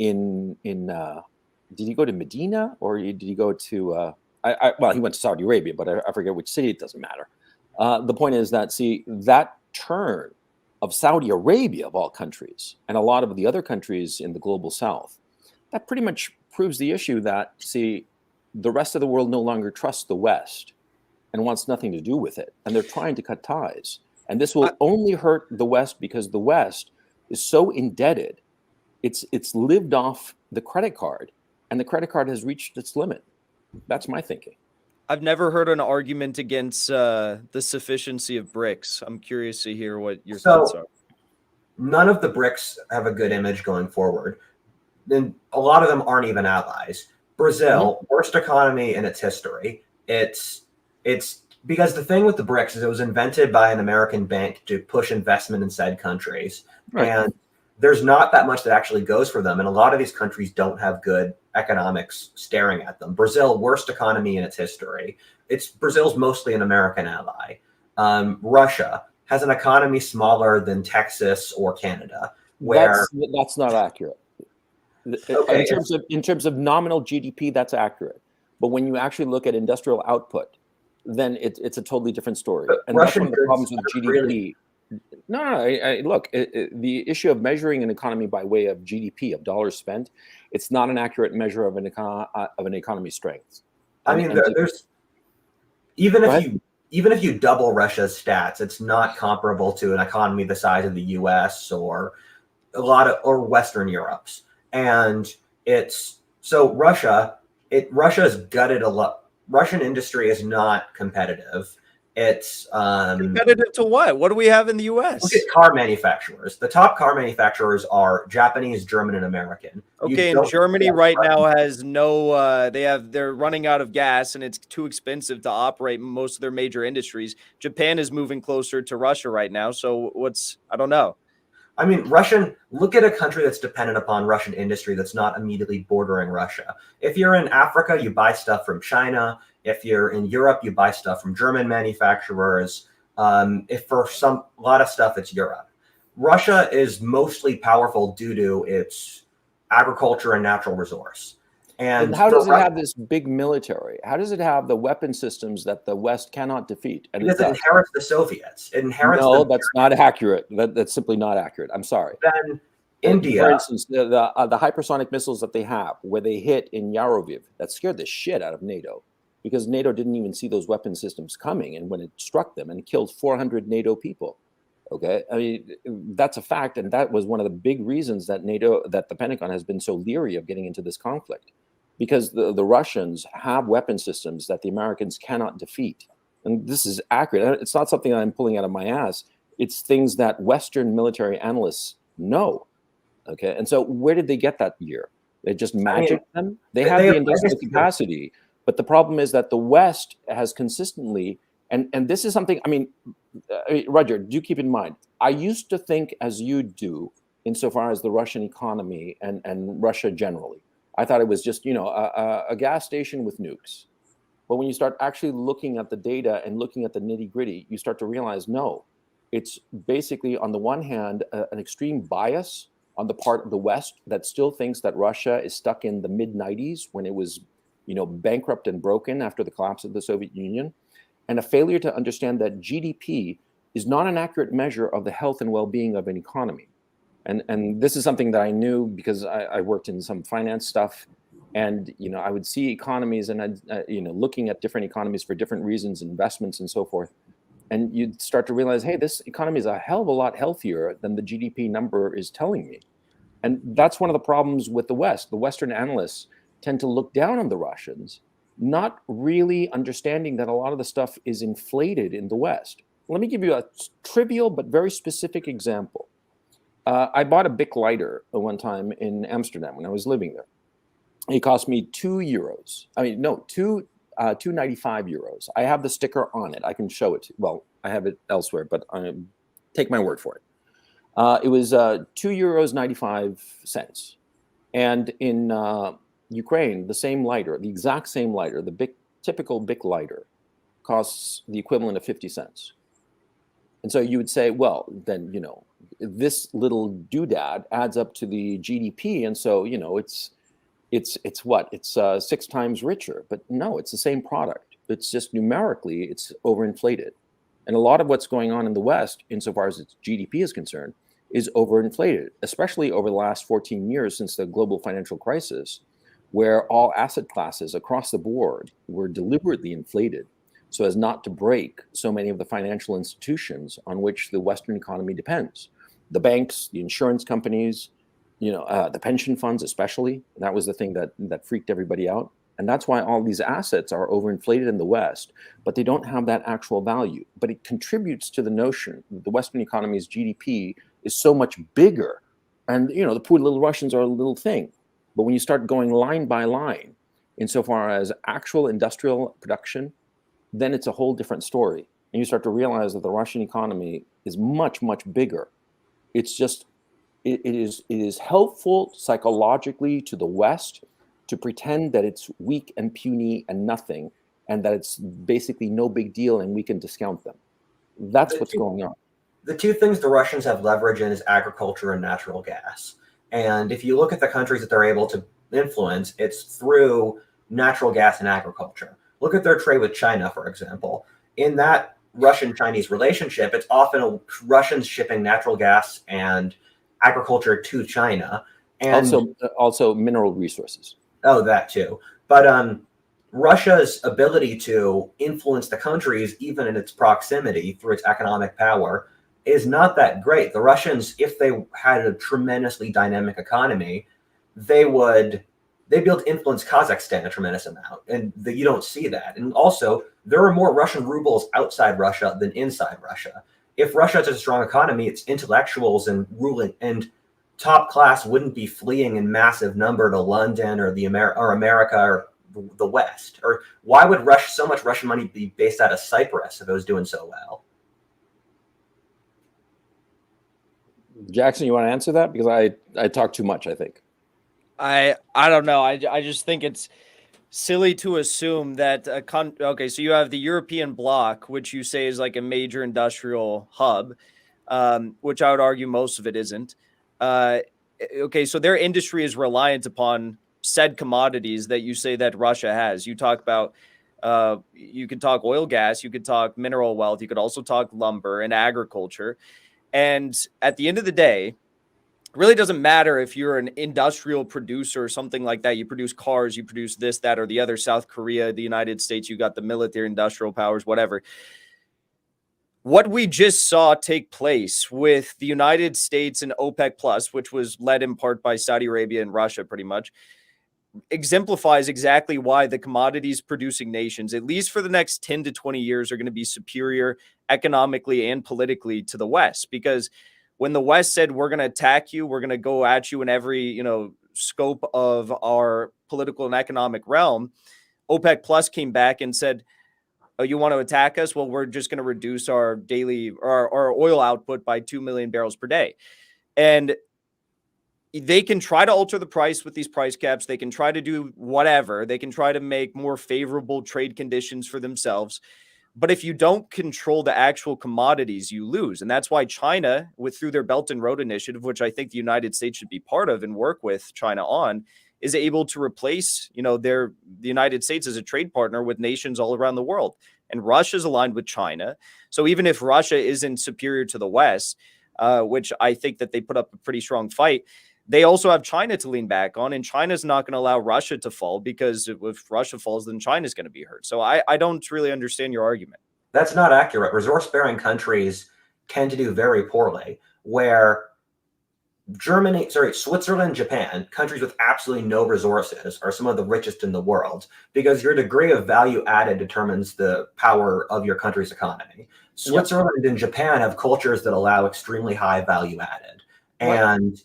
in did he go to Medina or did he go to he went to Saudi Arabia, but I forget which city. It doesn't matter. The point is that that turn of Saudi Arabia, of all countries, and a lot of the other countries in the global south, that pretty much proves the issue that, see, the rest of the world no longer trusts the West and wants nothing to do with it. And they're trying to cut ties. And this will only hurt the West because the West is so indebted. It's lived off the credit card, and the credit card has reached its limit. That's my thinking. I've never heard an argument against the sufficiency of BRICS. I'm curious to hear what your thoughts are. None of the BRICS have a good image going forward. Then a lot of them aren't even allies. Brazil, worst economy in its history. It's because the thing with the BRICS is it was invented by an American bank to push investment in said countries. Right. And there's not that much that actually goes for them. And a lot of these countries don't have good economics staring at them. Brazil, worst economy in its history. Brazil's mostly an American ally. Russia has an economy smaller than Texas or Canada. Where that's not accurate. Okay. In terms of nominal GDP, that's accurate. But when you actually look at industrial output, then it's a totally different story. And that's one of the problems with GDP. Really... Look, the issue of measuring an economy by way of GDP, of dollars spent, it's not an accurate measure of an economy's strength. There's even if you double Russia's stats, it's not comparable to an economy the size of the U.S. or Western Europe's. And Russia's gutted a lot. Russian industry is not competitive. It's competitive to what? What do we have in the U.S.? Look at car manufacturers. The top car manufacturers are Japanese, German, and American. Okay, and Germany right now has no. They're running out of gas, and it's too expensive to operate most of their major industries. Japan is moving closer to Russia right now. So I don't know. I mean, look at a country that's dependent upon Russian industry that's not immediately bordering Russia. If you're in Africa, you buy stuff from China. If you're in Europe, you buy stuff from German manufacturers. If for a lot of stuff, it's Europe. Russia is mostly powerful due to its agriculture and natural resource. And how does it have this big military? How does it have the weapon systems that the West cannot defeat? And because it inherits the Soviets. No, that's not accurate. That's simply not accurate. I'm sorry. Then India, for instance, the hypersonic missiles that they have, where they hit in Yaroviv, that scared the shit out of NATO, because NATO didn't even see those weapon systems coming, and when it struck them, and it killed 400 NATO people. Okay, I mean, that's a fact, and that was one of the big reasons that the Pentagon has been so leery of getting into this conflict. Because the Russians have weapon systems that the Americans cannot defeat. And this is accurate. It's not something that I'm pulling out of my ass. It's things that Western military analysts know. Okay. And so where did they get that year? They just magic them? They have the industrial capacity. But the problem is that the West has consistently, and this is something, Roger, do keep in mind, I used to think as you do insofar as the Russian economy and Russia generally. I thought it was just, a gas station with nukes. But when you start actually looking at the data and looking at the nitty gritty, you start to realize, no, it's basically on the one hand, an extreme bias on the part of the West that still thinks that Russia is stuck in the mid 90s when it was, bankrupt and broken after the collapse of the Soviet Union, and a failure to understand that GDP is not an accurate measure of the health and well-being of an economy. And this is something that I knew because I worked in some finance stuff, and I would see economies and looking at different economies for different reasons, investments and so forth, and you'd start to realize, hey, this economy is a hell of a lot healthier than the GDP number is telling me, and that's one of the problems with the West. The Western analysts tend to look down on the Russians, not really understanding that a lot of the stuff is inflated in the West. Let me give you a trivial but very specific example. I bought a Bic lighter one time in Amsterdam when I was living there. It cost me €2. €2.95. I have the sticker on it. I can show it. Well, I have it elsewhere, but take my word for it. It was €2.95. And in Ukraine, the same lighter, the exact same lighter, the typical Bic lighter, costs the equivalent of 50 cents. And so you would say, well, then, this little doodad adds up to the GDP. And so, it's what? It's 6 times richer. But no, it's the same product. It's just numerically, it's overinflated. And a lot of what's going on in the West, insofar as its GDP is concerned, is overinflated, especially over the last 14 years since the global financial crisis, where all asset classes across the board were deliberately inflated so as not to break so many of the financial institutions on which the Western economy depends. The banks, the insurance companies, the pension funds especially. That was the thing that freaked everybody out. And that's why all these assets are overinflated in the West, but they don't have that actual value. But it contributes to the notion that the Western economy's GDP is so much bigger. And, the poor little Russians are a little thing. But when you start going line by line, insofar as actual industrial production, then it's a whole different story. And you start to realize that the Russian economy is much, much bigger. It's just, it is helpful psychologically to the West to pretend that it's weak and puny and nothing, and that it's basically no big deal and we can discount them. That's what's going on. The two things the Russians have leverage in is agriculture and natural gas. And if you look at the countries that they're able to influence, it's through natural gas and agriculture. Look at their trade with China, for example. In that Russian-Chinese relationship, it's often Russians shipping natural gas and agriculture to China. And also mineral resources. Oh, that too. But Russia's ability to influence the countries, even in its proximity through its economic power, is not that great. The Russians, if they had a tremendously dynamic economy, they'd be able to influence Kazakhstan a tremendous amount, and you don't see that. And also, there are more Russian rubles outside Russia than inside Russia. If Russia has a strong economy, its intellectuals and ruling and top class wouldn't be fleeing in massive number to London or America or the West. Or why would so much Russian money be based out of Cyprus if it was doing so well? Jackson, you want to answer that? Because I talk too much, I think. I don't know. I just think it's silly to assume that okay, so you have the European bloc, which you say is like a major industrial hub, which I would argue most of it isn't. Okay, so their industry is reliant upon said commodities that you say that Russia has. You talk about, you could talk oil, gas, you could talk mineral wealth, you could also talk lumber and agriculture. And at the end of the day, it really doesn't matter if you're an industrial producer or something like that. You produce cars, you produce this, that, or the other. South Korea, the United States, you got the military, industrial powers, whatever. What we just saw take place with the United States and OPEC Plus, which was led in part by Saudi Arabia and Russia, pretty much, exemplifies exactly why the commodities producing nations, at least for the next 10 to 20 years, are going to be superior economically and politically to the West. Because when the West said, we're going to attack you, we're going to go at you in every, scope of our political and economic realm, OPEC Plus came back and said, oh, you want to attack us? Well, we're just going to reduce our daily, our oil output by 2 million barrels per day. And they can try to alter the price with these price caps. They can try to do whatever. They can try to make more favorable trade conditions for themselves. But if you don't control the actual commodities, you lose. And that's why China, through their Belt and Road Initiative, which I think the United States should be part of and work with China on, is able to replace, the United States as a trade partner with nations all around the world. And Russia is aligned with China. So even if Russia isn't superior to the West, which I think that they put up a pretty strong fight, they also have China to lean back on, and China's not going to allow Russia to fall, because if Russia falls, then China's going to be hurt. So I don't really understand your argument. That's not accurate. Resource-bearing countries tend to do very poorly, where Switzerland, Japan, countries with absolutely no resources, are some of the richest in the world, because your degree of value added determines the power of your country's economy. Switzerland and Japan have cultures that allow extremely high value added. And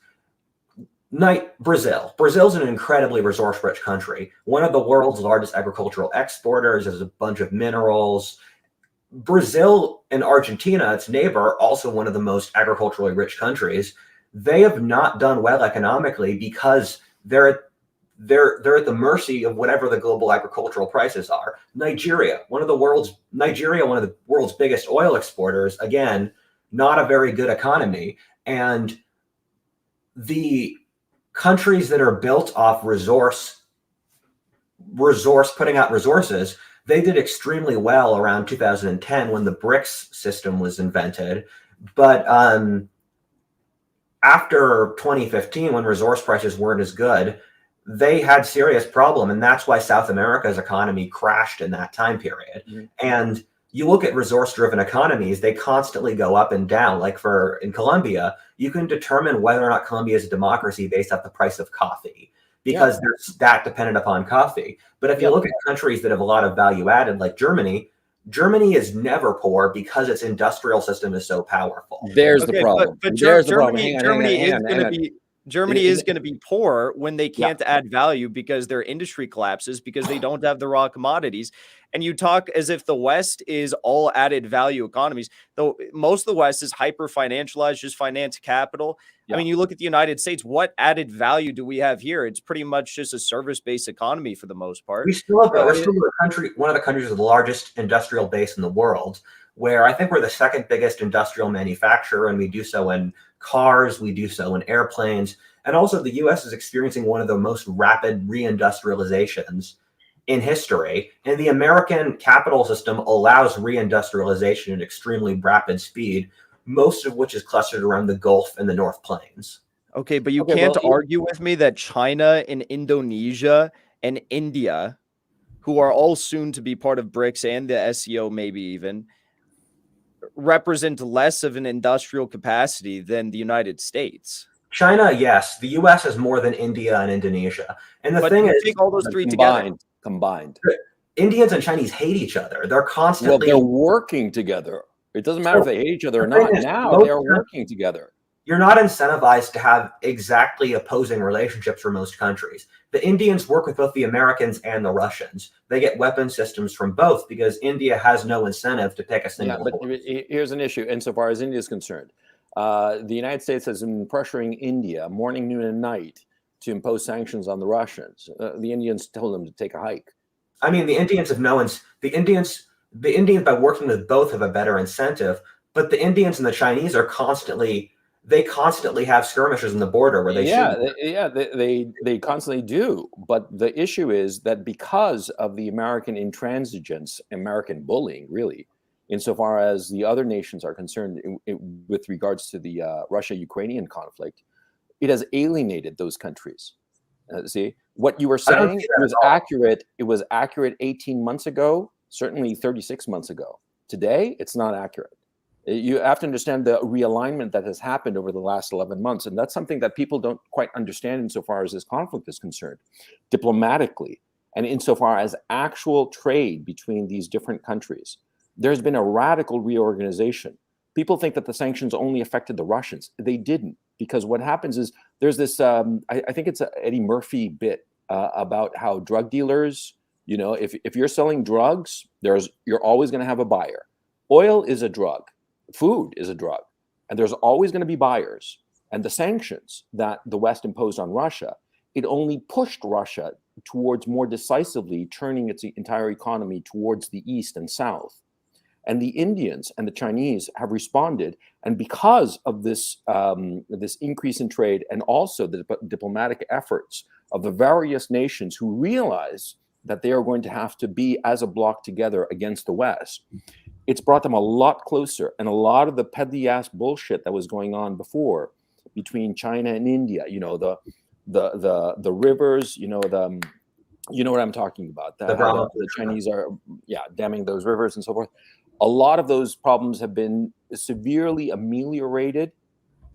Brazil's an incredibly resource-rich country, one of the world's largest agricultural exporters. There's a bunch of minerals. Brazil and Argentina, its neighbor, also one of the most agriculturally rich countries. They have not done well economically because they're at the mercy of whatever the global agricultural prices are. Nigeria, one of the world's biggest oil exporters, again, not a very good economy. And the countries that are built off resource putting out resources, They did extremely well around 2010 when the BRICS system was invented. But after 2015, when resource prices weren't as good, they had serious problem, and that's why South America's economy crashed in that time period. Mm-hmm. And you look at resource-driven economies; they constantly go up and down. Like in Colombia, you can determine whether or not Colombia is a democracy based off the price of coffee, because they're that dependent upon coffee. But if you look at countries that have a lot of value added, like Germany, Germany is never poor because its industrial system is so powerful. There's the problem. But There's the problem. Germany Hang on. is going to be poor when they can't add value because their industry collapses because they don't have the raw commodities. And you talk as if the West is all added value economies, though most of the West is hyper financialized, just finance capital. I mean, you look at the United States, what added value do we have here? It's pretty much just a service-based economy for the most part. We're still a country, one of the countries with the largest industrial base in the world, where I think we're the second biggest industrial manufacturer, and we do so in cars, we do so in airplanes, and also the U.S. is experiencing one of the most rapid reindustrializations in history, and the American capital system allows reindustrialization at extremely rapid speed, most of which is clustered around the Gulf and the North Plains. Okay, but you can't argue with me that China and Indonesia and India, who are all soon to be part of BRICS and the SEO maybe even, represent less of an industrial capacity than the United States. China, yes. The U.S. has more than India and Indonesia. And the thing is, take all those three combined. Indians and Chinese hate each other. They're constantly... Well, they're working together. It doesn't matter if they hate each other or not. Now they are working together. You're not incentivized to have exactly opposing relationships for most countries. The Indians work with both the Americans and the Russians. They get weapon systems from both because India has no incentive to pick a single. Yeah, but here's an issue insofar as India is concerned. The United States has been pressuring India morning, noon, and night to impose sanctions on the Russians. The Indians told them to take a hike. I mean, the Indians have the Indians by working with both have a better incentive, but the Indians and the Chinese are constantly have skirmishes in the border where they they constantly do. But the issue is that because of the American intransigence, American bullying, really, insofar as the other nations are concerned with regards to the Russia-Ukrainian conflict, it has alienated those countries. See, what you were saying was accurate. It was accurate 18 months ago, certainly 36 months ago. Today, it's not accurate. You have to understand the realignment that has happened over the last 11 months. And that's something that people don't quite understand insofar as this conflict is concerned, diplomatically, and insofar as actual trade between these different countries. There's been a radical reorganization. People think that the sanctions only affected the Russians. They didn't, because what happens is there's this, I think it's a Eddie Murphy bit about how drug dealers, you know, if you're selling drugs, you're always going to have a buyer. Oil is a drug. Food is a drug, and there's always going to be buyers. And the sanctions that the West imposed on Russia, it only pushed Russia towards more decisively turning its entire economy towards the east and south. And the Indians and the Chinese have responded, and because of this this increase in trade, and also the diplomatic efforts of the various nations who realize that they are going to have to be as a bloc together against the West, it's brought them a lot closer. And a lot of the peddly ass bullshit that was going on before between China and India, you know, the rivers, you know what I'm talking about. The Chinese are damming those rivers and so forth. A lot of those problems have been severely ameliorated,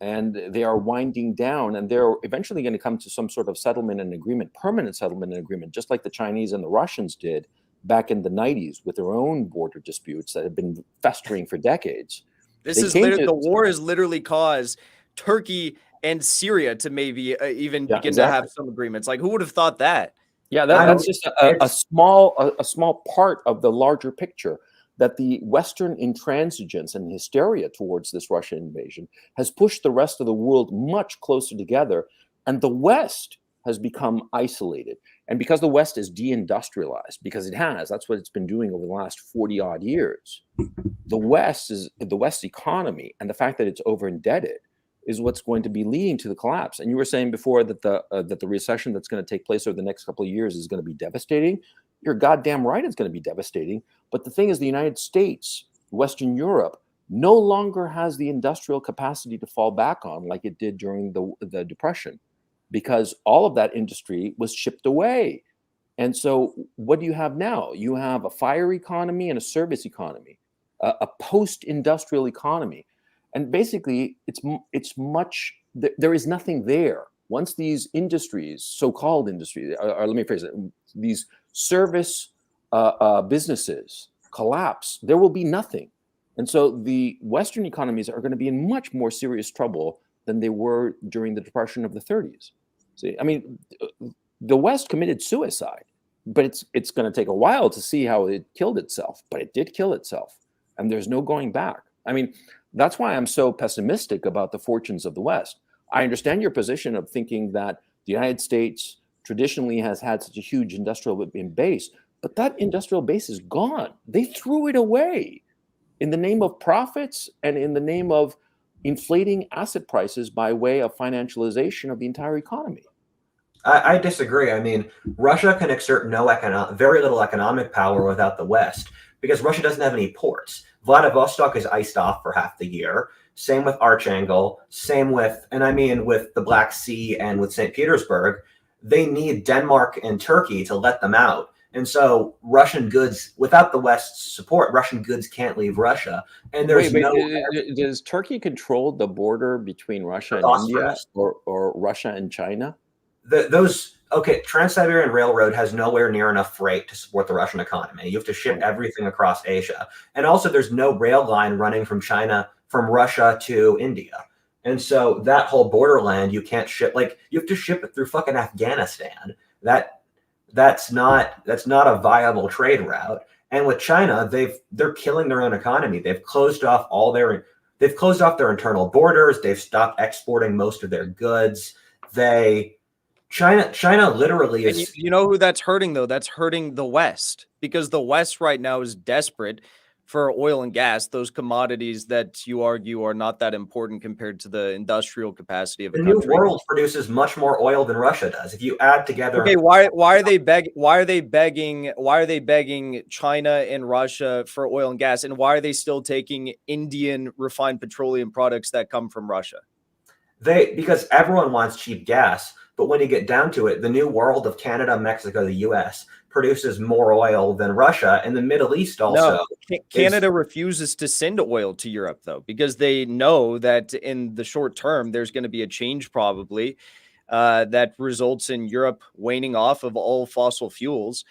and they are winding down, and they're eventually going to come to some sort of settlement and agreement, permanent settlement and agreement, just like the Chinese and the Russians did back in the 90s with their own border disputes that have been festering for decades. The war has literally caused Turkey and Syria to maybe even begin to have some agreements. Like, who would have thought that? Yeah, that's just a small part of the larger picture, that the Western intransigence and hysteria towards this Russian invasion has pushed the rest of the world much closer together, and the West has become isolated. And because the West is deindustrialized, because that's what it's been doing over the last 40 odd years, the West economy and the fact that it's over indebted is what's going to be leading to the collapse. And you were saying before that the recession that's going to take place over the next couple of years is going to be devastating. you're goddamn right it's going to be devastating. But the thing is, the United States, Western Europe, no longer has the industrial capacity to fall back on like it did during the Depression, because all of that industry was shipped away. And so what do you have now? You have a fire economy and a service economy, a post-industrial economy. And basically, there is nothing there. Once these industries, so-called industries, or let me phrase it, these service businesses collapse, there will be nothing. And so the Western economies are going to be in much more serious trouble than they were during the Depression of the 30s. See, I mean, the West committed suicide, but it's going to take a while to see how it killed itself, but it did kill itself, and there's no going back. I mean, that's why I'm so pessimistic about the fortunes of the West. I understand your position of thinking that the United States traditionally has had such a huge industrial base, but that industrial base is gone. They threw it away in the name of profits and in the name of inflating asset prices by way of financialization of the entire economy. I disagree. I mean, Russia can exert very little economic power without the West, because Russia doesn't have any ports. Vladivostok is iced off for half the year. Same with Archangel. Same with the Black Sea and with St. Petersburg. They need Denmark and Turkey to let them out. And so Russian goods, without the West's support, Russian goods can't leave Russia. And there's does Turkey control the border between Russia and India, or Russia and China? Trans-Siberian Railroad has nowhere near enough freight to support the Russian economy. You have to ship everything across Asia. And also there's no rail line running from Russia to India. And so that whole borderland, you can't ship, you have to ship it through fucking Afghanistan. That's not a viable trade route. And with China, they're killing their own economy. They've closed off their internal borders. They've stopped exporting most of their goods. China literally is. And you know who that's hurting, though? That's hurting the West, because the West right now is desperate for oil and gas, those commodities that you argue are not that important compared to the industrial capacity of a country. The New World produces much more oil than Russia does. If you add together, okay, why are they begging China and Russia for oil and gas, and why are they still taking Indian refined petroleum products that come from Russia? Because everyone wants cheap gas, but when you get down to it, the New World of Canada, Mexico, the U.S. produces more oil than Russia, and the Middle East also. No, Canada refuses to send oil to Europe, though, because they know that in the short term, there's going to be a change probably that results in Europe waning off of all fossil fuels,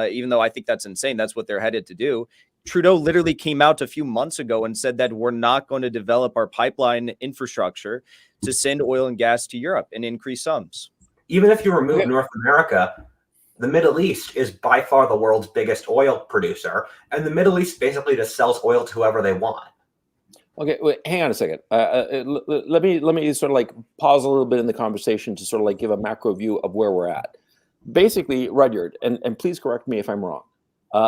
even though I think that's insane. That's what they're headed to do. Trudeau literally came out a few months ago and said that we're not going to develop our pipeline infrastructure to send oil and gas to Europe and increase sums. Even if you remove North America, the Middle East is by far the world's biggest oil producer, and the Middle East basically just sells oil to whoever they want. Okay, wait, hang on a second. Let me sort of pause a little bit in the conversation to sort of give a macro view of where we're at. Basically, Rudyard, and please correct me if I'm wrong.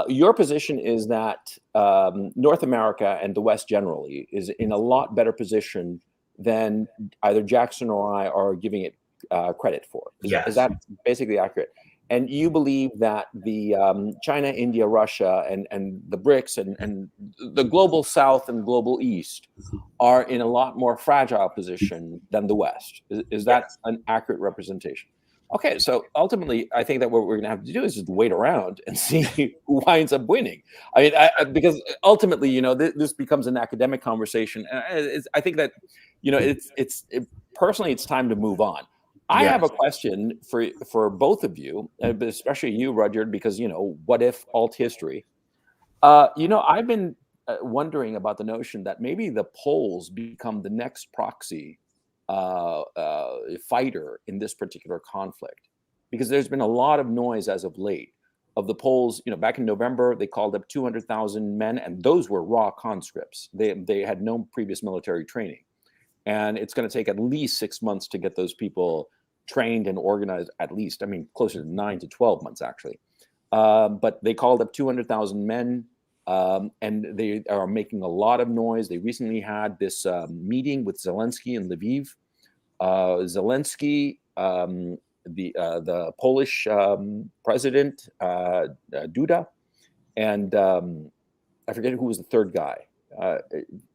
Your position is that North America and the West generally is in a lot better position than either Jackson or I are giving it credit for. Is that basically accurate? And you believe that the China, India, Russia, and the BRICS and the global South and global East are in a lot more fragile position than the West. Is that an accurate representation? Okay, so ultimately, I think that what we're going to have to do is just wait around and see who winds up winning. I mean, because ultimately, this becomes an academic conversation. And I think that, personally, it's time to move on. I have a question for both of you, but especially you, Rudyard, because, what if alt history? I've been wondering about the notion that maybe the polls become the next proxy fighter in this particular conflict, because there's been a lot of noise as of late of the polls. Back in November, they called up 200,000 men, and those were raw conscripts. They had no previous military training. And it's going to take at least 6 months to get those people trained and organized, at least, closer to 9 to 12 months, actually. But they called up 200,000 men, and they are making a lot of noise. They recently had this meeting with Zelensky in Lviv. Zelensky the Polish president Duda, and I forget who was the third guy.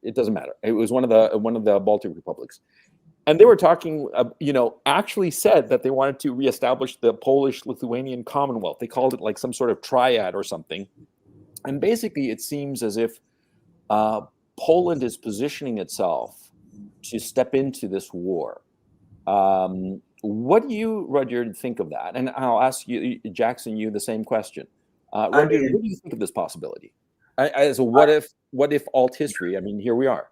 It doesn't matter. It was one of the Baltic republics, and they were talking. Actually said that they wanted to reestablish the Polish-Lithuanian Commonwealth. They called it like some sort of triad or something. And basically, it seems as if Poland is positioning itself to step into this war. What do you, Rudyard, think of that? And I'll ask you, Jackson, you the same question. Rudyard, what do you think of this possibility? As a what if alt history? I mean, here we are.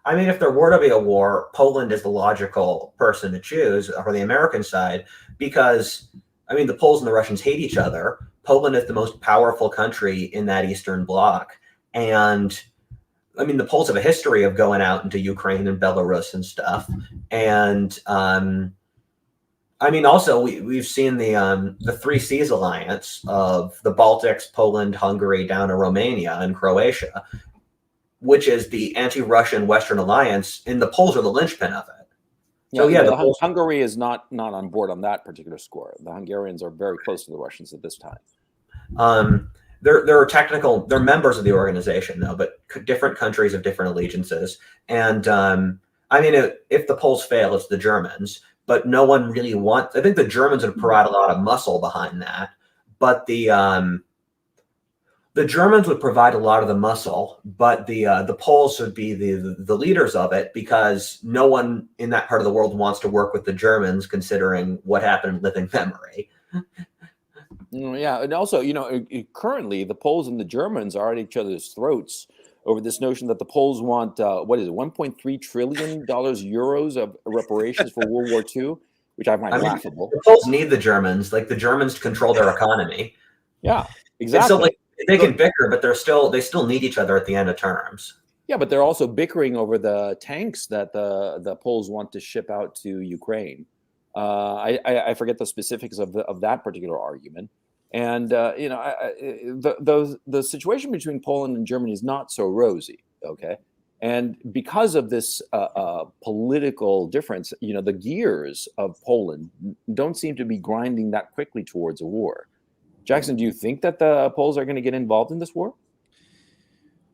I mean, if there were to be a war, Poland is the logical person to choose for the American side because, I mean, the Poles and the Russians hate each other. Poland is the most powerful country in that Eastern Bloc. And, I mean, the Poles have a history of going out into Ukraine and Belarus and stuff. And, I mean, also, we've seen the Three Seas alliance of the Baltics, Poland, Hungary, down to Romania and Croatia, which is the anti-Russian Western alliance, and the Poles are the linchpin of it. So yeah, Hungary is not on board on that particular score. The Hungarians are very close to the Russians at this time. They're members of the organization though, but different countries have different allegiances. And I mean, if the Poles fail, it's the Germans, but no one really wants. I think the Germans would provide a lot of muscle behind that, but the Germans would provide a lot of the muscle, but the Poles would be the leaders of it because no one in that part of the world wants to work with the Germans, considering what happened in living memory. Yeah, and also, currently the Poles and the Germans are at each other's throats over this notion that the Poles want $1.3 trillion euros of reparations for World War II, which I find laughable. The Poles need the Germans, like the Germans control their economy. Yeah, exactly. So they can bicker, but they still need each other at the end of terms. Yeah, but they're also bickering over the tanks that the Poles want to ship out to Ukraine. I forget the specifics of that particular argument. And the situation between Poland and Germany is not so rosy. Okay, and because of this political difference, the gears of Poland don't seem to be grinding that quickly towards a war. Jackson, do you think that the Poles are going to get involved in this war?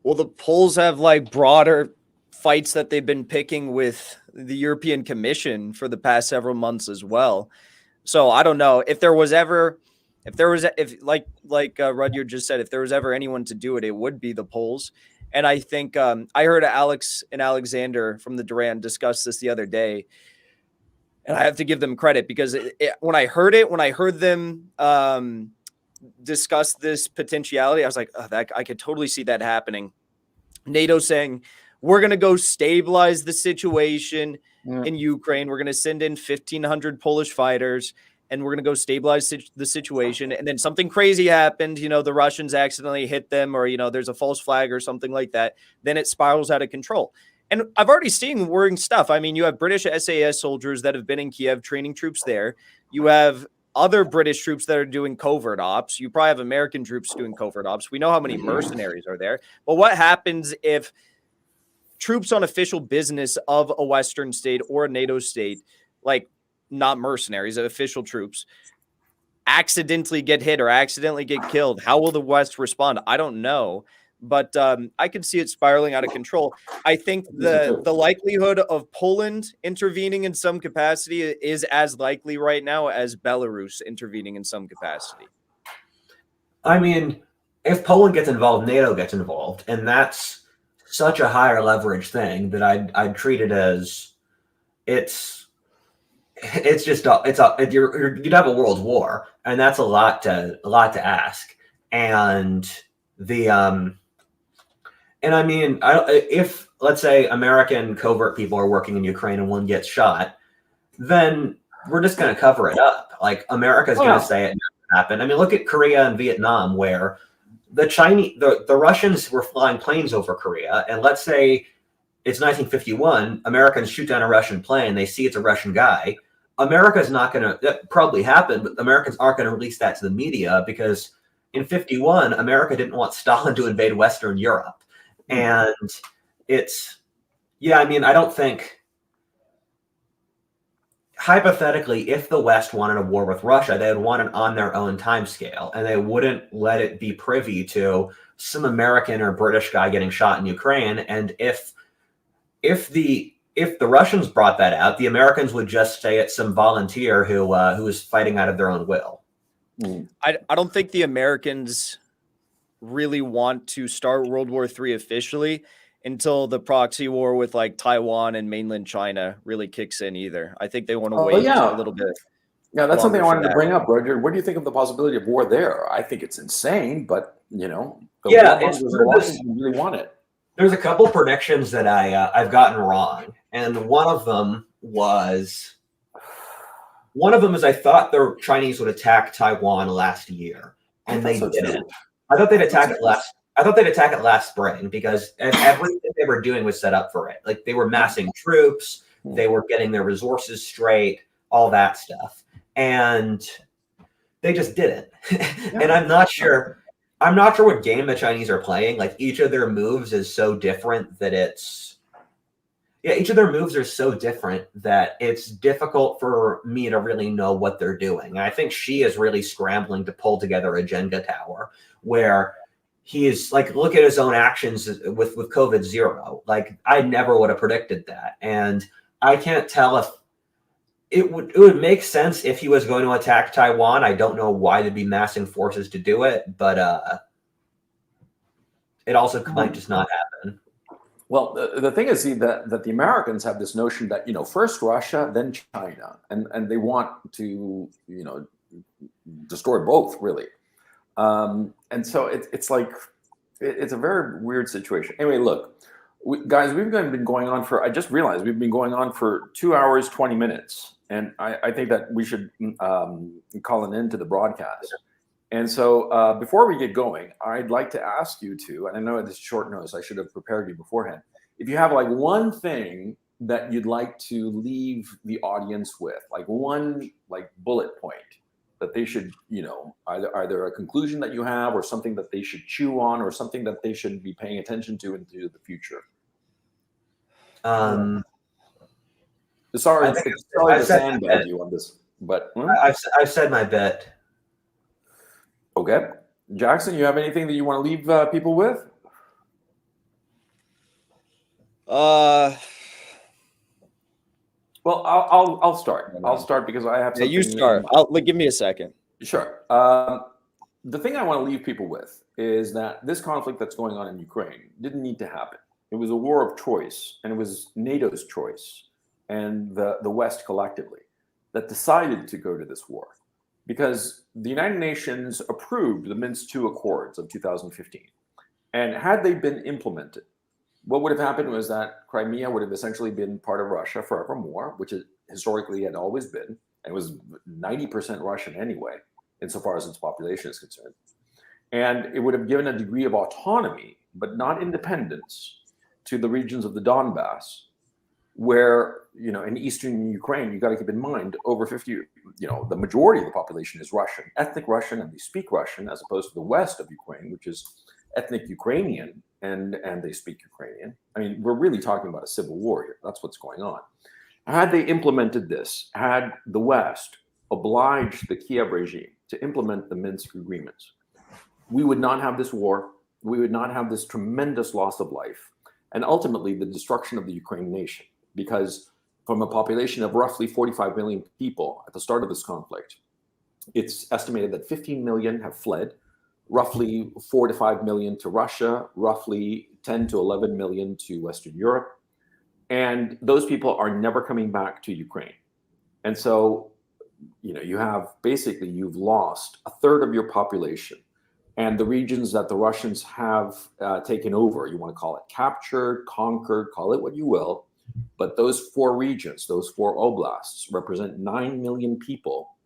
Well, the Poles have like broader fights that they've been picking with the European Commission for the past several months as well. So I don't know if Rudyard just said, if there was ever anyone to do it, it would be the Poles. And I think I heard Alex and Alexander from the Duran discuss this the other day. And I have to give them credit because when I heard them discuss this potentiality, I was like, I could totally see that happening. NATO saying, we're going to go stabilize the situation in Ukraine. We're going to send in 1,500 Polish fighters and we're going to go stabilize the situation. And then something crazy happened. The Russians accidentally hit them or, there's a false flag or something like that. Then it spirals out of control. And I've already seen worrying stuff. I mean, you have British SAS soldiers that have been in Kiev training troops there. You have other British troops that are doing covert ops. You probably have American troops doing covert ops. We know how many mercenaries are there. But what happens if troops on official business of a Western state or a NATO state, like not mercenaries, official troops, accidentally get hit or accidentally get killed? How will the West respond? I don't know. But I could see it spiraling out of control. I think the likelihood of Poland intervening in some capacity is as likely right now as Belarus intervening in some capacity. I mean, if Poland gets involved, NATO gets involved, and that's such a higher leverage thing that I'd treat it as you'd have a world war, and that's a lot to ask. And I mean, if let's say American covert people are working in Ukraine and one gets shot, then we're just going to cover it up. Like America's going to say it never happened. I mean, look at Korea and Vietnam, where the Russians were flying planes over Korea, and let's say it's 1951, Americans shoot down a Russian plane, they see it's a Russian guy. America's not going to, that probably happened, but Americans aren't going to release that to the media because in 51, America didn't want Stalin to invade Western Europe. And I mean, I don't think hypothetically, if the West wanted a war with Russia, they would want it on their own timescale, and they wouldn't let it be privy to some American or British guy getting shot in Ukraine. And if the Russians brought that out, the Americans would just say it's some volunteer who was fighting out of their own will. I don't think the Americans really want to start World War III officially until the proxy war with like Taiwan and mainland China really kicks in either. I think they want to wait a little bit. Yeah, that's something I longer for wanted to that. bring up, Roger. What do you think of the possibility of war there? I think it's insane, but the Yeah, war it's mongers in Washington really want it. There's a couple predictions that I've gotten wrong, and one of them is I thought the Chinese would attack Taiwan last year, and they didn't. I thought they'd attack it last. I thought they'd attack it last spring because everything they were doing was set up for it. Like they were massing troops, they were getting their resources straight, all that stuff, and they just didn't. And I'm not sure what game the Chinese are playing. Like each of their moves is so different that each of their moves are so different that it's difficult for me to really know what they're doing. And I think Xi is really scrambling to pull together a Jenga tower where he is like, look at his own actions with COVID zero. Like I never would have predicted that. And I can't tell if it would make sense if he was going to attack Taiwan. I don't know why they'd be massing forces to do it, but it also might just not happen. Well, the thing is, that the Americans have this notion that first Russia, then China, and they want to destroy both really, and so it's like it's a very weird situation. Anyway, look, guys, we've been going on for. I just realized we've been going on for 2 hours 20 minutes, and I think that we should call an end to the broadcast. And so before we get going, I'd like to ask you to, and I know at this short notice, I should have prepared you beforehand. If you have like one thing that you'd like to leave the audience with, like one like bullet point that they should, either a conclusion that you have or something that they should chew on or something that they should be paying attention to into the future. Sorry to sandbag you on this, but I've said my bit. Okay. Jackson, you have anything that you want to leave people with? Well, I'll start. I'll start because I have something. Yeah, you start. Give me a second. Sure. The thing I want to leave people with is that this conflict that's going on in Ukraine didn't need to happen. It was a war of choice, and it was NATO's choice and the West collectively that decided to go to this war. Because the United Nations approved the Minsk II Accords of 2015. And had they been implemented, what would have happened was that Crimea would have essentially been part of Russia forevermore, which it historically had always been. And it was 90% Russian anyway, insofar as its population is concerned. And it would have given a degree of autonomy, but not independence, to the regions of the Donbass, where, in eastern Ukraine, you got to keep in mind, over 50, the majority of the population is Russian, ethnic Russian, and they speak Russian, as opposed to the west of Ukraine, which is ethnic Ukrainian, and they speak Ukrainian. I mean, we're really talking about a civil war here. That's what's going on. Had they implemented this, had the West obliged the Kiev regime to implement the Minsk agreements, we would not have this war. We would not have this tremendous loss of life, and ultimately the destruction of the Ukrainian nation. Because from a population of roughly 45 million people at the start of this conflict, it's estimated that 15 million have fled, roughly 4 to 5 million to Russia, roughly 10 to 11 million to Western Europe. And those people are never coming back to Ukraine. And so, you've lost a third of your population. And the regions that the Russians have taken over, you want to call it captured, conquered, call it what you will. But those 4 regions, those 4 oblasts, represent 9 million people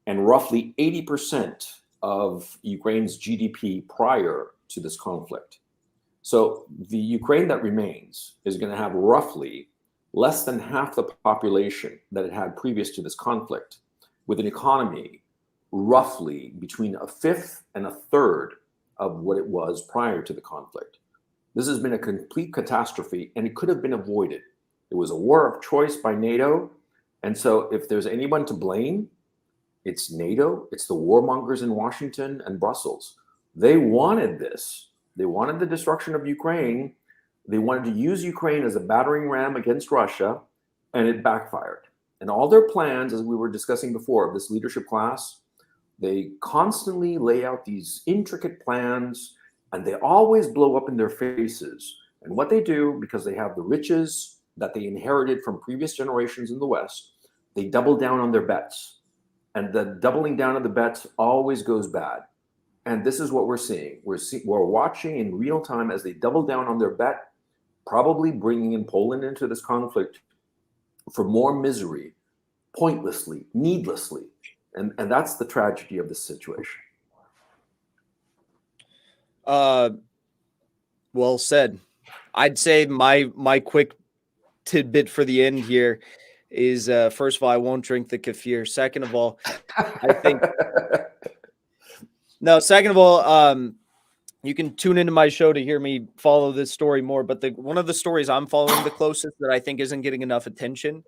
and roughly 80% of Ukraine's GDP prior to this conflict. So the Ukraine that remains is going to have roughly less than half the population that it had previous to this conflict, with an economy roughly between a fifth and a third of what it was prior to the conflict. This has been a complete catastrophe, and it could have been avoided. It was a war of choice by NATO, And so if there's anyone to blame, it's NATO, it's the warmongers in Washington and Brussels. They wanted this. They wanted the destruction of Ukraine. They wanted to use Ukraine as a battering ram against Russia, and it backfired. And all their plans, as we were discussing before, of this leadership class, they constantly lay out these intricate plans, and they always blow up in their faces. And what they do, because they have the riches that they inherited from previous generations in the West, they double down on their bets. And the doubling down of the bets always goes bad. And this is what we're seeing. We're watching in real time as they double down on their bet, probably bringing in Poland into this conflict for more misery, pointlessly, needlessly. And that's the tragedy of this situation. Well said. I'd say my quick tidbit for the end here is, first of all, I won't drink the kefir. Second of all, I think no, second of all, you can tune into my show to hear me follow this story more. But one of the stories I'm following the closest that I think isn't getting enough attention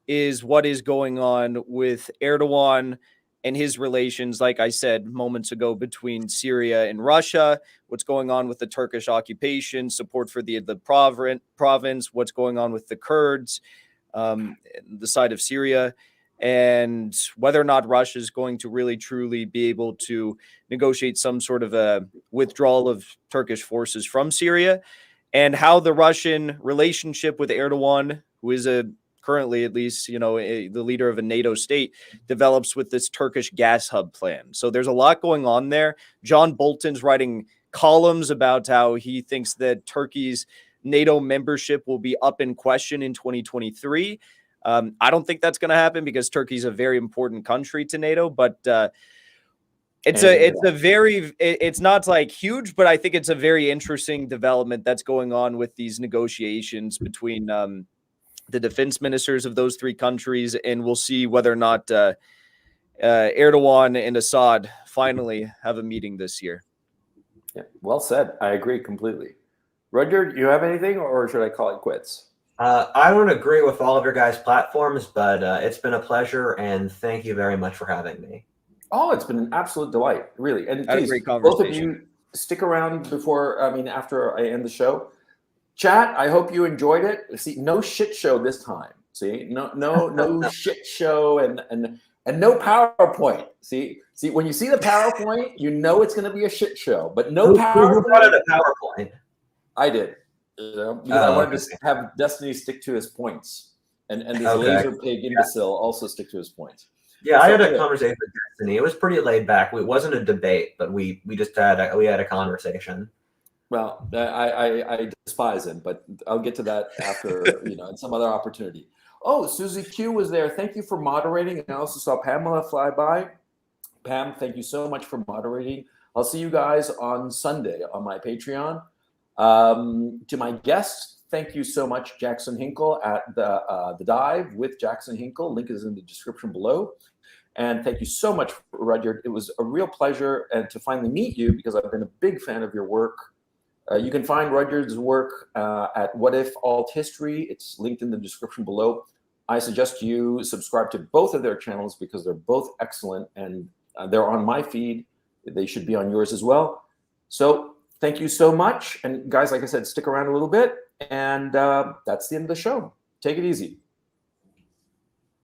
is what is going on with Erdogan and his relations, like I said moments ago, between Syria and Russia, what's going on with the Turkish occupation, support for the province, what's going on with the Kurds, the side of Syria, and whether or not Russia is going to really truly be able to negotiate some sort of a withdrawal of Turkish forces from Syria, and how the Russian relationship with Erdogan, who is currently, at least, the leader of a NATO state, develops with this Turkish gas hub plan. So there's a lot going on there. John Bolton's writing columns about how he thinks that Turkey's NATO membership will be up in question in 2023. I don't think that's going to happen because Turkey's a very important country to NATO, but it's not like huge, but I think it's a very interesting development that's going on with these negotiations between the defense ministers of those three countries, and we'll see whether or not Erdogan and Assad finally have a meeting this year. Yeah, well said. I agree completely. Rudyard, you have anything, or should I call it quits? I don't agree with all of your guys' platforms, but it's been a pleasure, and thank you very much for having me. Oh, it's been an absolute delight, really. And Had a please, great both of conversation. you, stick around after I end the show. Chat, I hope you enjoyed it. See, no shit show this time. See, no shit show and no PowerPoint. See, when you see the PowerPoint, you know it's going to be a shit show. But no PowerPoint. Who brought out a PowerPoint? I did, because I wanted to have Destiny stick to his points, and this laser pig imbecile also stick to his points. Yeah, I had a conversation with Destiny. It was pretty laid back. It wasn't a debate, but we just had a conversation. Well, I despise him, but I'll get to that after, in some other opportunity. Oh, Susie Q was there. Thank you for moderating. I also saw Pamela fly by. Pam, thank you so much for moderating. I'll see you guys on Sunday on my Patreon. To my guests, thank you so much, Jackson Hinkle at the Dive with Jackson Hinkle. Link is in the description below. And thank you so much, Rudyard. It was a real pleasure and to finally meet you, because I've been a big fan of your work. You can find Rudyard's work at WhatIfAltHistory. It's linked in the description below. I suggest you subscribe to both of their channels because they're both excellent, and they're on my feed. They should be on yours as well. So thank you so much. And guys, like I said, stick around a little bit. And that's the end of the show. Take it easy.